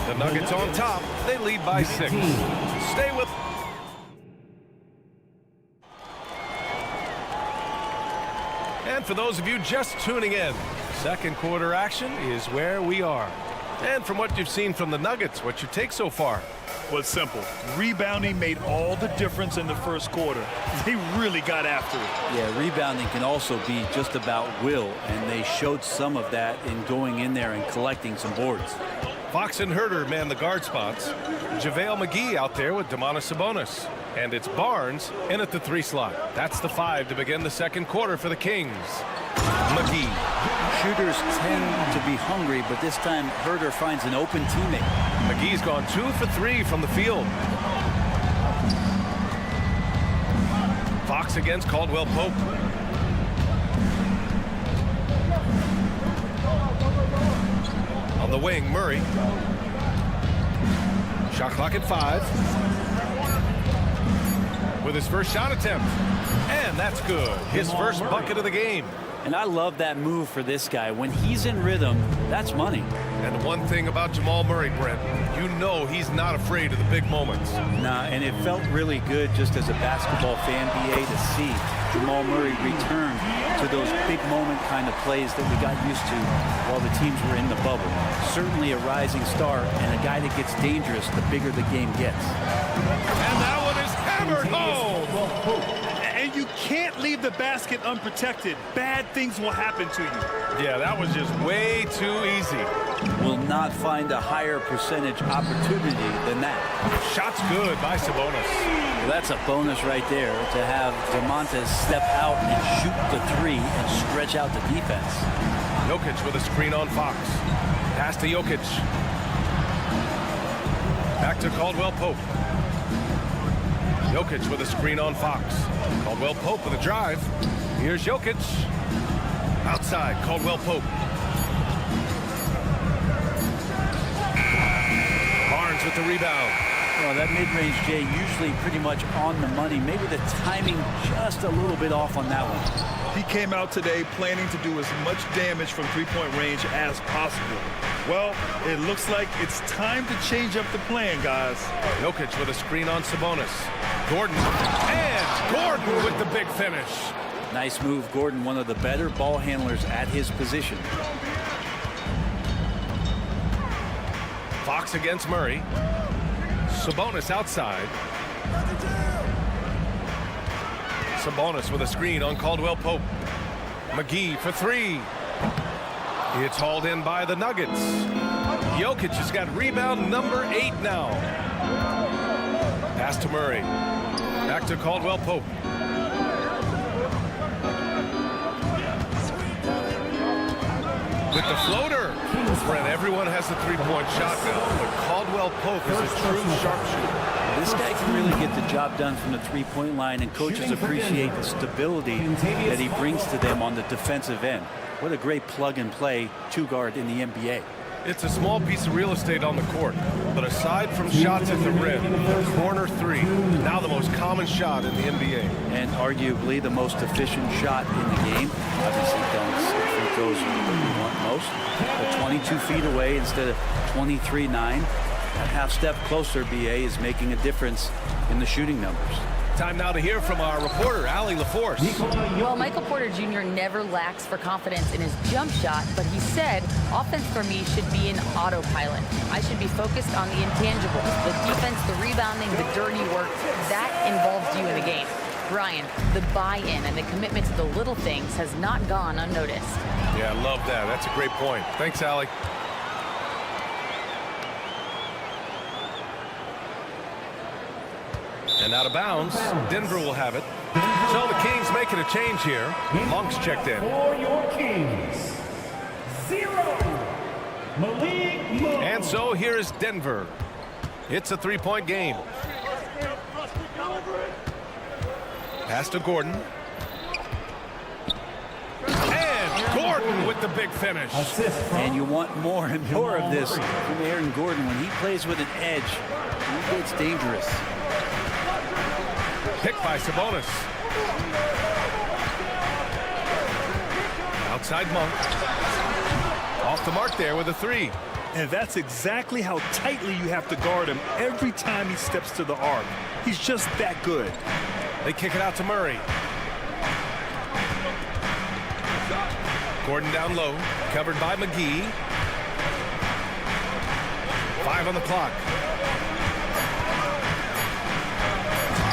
The Nuggets on top. They lead by 6. Stay with. And for those of you just tuning in, second quarter action is where we are. And from what you've seen from the Nuggets, what's your take so far? Well, it's simple. Rebounding made all the difference in the first quarter. They really got after it. Yeah, rebounding can also be just about will, and they showed some of that in going in there and collecting some boards. Fox and Herter man the guard spots. JaVale McGee out there with Domantas Sabonis. And it's Barnes in at the 3 slot. That's the 5 to begin the second quarter for the Kings. McGee. Shooters tend to be hungry, but this time Herter finds an open teammate. McGee's gone 2 for 3 from the field. Fox against Caldwell Pope. On the wing, Murray. Shot clock at 5. With his first shot attempt. And that's good. His first bucket of the game. And I love that move for this guy. When he's in rhythm, that's money. And one thing about Jamal Murray, Brent, you know he's not afraid of the big moments. Nah, and it felt really good just as a basketball fan, BA, to see Jamal Murray return to those big moment kind of plays that we got used to while the teams were in the bubble. Certainly a rising star and a guy that gets dangerous the bigger the game gets. And that one is hammered home. And you can't leave the basket unprotected. Bad things will happen to you. Yeah, that was just way too easy. Will not find a higher percentage opportunity than that. Shot's good by Sabonis. Well, that's a bonus right there to have Domantas step out and shoot the 3 and stretch out the defense. Jokic with a screen on Fox. Pass to Jokic. Back to Caldwell Pope. Jokic with a screen on Fox. Caldwell Pope with a drive. Here's Jokic. Outside, Caldwell Pope. Barnes with the rebound. Well, that mid-range, Jay, usually pretty much on the money. Maybe the timing just a little bit off on that one. He came out today planning to do as much damage from three-point range as possible. Well, it looks like it's time to change up the plan, guys. Jokic with a screen on Sabonis. Gordon. And Gordon with the big finish. Nice move, Gordon, one of the better ball handlers at his position. Fox against Murray. Sabonis outside. Sabonis with a screen on Caldwell Pope. McGee for 3. It's hauled in by the Nuggets. Jokic has got rebound number 8 now. Pass to Murray. Back to Caldwell Pope. With the floater. Brent, everyone has a three-point shot now, but Caldwell Pope is a true sharpshooter. This guy can really get the job done from the three-point line, and coaches appreciate the stability that he brings to them on the defensive end. What a great plug-and-play two-guard in the NBA. It's a small piece of real estate on the court, but aside from shots at the rim, the corner 3, now the most common shot in the NBA. And arguably the most efficient shot in the game. Obviously dunks, free throws what we want most. But 22 feet away instead of 23-9. That half step closer, BA, is making a difference in the shooting numbers. Time now to hear from our reporter, Allie LaForce. Well, Michael Porter Jr. never lacks for confidence in his jump shot, but he said, offense for me should be an autopilot. I should be focused on the intangibles, the defense, the rebounding, the dirty work. That involves you in the game. Ryan, the buy-in and the commitment to the little things has not gone unnoticed. Yeah, I love that. That's a great point. Thanks, Allie. And out of bounds, Denver will have it. So the Kings making a change here. Monk's checked in. For your Kings, 0, Malik Monk. And so here is Denver. It's a 3-point game. Pass to Gordon. And Gordon with the big finish. And you want more and more of this from Aaron Gordon. When he plays with an edge, he gets dangerous. Pick by Sabonis. Outside Monk. Off the mark there with a 3. And that's exactly how tightly you have to guard him every time he steps to the arc. He's just that good. They kick it out to Murray. Gordon down low, covered by McGee. 5 on the clock.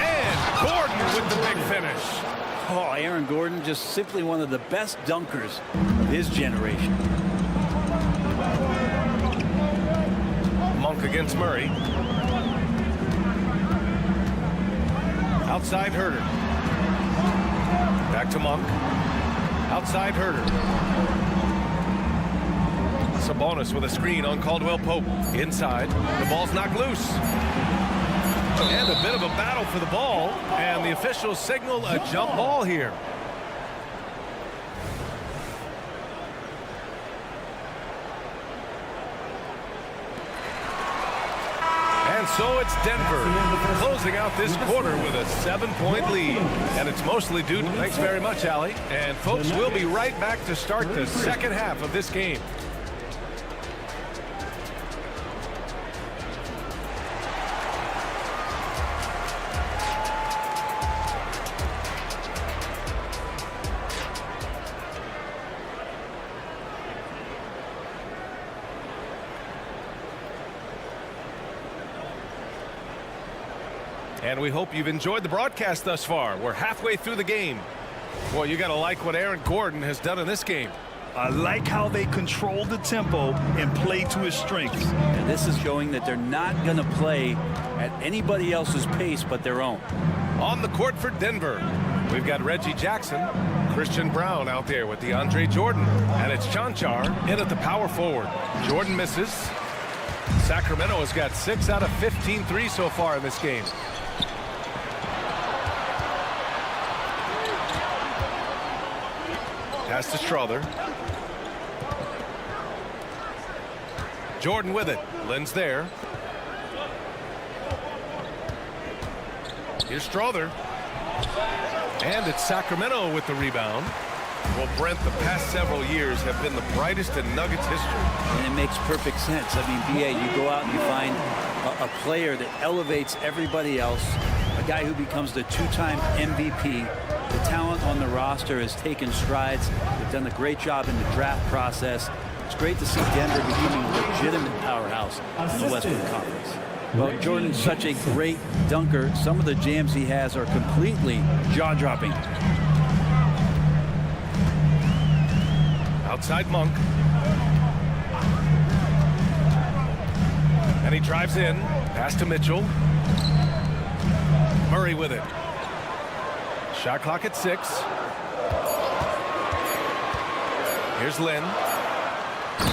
And Gordon with the big finish. Oh, Aaron Gordon, just simply one of the best dunkers of his generation. Monk against Murray. Outside Herter. Back to Monk. Outside Herter. Sabonis with a screen on Caldwell Pope. Inside. The ball's knocked loose. And a bit of a battle for the ball. And the officials signal a jump ball here. And so it's Denver closing out this quarter with a 7-point lead. And it's mostly due to... Thanks very much, Allie. And folks, we'll be right back to start the second half of this game. And we hope you've enjoyed the broadcast thus far. We're halfway through the game. Well, you got to like what Aaron Gordon has done in this game. I like how they control the tempo and play to his strengths. And this is showing that they're not going to play at anybody else's pace but their own. On the court for Denver, we've got Reggie Jackson, Christian Brown out there with DeAndre Jordan. And it's Chanchar in at the power forward. Jordan misses. Sacramento has got 6 out of 15 threes so far in this game. Pass to Strother. Jordan with it. Lynn's there. Here's Strother. And it's Sacramento with the rebound. Well, Brent, the past several years have been the brightest in Nuggets history. And it makes perfect sense. I mean, BA, you go out and you find a player that elevates everybody else, a guy who becomes the 2-time MVP. The talent on the roster has taken strides. They've done a great job in the draft process. It's great to see Denver becoming a legitimate powerhouse in the Western Conference. Well, Jordan's such a great dunker. Some of the jams he has are completely jaw-dropping. Outside Monk. And he drives in. Pass to Mitchell. Murray with it. Shot clock at 6. Here's Lynn.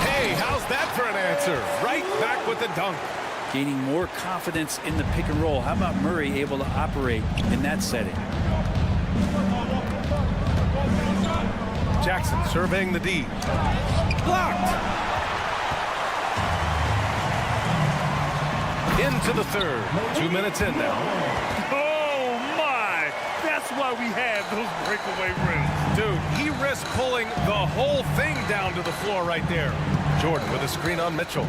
Hey, how's that for an answer? Right back with the dunk. Gaining more confidence in the pick and roll. How about Murray able to operate in that setting? Jackson surveying the D. Blocked. Into the third. 2 minutes in now. Oh, my. That's why we have those breakaway rims. Dude, he risked pulling the whole thing down to the floor right there. Jordan with a screen on Mitchell.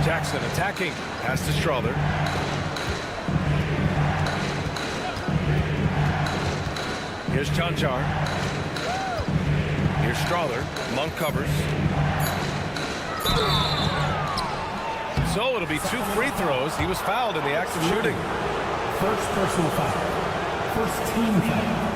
Jackson attacking. Pass to Strother. Here's Chanchar. Here's Strother. Monk covers. So it'll be 2 free throws. He was fouled in the act of shooting. First personal foul. First team foul.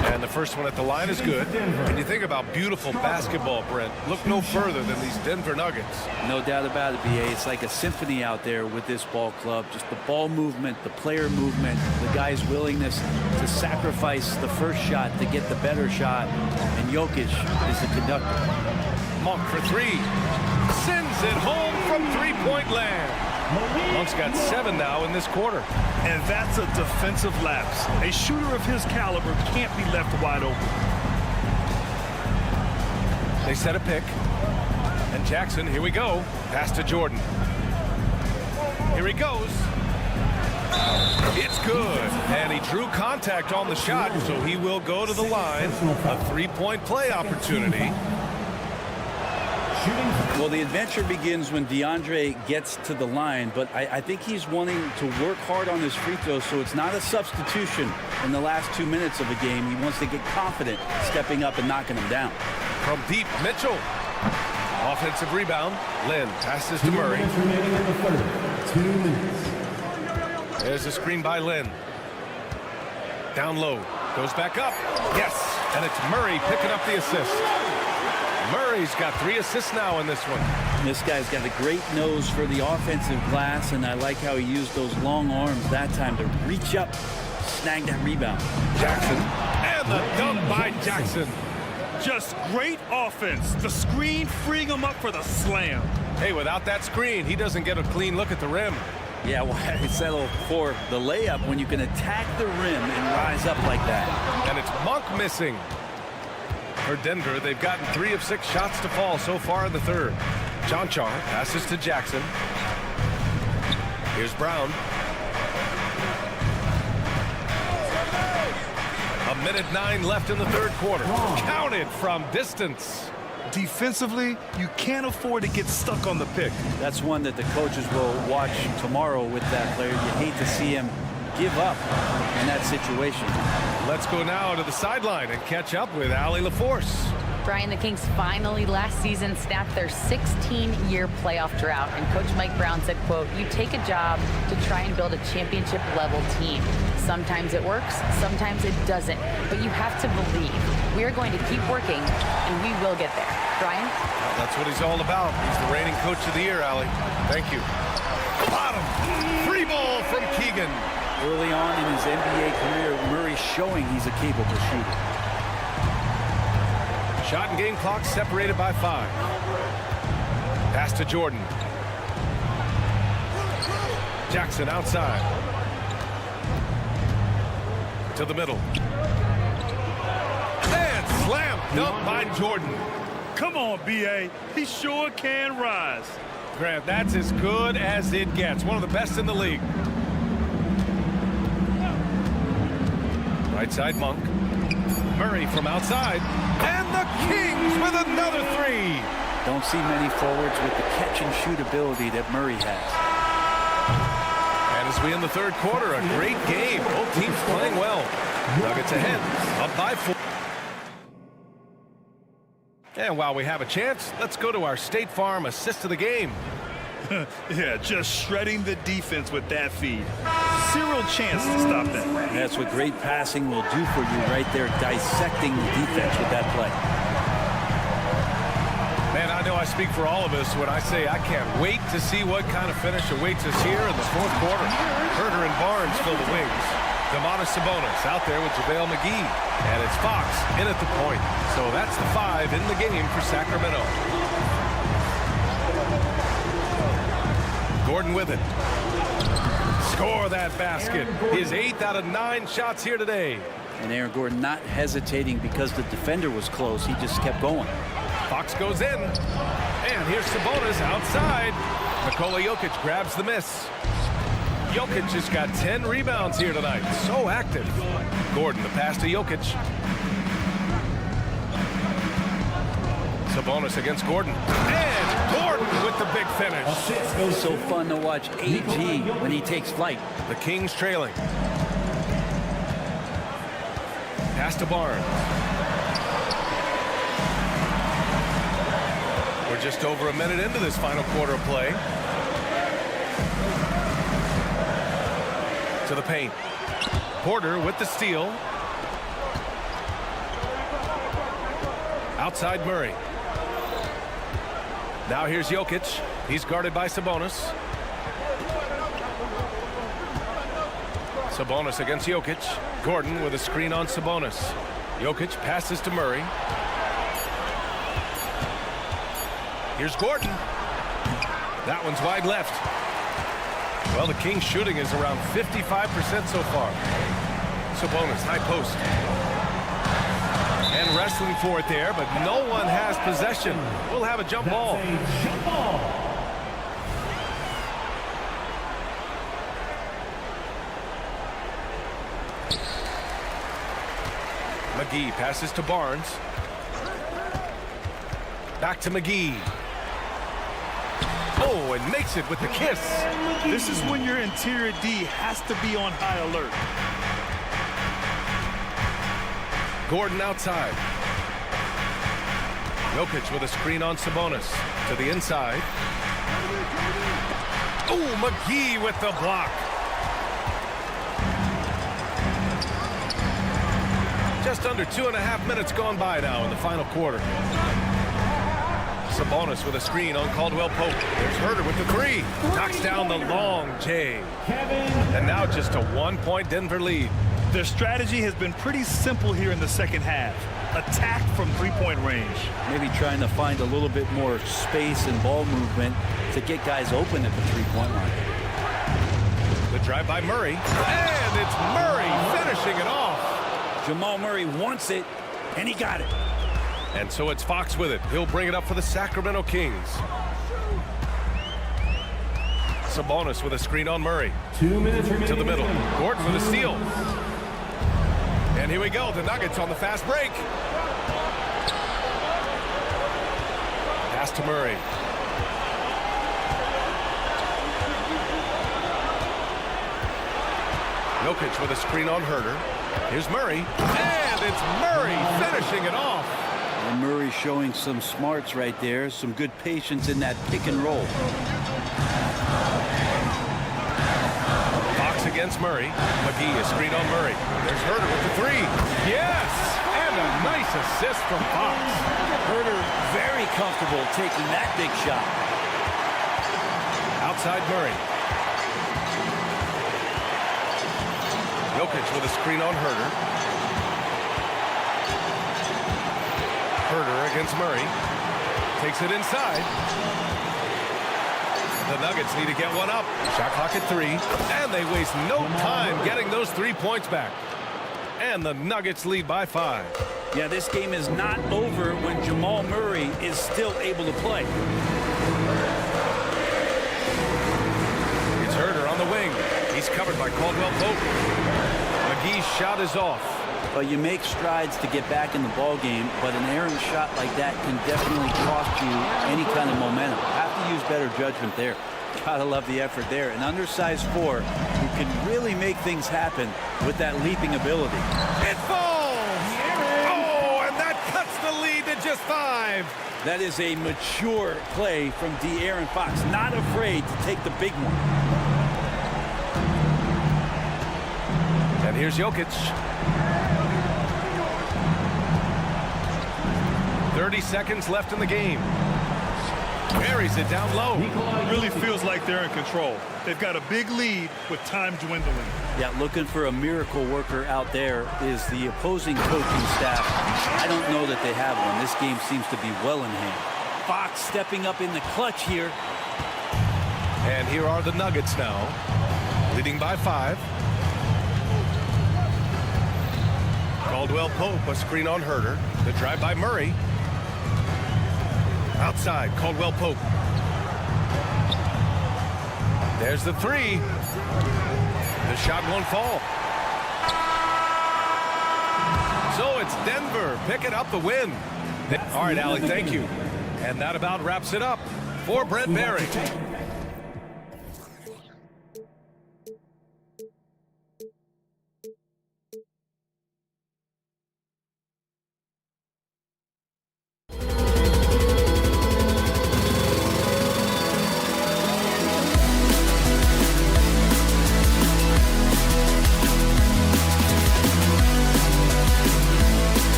And the first one at the line is good. And you think about beautiful basketball, Brent. Look no further than these Denver Nuggets. No doubt about it, BA. It's like a symphony out there with this ball club. Just the ball movement, the player movement, the guy's willingness to sacrifice the first shot to get the better shot. And Jokic is the conductor. Monk for three. Sends it home from three-point land. Monk's got 7 now in this quarter. And that's a defensive lapse. A shooter of his caliber can't be left wide open. They set a pick. And Jackson, here we go. Pass to Jordan. Here he goes. It's good. And he drew contact on the shot, so he will go to the line. A three-point play opportunity. Well, the adventure begins when DeAndre gets to the line, but I think he's wanting to work hard on his free throws, so it's not a substitution in the last 2 minutes of a game. He wants to get confident stepping up and knocking them down. From deep, Mitchell. Offensive rebound. Lynn passes to Murray. 2 minutes remaining in the third. 2 minutes. There's a screen by Lynn. Down low. Goes back up. Yes. And it's Murray picking up the assist. Murray's got 3 assists now in this one. This guy's got a great nose for the offensive glass, and I like how he used those long arms that time to reach up, snag that rebound. Jackson. And the dunk by Jackson. Just great offense. The screen freeing him up for the slam. Hey, without that screen, he doesn't get a clean look at the rim. Yeah, well, it's settled for the layup when you can attack the rim and rise up like that. And it's Monk missing. For Denver, they've gotten 3 of 6 shots to fall so far in the third. John Char passes to Jackson. Here's Brown. 1:09 left in the third quarter. Counted from distance. Defensively, you can't afford to get stuck on the pick. That's one that the coaches will watch tomorrow with that player. You hate to see him give up in that situation. Let's go now to the sideline and catch up with Allie LaForce. Brian, the Kings finally last season snapped their 16-year playoff drought, and Coach Mike Brown said, quote, "You take a job to try and build a championship-level team. Sometimes it works, sometimes it doesn't, but you have to believe. We are going to keep working, and we will get there." Brian? Well, that's what he's all about. He's the reigning Coach of the Year, Allie. Thank you. Bottom. Free ball from Keegan. Early on in his NBA career, Murray's showing he's a capable shooter. Shot and game clock separated by 5. Pass to Jordan. Jackson outside. To the middle. And slam dunk by Jordan. Come on, B.A. He sure can rise. Grant, that's as good as it gets. One of the best in the league. Right side, Monk. Murray from outside. And the Kings with another 3. Don't see many forwards with the catch and shoot ability that Murray has. And as we end the third quarter, a great game. Both teams playing well. Nuggets ahead, up by 4. And while we have a chance, let's go to our State Farm assist of the game. Yeah, just shredding the defense with that feed. Zero chance to stop that. That's what great passing will do for you right there, dissecting the defense with that play. Man, I know I speak for all of us when I say I can't wait to see what kind of finish awaits us here in the fourth quarter. Herter and Barnes fill the wings. Domantas Sabonis out there with JaVale McGee. And it's Fox in at the point. So that's the 5 in the game for Sacramento. Gordon with it. Score that basket. His 8th out of 9 shots here today. And Aaron Gordon not hesitating because the defender was close. He just kept going. Fox goes in. And here's Sabonis outside. Nikola Jokic grabs the miss. Jokic has got 10 rebounds here tonight. So active. Gordon, the pass to Jokic. Sabonis against Gordon. And Gordon with the big finish. So fun to watch AG when he takes flight. The Kings trailing. Pass to Barnes. We're just over a minute into this final quarter of play. To the paint. Porter with the steal. Outside Murray. Now here's Jokic. He's guarded by Sabonis. Sabonis against Jokic. Gordon with a screen on Sabonis. Jokic passes to Murray. Here's Gordon. That one's wide left. Well, the Kings shooting is around 55% so far. Sabonis, high post. And wrestling for it there, but no one has possession. We'll have a jump ball. McGee passes to Barnes. Back to McGee. Oh, and makes it with the kiss. This is when your interior D has to be on high alert. Gordon outside. Jokic with a screen on Sabonis. To the inside. Oh, McGee with the block. Just under 2.5 minutes gone by now in the final quarter. Sabonis with a screen on Caldwell Pope. There's Herter with the three. Knocks down the long J. And now just a 1-point Denver lead. Their strategy has been pretty simple here in the second half. Attack from three-point range. Maybe trying to find a little bit more space and ball movement to get guys open at the three-point line. The drive by Murray. And it's Murray finishing it off. Jamal Murray wants it, and he got it. And so it's Fox with it. He'll bring it up for the Sacramento Kings. Sabonis with a screen on Murray. 2 minutes to the middle. Gordon with a steal. And here we go. The Nuggets on the fast break. Pass to Murray. Jokic with a screen on Herter. Here's Murray. And it's Murray finishing it off. And Murray showing some smarts right there. Some good patience in that pick and roll. Fox against Murray. McGee a screen on Murray. There's Herter with the three. Yes! And a nice assist from Fox. Herter very comfortable taking that big shot. Outside Murray. Jokic with a screen on Herter. Herter against Murray. Takes it inside. The Nuggets need to get one up. Shot clock at 3. And they waste no time getting those 3 points back. And the Nuggets lead by 5. Yeah, this game is not over when Jamal Murray is still able to play. It's Herter on the wing. He's covered by Caldwell Pope. McGee's shot is off. Well, you make strides to get back in the ball game, but an errant shot like that can definitely cost you any kind of momentum. Have to use better judgment there. Gotta love the effort there. An undersized 4 who can really make things happen with that leaping ability. It falls! Oh, and that cuts the lead to just 5. That is a mature play from De'Aaron Fox. Not afraid to take the big one. And here's Jokic. 30 seconds left in the game. Buries it down low. Really feels like they're in control. They've got a big lead with time dwindling. Yeah, looking for a miracle worker out there is the opposing coaching staff. I don't know that they have one. This game seems to be well in hand. Fox stepping up in the clutch here. And here are the Nuggets now, leading by 5. Caldwell Pope, a screen on Herter. The drive by Murray. Outside, Caldwell Pope. There's the 3. The shot won't fall. So it's Denver picking up the win. All right, Allie, thank you. And that about wraps it up for Brent Barry.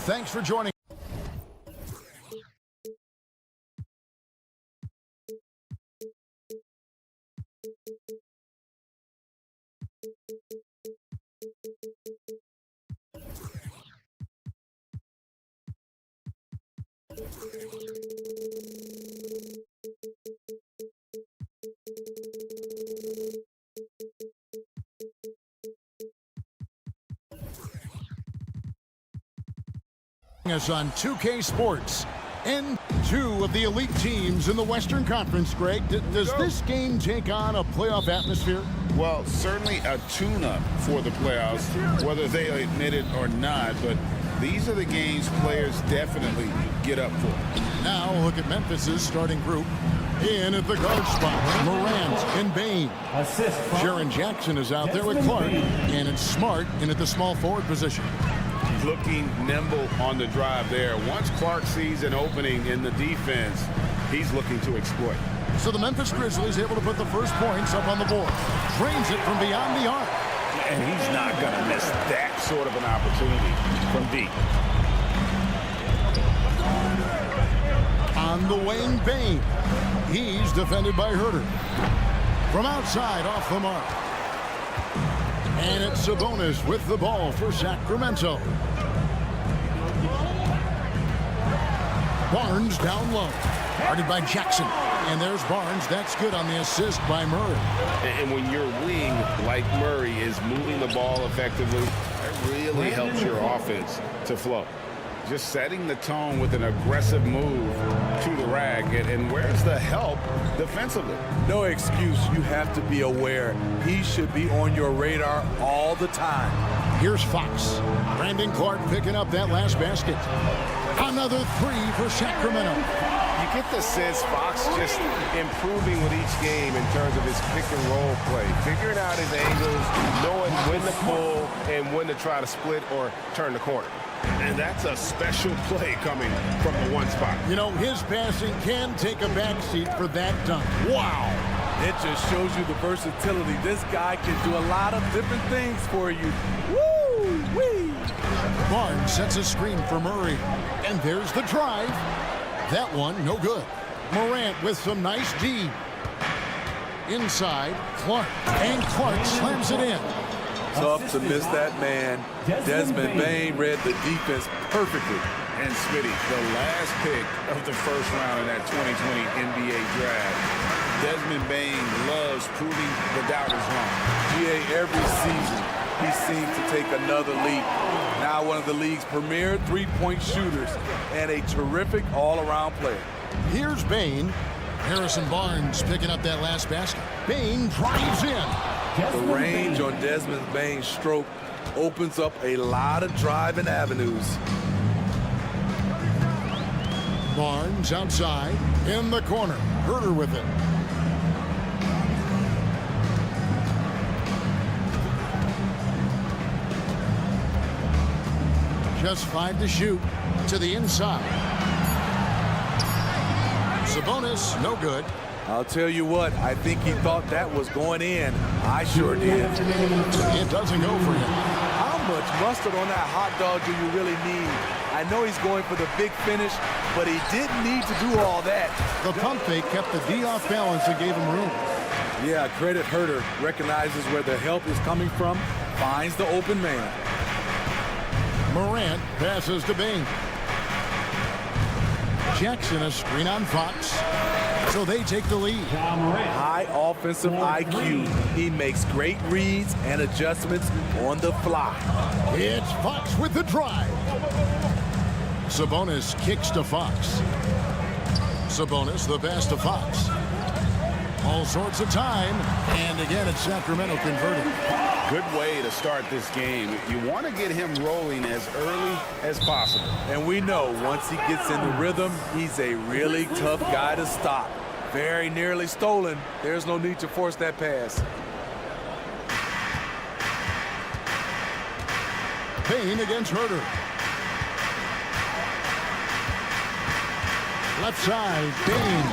Thanks for joining. Us on 2K Sports and two of the elite teams in the Western Conference. Greg, does this game take on a playoff atmosphere? Well, certainly a tune-up for the playoffs, whether they admit it or not, but these are the games players definitely get up for. Now look at Memphis's starting group. In at the guard spot, Morant and Bain. Sharon Jackson is out there with Clark, and it's Smart in at the small forward position. Looking nimble on the drive there. Once Clark sees an opening in the defense, he's looking to exploit. So the Memphis Grizzlies able to put the first points up on the board. Drains it from beyond the arc. And he's not going to miss that sort of an opportunity from deep. On the wing, Bain. He's defended by Herter. From outside, off the mark. And it's Sabonis with the ball for Sacramento. Barnes down low. Guarded by Jackson. And there's Barnes. That's good on the assist by Murray. And when your wing, like Murray, is moving the ball effectively, it really helps your offense to flow. Just setting the tone with an aggressive move to the rack. And where's the help defensively? No excuse. You have to be aware. He should be on your radar all the time. Here's Fox. Brandon Clark picking up that last basket. Another three for Sacramento. You get the sense Fox just improving with each game in terms of his pick and roll play. Figuring out his angles, knowing when to pull and when to try to split or turn the corner. And that's a special play coming from the one spot. You know, his passing can take a backseat for that dunk. Wow. It just shows you the versatility. This guy can do a lot of different things for you. Woo-wee! Barnes sets a screen for Murray. And there's the drive. That one, no good. Morant with some nice D. Inside, Clark. And Clark slams it in. Tough to miss that man. Desmond Bain read the defense perfectly. And Smitty, the last pick of the first round in that 2020 NBA draft. Desmond Bain loves proving the doubters wrong. GA, every season, he seems to take another leap. Now one of the league's premier three-point shooters and a terrific all-around player. Here's Bain. Harrison Barnes picking up that last basket. Bain drives in. The range on Desmond Bain's stroke opens up a lot of driving avenues. Barnes outside in the corner. Herter with it. Just 5 to shoot to the inside. Sabonis, no good. I'll tell you what, I think he thought that was going in. I sure did. It doesn't go for him. How much mustard on that hot dog do you really need? I know he's going for the big finish, but he didn't need to do all that. The pump fake kept the D off balance and gave him room. Yeah, credit Herter. Recognizes where the help is coming from, finds the open man. Morant passes to Bain. Jackson a screen on Fox. So they take the lead. High offensive IQ. He makes great reads and adjustments on the fly. It's Fox with the drive. Sabonis kicks to Fox. Sabonis the pass to Fox. All sorts of time. And again, it's Sacramento converted. Good way to start this game. You want to get him rolling as early as possible. And we know once he gets in the rhythm, he's a really tough guy to stop. Very nearly stolen. There's no need to force that pass. Bain against Herter. Left side, Bain.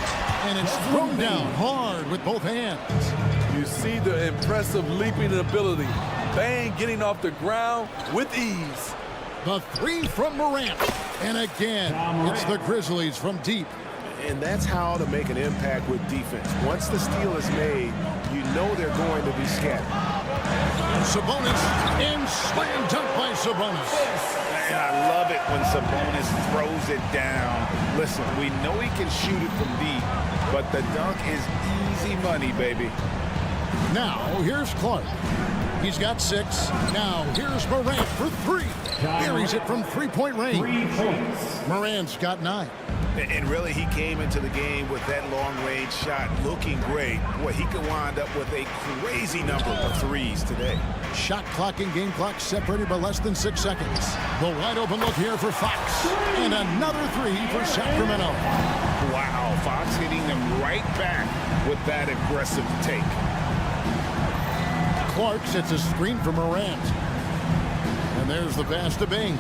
And it's thrown down hard with both hands. You see the impressive leaping ability. Bain getting off the ground with ease. The three from Morant. And again, it's the Grizzlies from deep. And that's how to make an impact with defense. Once the steal is made, you know they're going to be scattered. Sabonis, and slam dunk by Sabonis. And I love it when Sabonis throws it down. Listen, we know he can shoot it from deep, but the dunk is easy money, baby. Now, here's Clark. He's got 6. Now, here's Morant for 3. Buries it from three-point range. 3 points. Morant's got 9. And really, he came into the game with that long-range shot looking great. Boy, he could wind up with a crazy number of threes today. Shot clock and game clock separated by less than 6 seconds. The wide open look here for Fox. And another 3 for Sacramento. Wow, Fox hitting them right back with that aggressive take. Clark sets a screen for Morant. And there's the pass to Bing.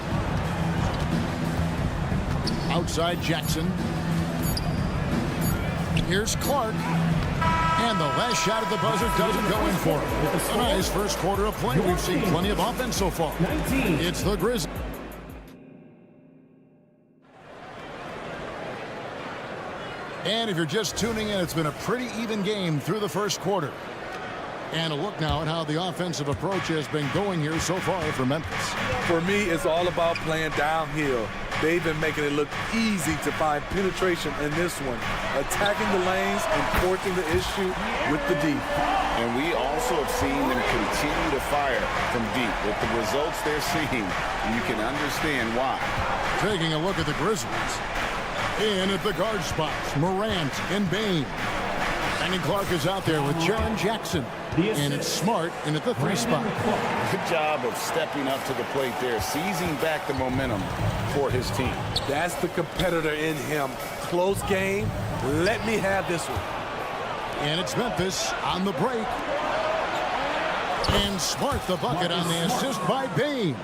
Outside Jackson. Here's Clark. And the last shot at the buzzer doesn't go in for him. A nice first quarter of play. We've seen plenty of offense so far. It's the Grizzlies. And if you're just tuning in, it's been a pretty even game through the first quarter. And a look now at how the offensive approach has been going here so far for Memphis. For me, it's all about playing downhill. They've been making it look easy to find penetration in this one, attacking the lanes and forcing the issue with the deep. And we also have seen them continue to fire from deep. With the results they're seeing, you can understand why. Taking a look at the Grizzlies. In at the guard spots, Morant and Bane. And Clark is out there with Jaren Jackson. And it's Smart in at the 3 spot. Good job of stepping up to the plate there, seizing back the momentum for his team. That's the competitor in him. Close game. Let me have this one. And it's Memphis on the break. And Smart the bucket on the assist by Bane.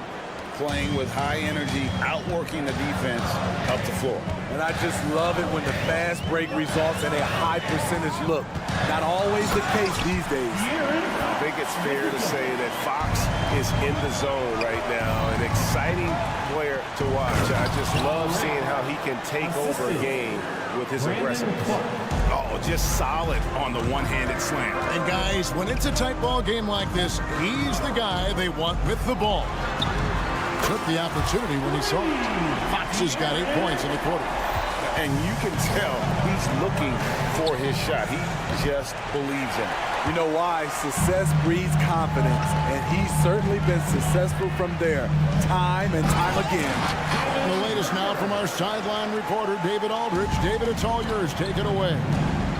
Playing with high energy, outworking the defense up the floor. And I just love it when the fast break results in a high percentage look. Not always the case these days. I think it's fair to say that Fox is in the zone right now. An exciting player to watch. I just love seeing how he can take over a game with his aggressiveness. Oh, just solid on the one-handed slam. And guys, when it's a tight ball game like this, he's the guy they want with the ball. Took the opportunity when he saw it. Fox has got 8 points in the quarter. And you can tell he's looking for his shot. He just believes in it. You know why? Success breeds confidence, and he's certainly been successful from there, time and time again. And the latest now from our sideline reporter, David Aldridge. David, it's all yours. Take it away.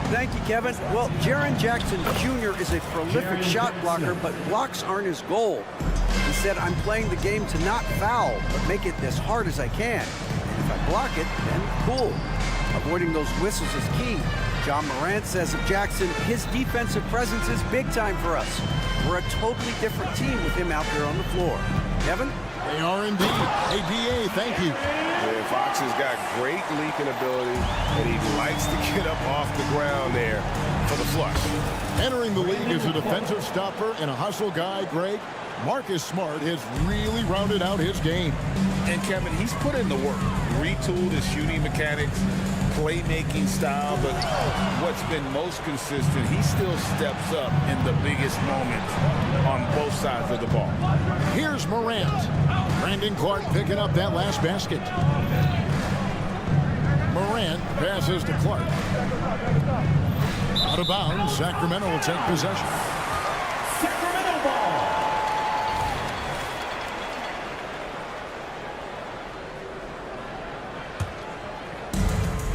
Thank you, Kevin. Well, Jaren Jackson Jr. is a prolific shot blocker, but blocks aren't his goal. He said, I'm playing the game to not foul, but make it as hard as I can. And if I block it, then cool. Avoiding those whistles is key. John Morant says of Jackson, his defensive presence is big time for us. We're a totally different team with him out there on the floor. Kevin? They are indeed. ADA, thank you. Yeah, Fox has got great leaping ability, and he likes to get up off the ground there for the flush. Entering the league as a defensive stopper and a hustle guy, Greg, Marcus Smart has really rounded out his game. And Kevin, he's put in the work, retooled his shooting mechanics, playmaking style, but what's been most consistent, he still steps up in the biggest moments on both sides of the ball. Here's Morant. Brandon Clark picking up that last basket. Morant passes to Clark. Out of bounds, Sacramento will take possession. Sacramento ball.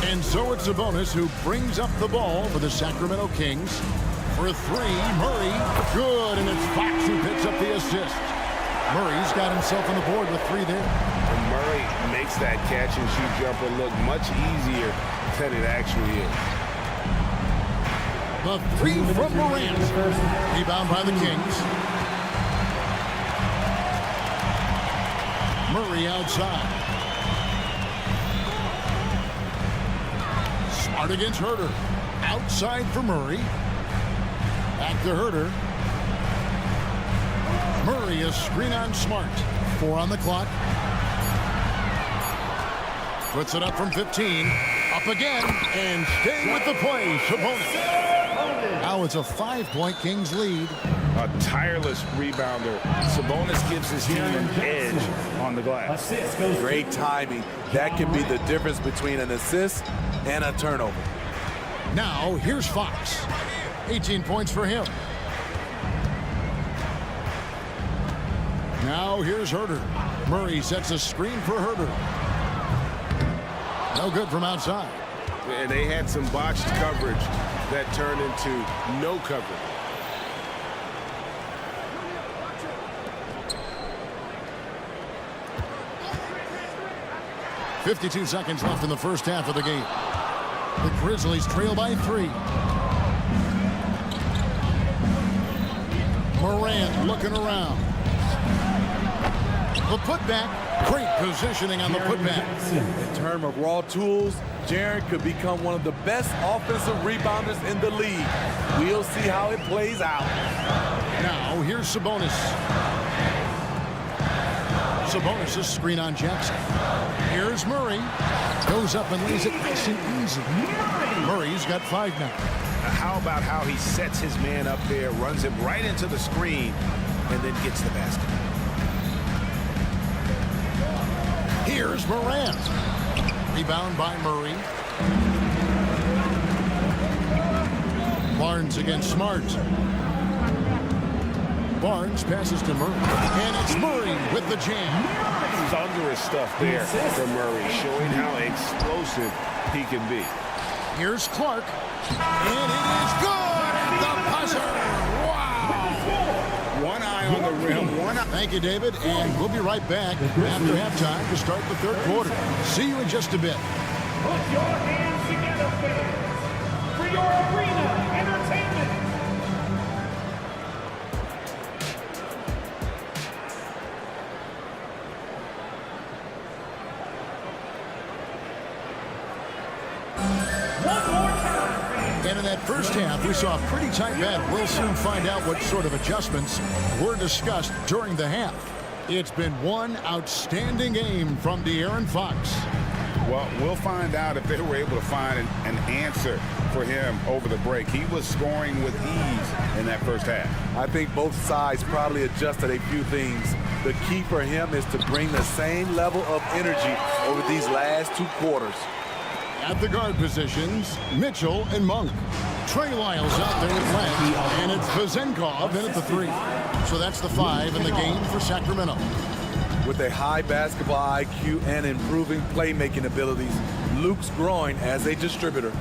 And so it's Sabonis who brings up the ball for the Sacramento Kings. For 3, Murray, good, and it's Fox who picks up the assist. Murray's got himself on the board with 3 there. And Murray makes that catch-and-shoot jumper look much easier than it actually is. The 3 from Morant. Rebound by the Kings. Murray outside. Smart against Herter. Outside for Murray. Back to Herter. Murray, a screen on Smart. 4 on the clock. Puts it up from 15. Up again. And staying with the play, Sabonis. Now it's a 5-point Kings lead. A tireless rebounder. Sabonis gives his team an edge on the glass. Great timing. That can be the difference between an assist and a turnover. Now, here's Fox. 18 points for him. Now, here's Herter. Murray sets a screen for Herter. No good from outside. And they had some botched coverage that turned into no coverage. .52 seconds left in the first half of the game. The Grizzlies trail by 3. Morant looking around. The putback. Great positioning on the putback. In terms of raw tools, Jaren could become one of the best offensive rebounders in the league. We'll see how it plays out. Now, here's Sabonis. Sabonis' screen on Jackson. Here's Murray. Goes up and lays it nice and easy. Murray's got 5 now. How about how he sets his man up there, runs him right into the screen, and then gets the basket. Here's Morant. Rebound by Murray. Barnes against Smart. Barnes passes to Murray. And it's Murray with the jam. Thunderous stuff there from Murray, showing how explosive he can be. Here's Clark. And it is good at the buzzer. Wow. One eye on the rim. One eye. Thank you, David. And we'll be right back after halftime to start the third quarter. See you in just a bit. Put your hands together, fans, for your arena entertainment. And in that first half, we saw a pretty tight battle. We'll soon find out what sort of adjustments were discussed during the half. It's been one outstanding game from De'Aaron Fox. Well, we'll find out if they were able to find an answer for him over the break. He was scoring with ease in that first half. I think both sides probably adjusted a few things. The key for him is to bring the same level of energy over these last 2 quarters. At the guard positions, Mitchell and Monk. Trey Lyles out there with Lance, and it's Vezenkov in at the 3. So that's the 5 in the game for Sacramento. With a high basketball IQ and improving playmaking abilities, Luke's growing as a distributor.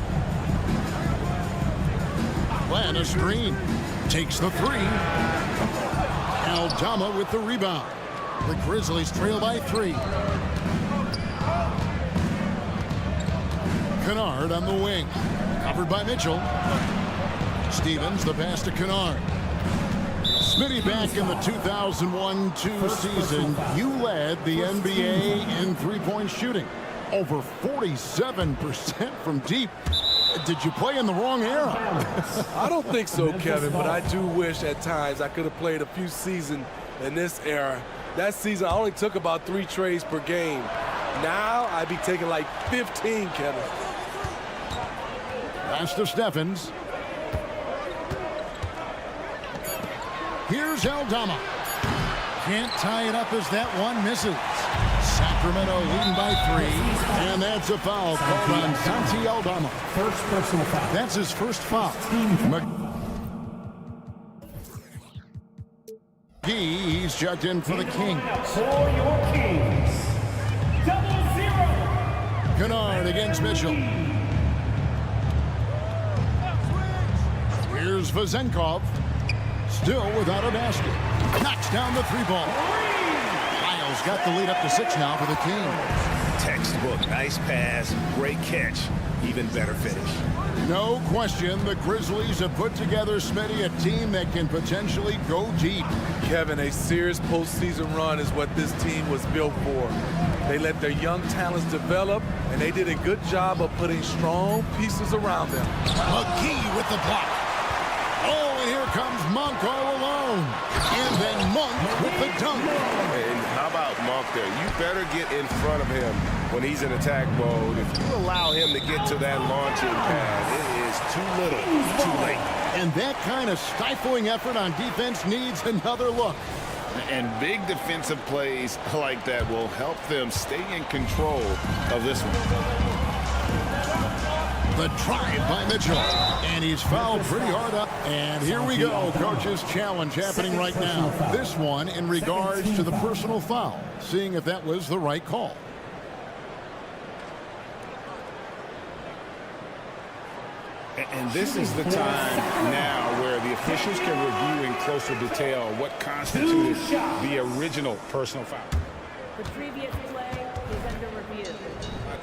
Plan a screen. Takes the 3. Aldama with the rebound. The Grizzlies trail by 3. Kennard on the wing. Covered by Mitchell. Stevens, the pass to Kennard. Smitty, back in the 2001-2 season, you led the NBA in three-point shooting. Over 47% from deep. Did you play in the wrong era? I don't think so, Kevin, but I do wish at times I could have played a few seasons in this era. That season, I only took about 3 trades per game. Now, I'd be taking like 15, Kevin. Pass to Steffens. Here's Aldama. Can't tie it up as that one misses. Sacramento leading by 3. And that's a foul called on Santi Aldama. First personal foul. That's his first foul. He's checked in for the Kings. For your Kings, 0-0. Kennard against Mitchell. Here's Vezenkov. Still without a basket. Knocks down the 3-ball. Lyles got the lead up to 6 now for the Kings. Textbook, nice pass, great catch, even better finish. No question, the Grizzlies have put together, Smitty, a team that can potentially go deep. Kevin, a serious postseason run is what this team was built for. They let their young talents develop, and they did a good job of putting strong pieces around them. McGee with the block. Oh, and here comes Monk all alone. And then Monk with the dunk. And how about Monk there? You better get in front of him when he's in attack mode. If you allow him to get to that launching pad, it is too little, too late. And that kind of stifling effort on defense needs another look. And big defensive plays like that will help them stay in control of this one. The drive by Mitchell. And he's fouled pretty hard up. And here we go. Coach's challenge happening right now. This one in regards to the personal foul. Seeing if that was the right call. And this is the time now where the officials can review in closer detail what constituted the original personal foul. The previous play is under review.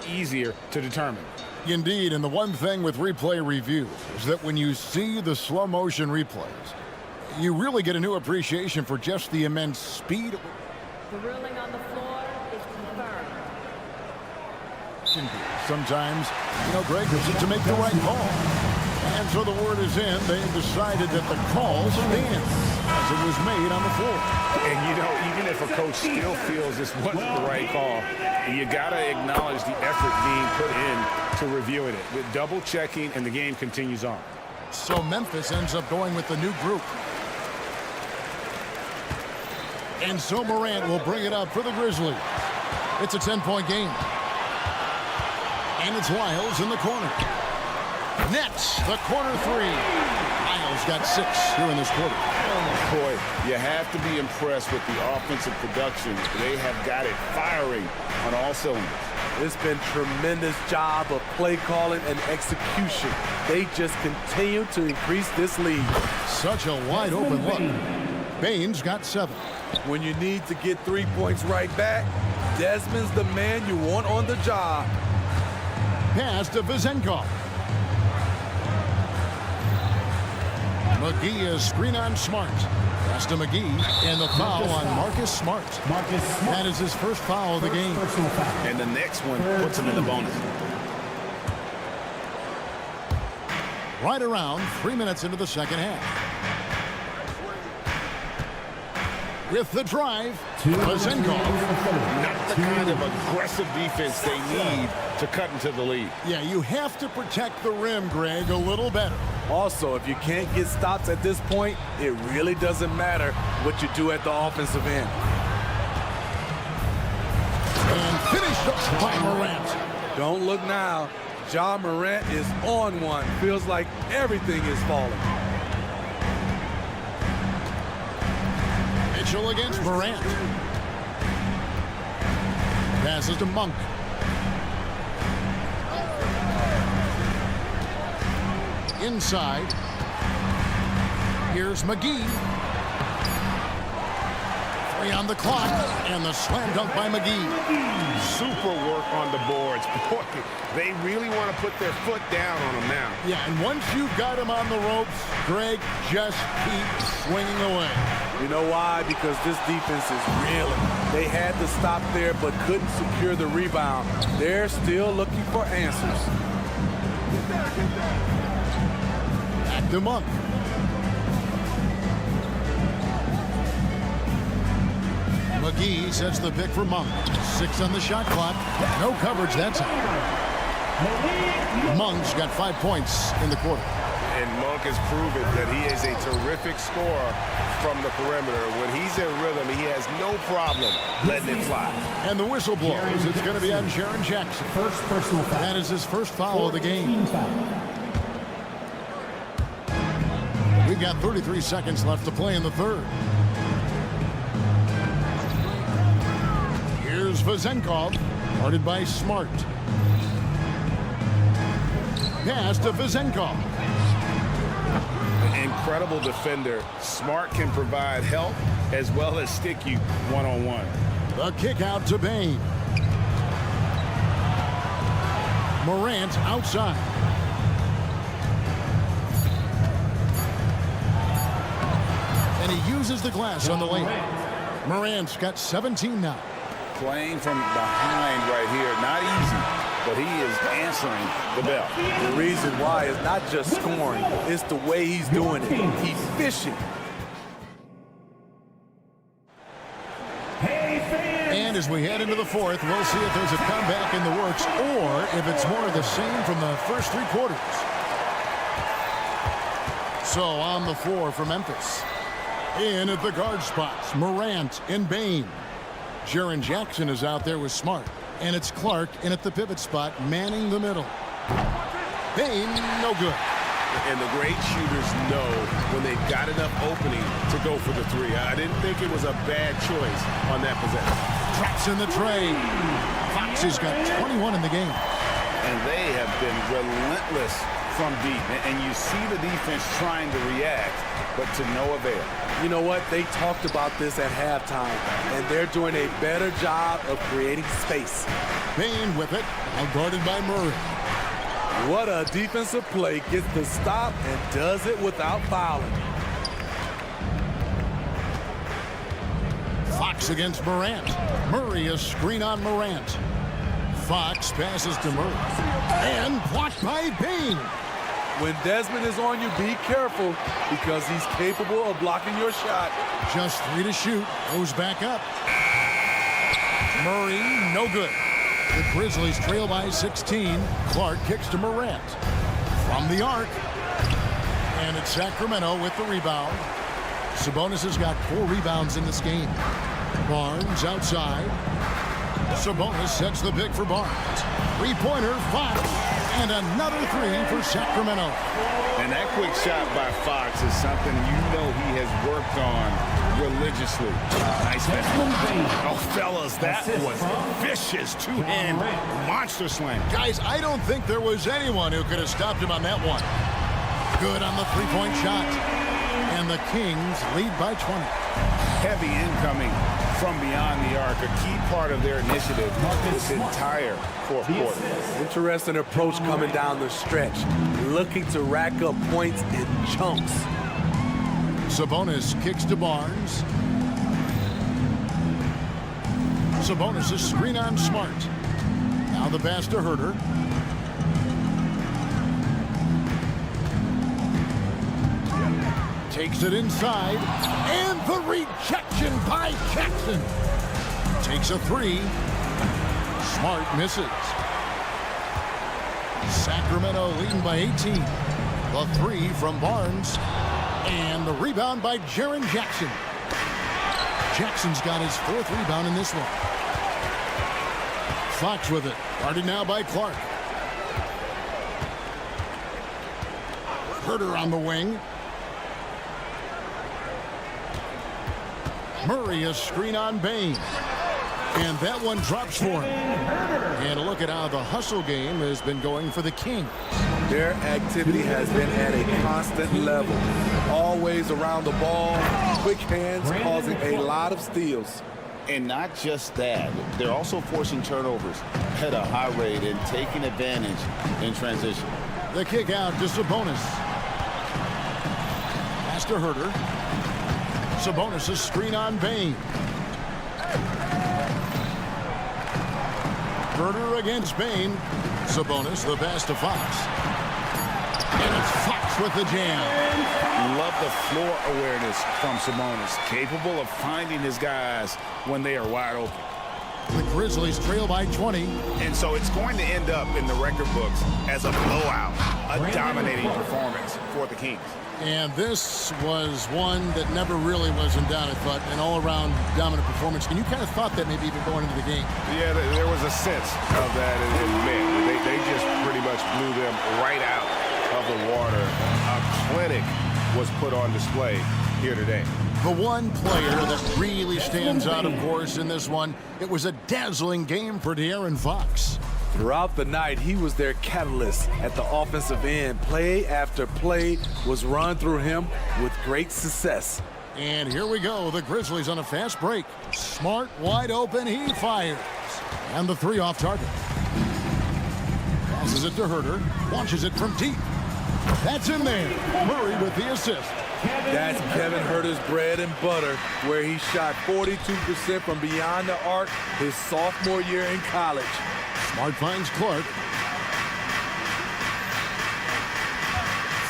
Easier to determine. Indeed, and the one thing with replay review is that when you see the slow motion replays, you really get a new appreciation for just the immense speed. The ruling on the floor is confirmed. Sometimes, Greg, to make the right call. And so the word is in. They've decided that the call stands as it was made on the floor. And, even if a coach still feels this wasn't the right call, you got to acknowledge the effort being put in to reviewing it. With double checking, and the game continues on. So Memphis ends up going with the new group. And so Morant will bring it up for the Grizzlies. It's a 10-point game. And it's Lyles in the corner. Nets, the corner three. Lyles got 6 here in this quarter. Boy, you have to be impressed with the offensive production. They have got it firing on all cylinders. It's been tremendous job of play calling and execution. They just continue to increase this lead. Such a wide open look. Baines got 7. When you need to get 3 points right back, Desmond's the man you want on the job. Pass to Vizenkov. McGee is screen on Smart. Pass to McGee, and the foul on Marcus Smart. That is his first foul of the game. And the next one puts him in the bonus. Right around 3 minutes into the second half. With the drive, Vizenkov. Not the kind of aggressive defense they need to cut into the lead. Yeah, you have to protect the rim, Greg, a little better. Also, if you can't get stops at this point, it really doesn't matter what you do at the offensive end. And finished up by Morant. Don't look now. Ja Morant is on one. Feels like everything is falling. Mitchell against Morant. Passes to Monk. Inside. Here's McGee. 3 on the clock, and the slam dunk by McGee. Super work on the boards. Boy, they really want to put their foot down on them now. Yeah, and once you've got him on the ropes, Greg, just keep swinging away. You know why? Because this defense is reeling. They had to stop there, but couldn't secure the rebound. They're still looking for answers. Back to Monk. McGee sets the pick for Monk. 6 on the shot clock. No coverage that time. Monk's got 5 points in the quarter. And Monk has proven that he is a terrific scorer from the perimeter. When he's in rhythm, he has no problem letting it fly. And the whistle blows. It's going to be on Jaren Jackson. First personal foul. That is his first foul of the game. We've got 33 seconds left to play in the third. Here's Vizenkov, guarded by Smart. Pass to Vizenkov. Incredible defender. Smart can provide help as well as stick you one-on-one. The kick out to Bain. Morant outside. And he uses the glass on the lane. Morant's got 17 now. Playing from behind right here, not easy, but he is answering the bell. The reason why is not just scoring, it's the way he's doing it. He's fishing. And as we head into the fourth, we'll see if there's a comeback in the works or if it's more of the same from the first 3 quarters. So on the floor for Memphis. In at the guard spots, Morant and Bain. Jaren Jackson is out there with Smart. And it's Clark in at the pivot spot, manning the middle. Bain, no good. And the great shooters know when they've got enough opening to go for the 3. I didn't think it was a bad choice on that possession. Traps in the tray. Fox has got 21 in the game. And they have been relentless from deep. And you see the defense trying to react, but to no avail. You know what? They talked about this at halftime, and they're doing a better job of creating space. Bain with it, now guarded by Murray. What a defensive play. Gets the stop and does it without fouling. Fox against Morant. Murray a screen on Morant. Fox passes to Murray. And blocked by Bain. When Desmond is on you, be careful because he's capable of blocking your shot. Just 3 to shoot. Goes back up. Murray, no good. The Grizzlies trail by 16. Clark kicks to Morant. From the arc. And it's Sacramento with the rebound. Sabonis has got 4 rebounds in this game. Barnes outside. Sabonis sets the pick for Barnes. 3-pointer, Fox. And another 3 for Sacramento. And that quick shot by Fox is something you know he has worked on religiously. Nice pass. Oh, fellas, that was vicious. 2-hand monster slam. Guys, I don't think there was anyone who could have stopped him on that one. Good on the 3-point shot. And the Kings lead by 20. Heavy incoming from beyond the arc, a key part of their initiative this entire fourth quarter. Interesting approach coming down the stretch, looking to rack up points in chunks. Sabonis kicks to Barnes. Sabonis is screen on Smart. Now the pass to Herter. Takes it inside, and the rejection by Jackson. Takes a 3. Smart misses. Sacramento leading by 18. The 3 from Barnes, and the rebound by Jaren Jackson. Jackson's got his 4th rebound in this one. Fox with it, guarded now by Clark. Herter on the wing. Murray a screen on Bain. And that one drops for him. And a look at how the hustle game has been going for the Kings. Their activity has been at a constant level. Always around the ball, quick hands causing a lot of steals. And not just that, they're also forcing turnovers at a high rate and taking advantage in transition. The kick out to Sabonis. Pass to Herter. Sabonis a screen on Bain. Herter against Bain. Sabonis the pass to Fox. And it's Fox with the jam. Love the floor awareness from Sabonis. Capable of finding his guys when they are wide open. The Grizzlies trail by 20. And so it's going to end up in the record books as a blowout, a dominating performance for the Kings. And this was one that never really was in doubt, I thought, an all-around dominant performance. And you kind of thought that maybe even going into the game. Yeah, there was a sense of that in men. They just pretty much blew them right out of the water. A clinic was put on display here today. The one player that really stands out, of course, in this one, it was a dazzling game for De'Aaron Fox. Throughout the night, he was their catalyst at the offensive end. Play after play was run through him with great success. And here we go. The Grizzlies on a fast break. Smart, wide open. He fires. And the 3 off target. Passes it to Herter. Launches it from deep. That's in there. Murray with the assist. That's Kevin Herter's bread and butter, where he shot 42% from beyond the arc his sophomore year in college. Smart finds Clark.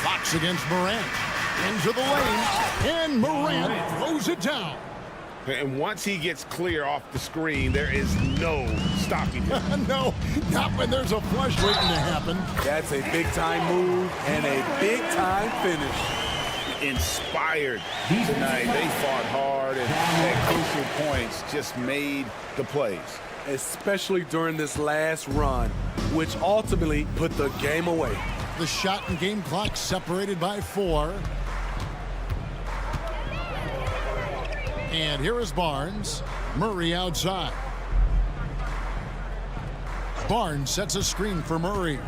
Fox against Morant. Into the lane. And Morant throws it down. And once he gets clear off the screen, there is no stopping him. No, not when there's a flush waiting to happen. That's a big-time move and a big-time finish. Inspired tonight. They fought hard and at crucial points just made the plays. Especially during this last run, which ultimately put the game away. The shot and game clock separated by 4. And here is Barnes. Murray outside. Barnes sets a screen for Murray.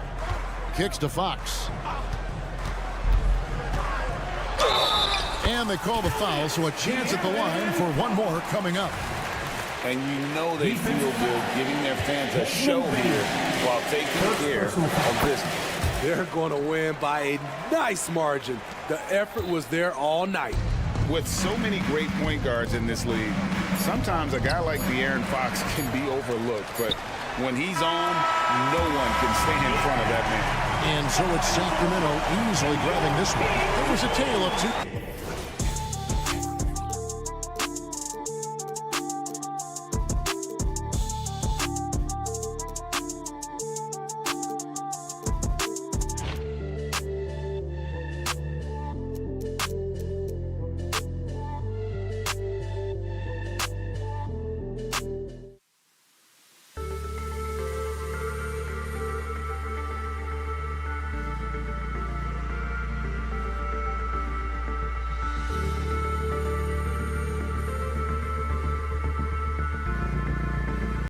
Kicks to Fox. And they call the foul, so a chance at the line for one more coming up. And you know they feel good giving their fans a show here while taking care of business. They're going to win by a nice margin. The effort was there all night. With so many great point guards in this league, sometimes a guy like De'Aaron Fox can be overlooked, but when he's on, no one can stand in front of that man. And so it's Sacramento easily grabbing this one. It was a tale of two.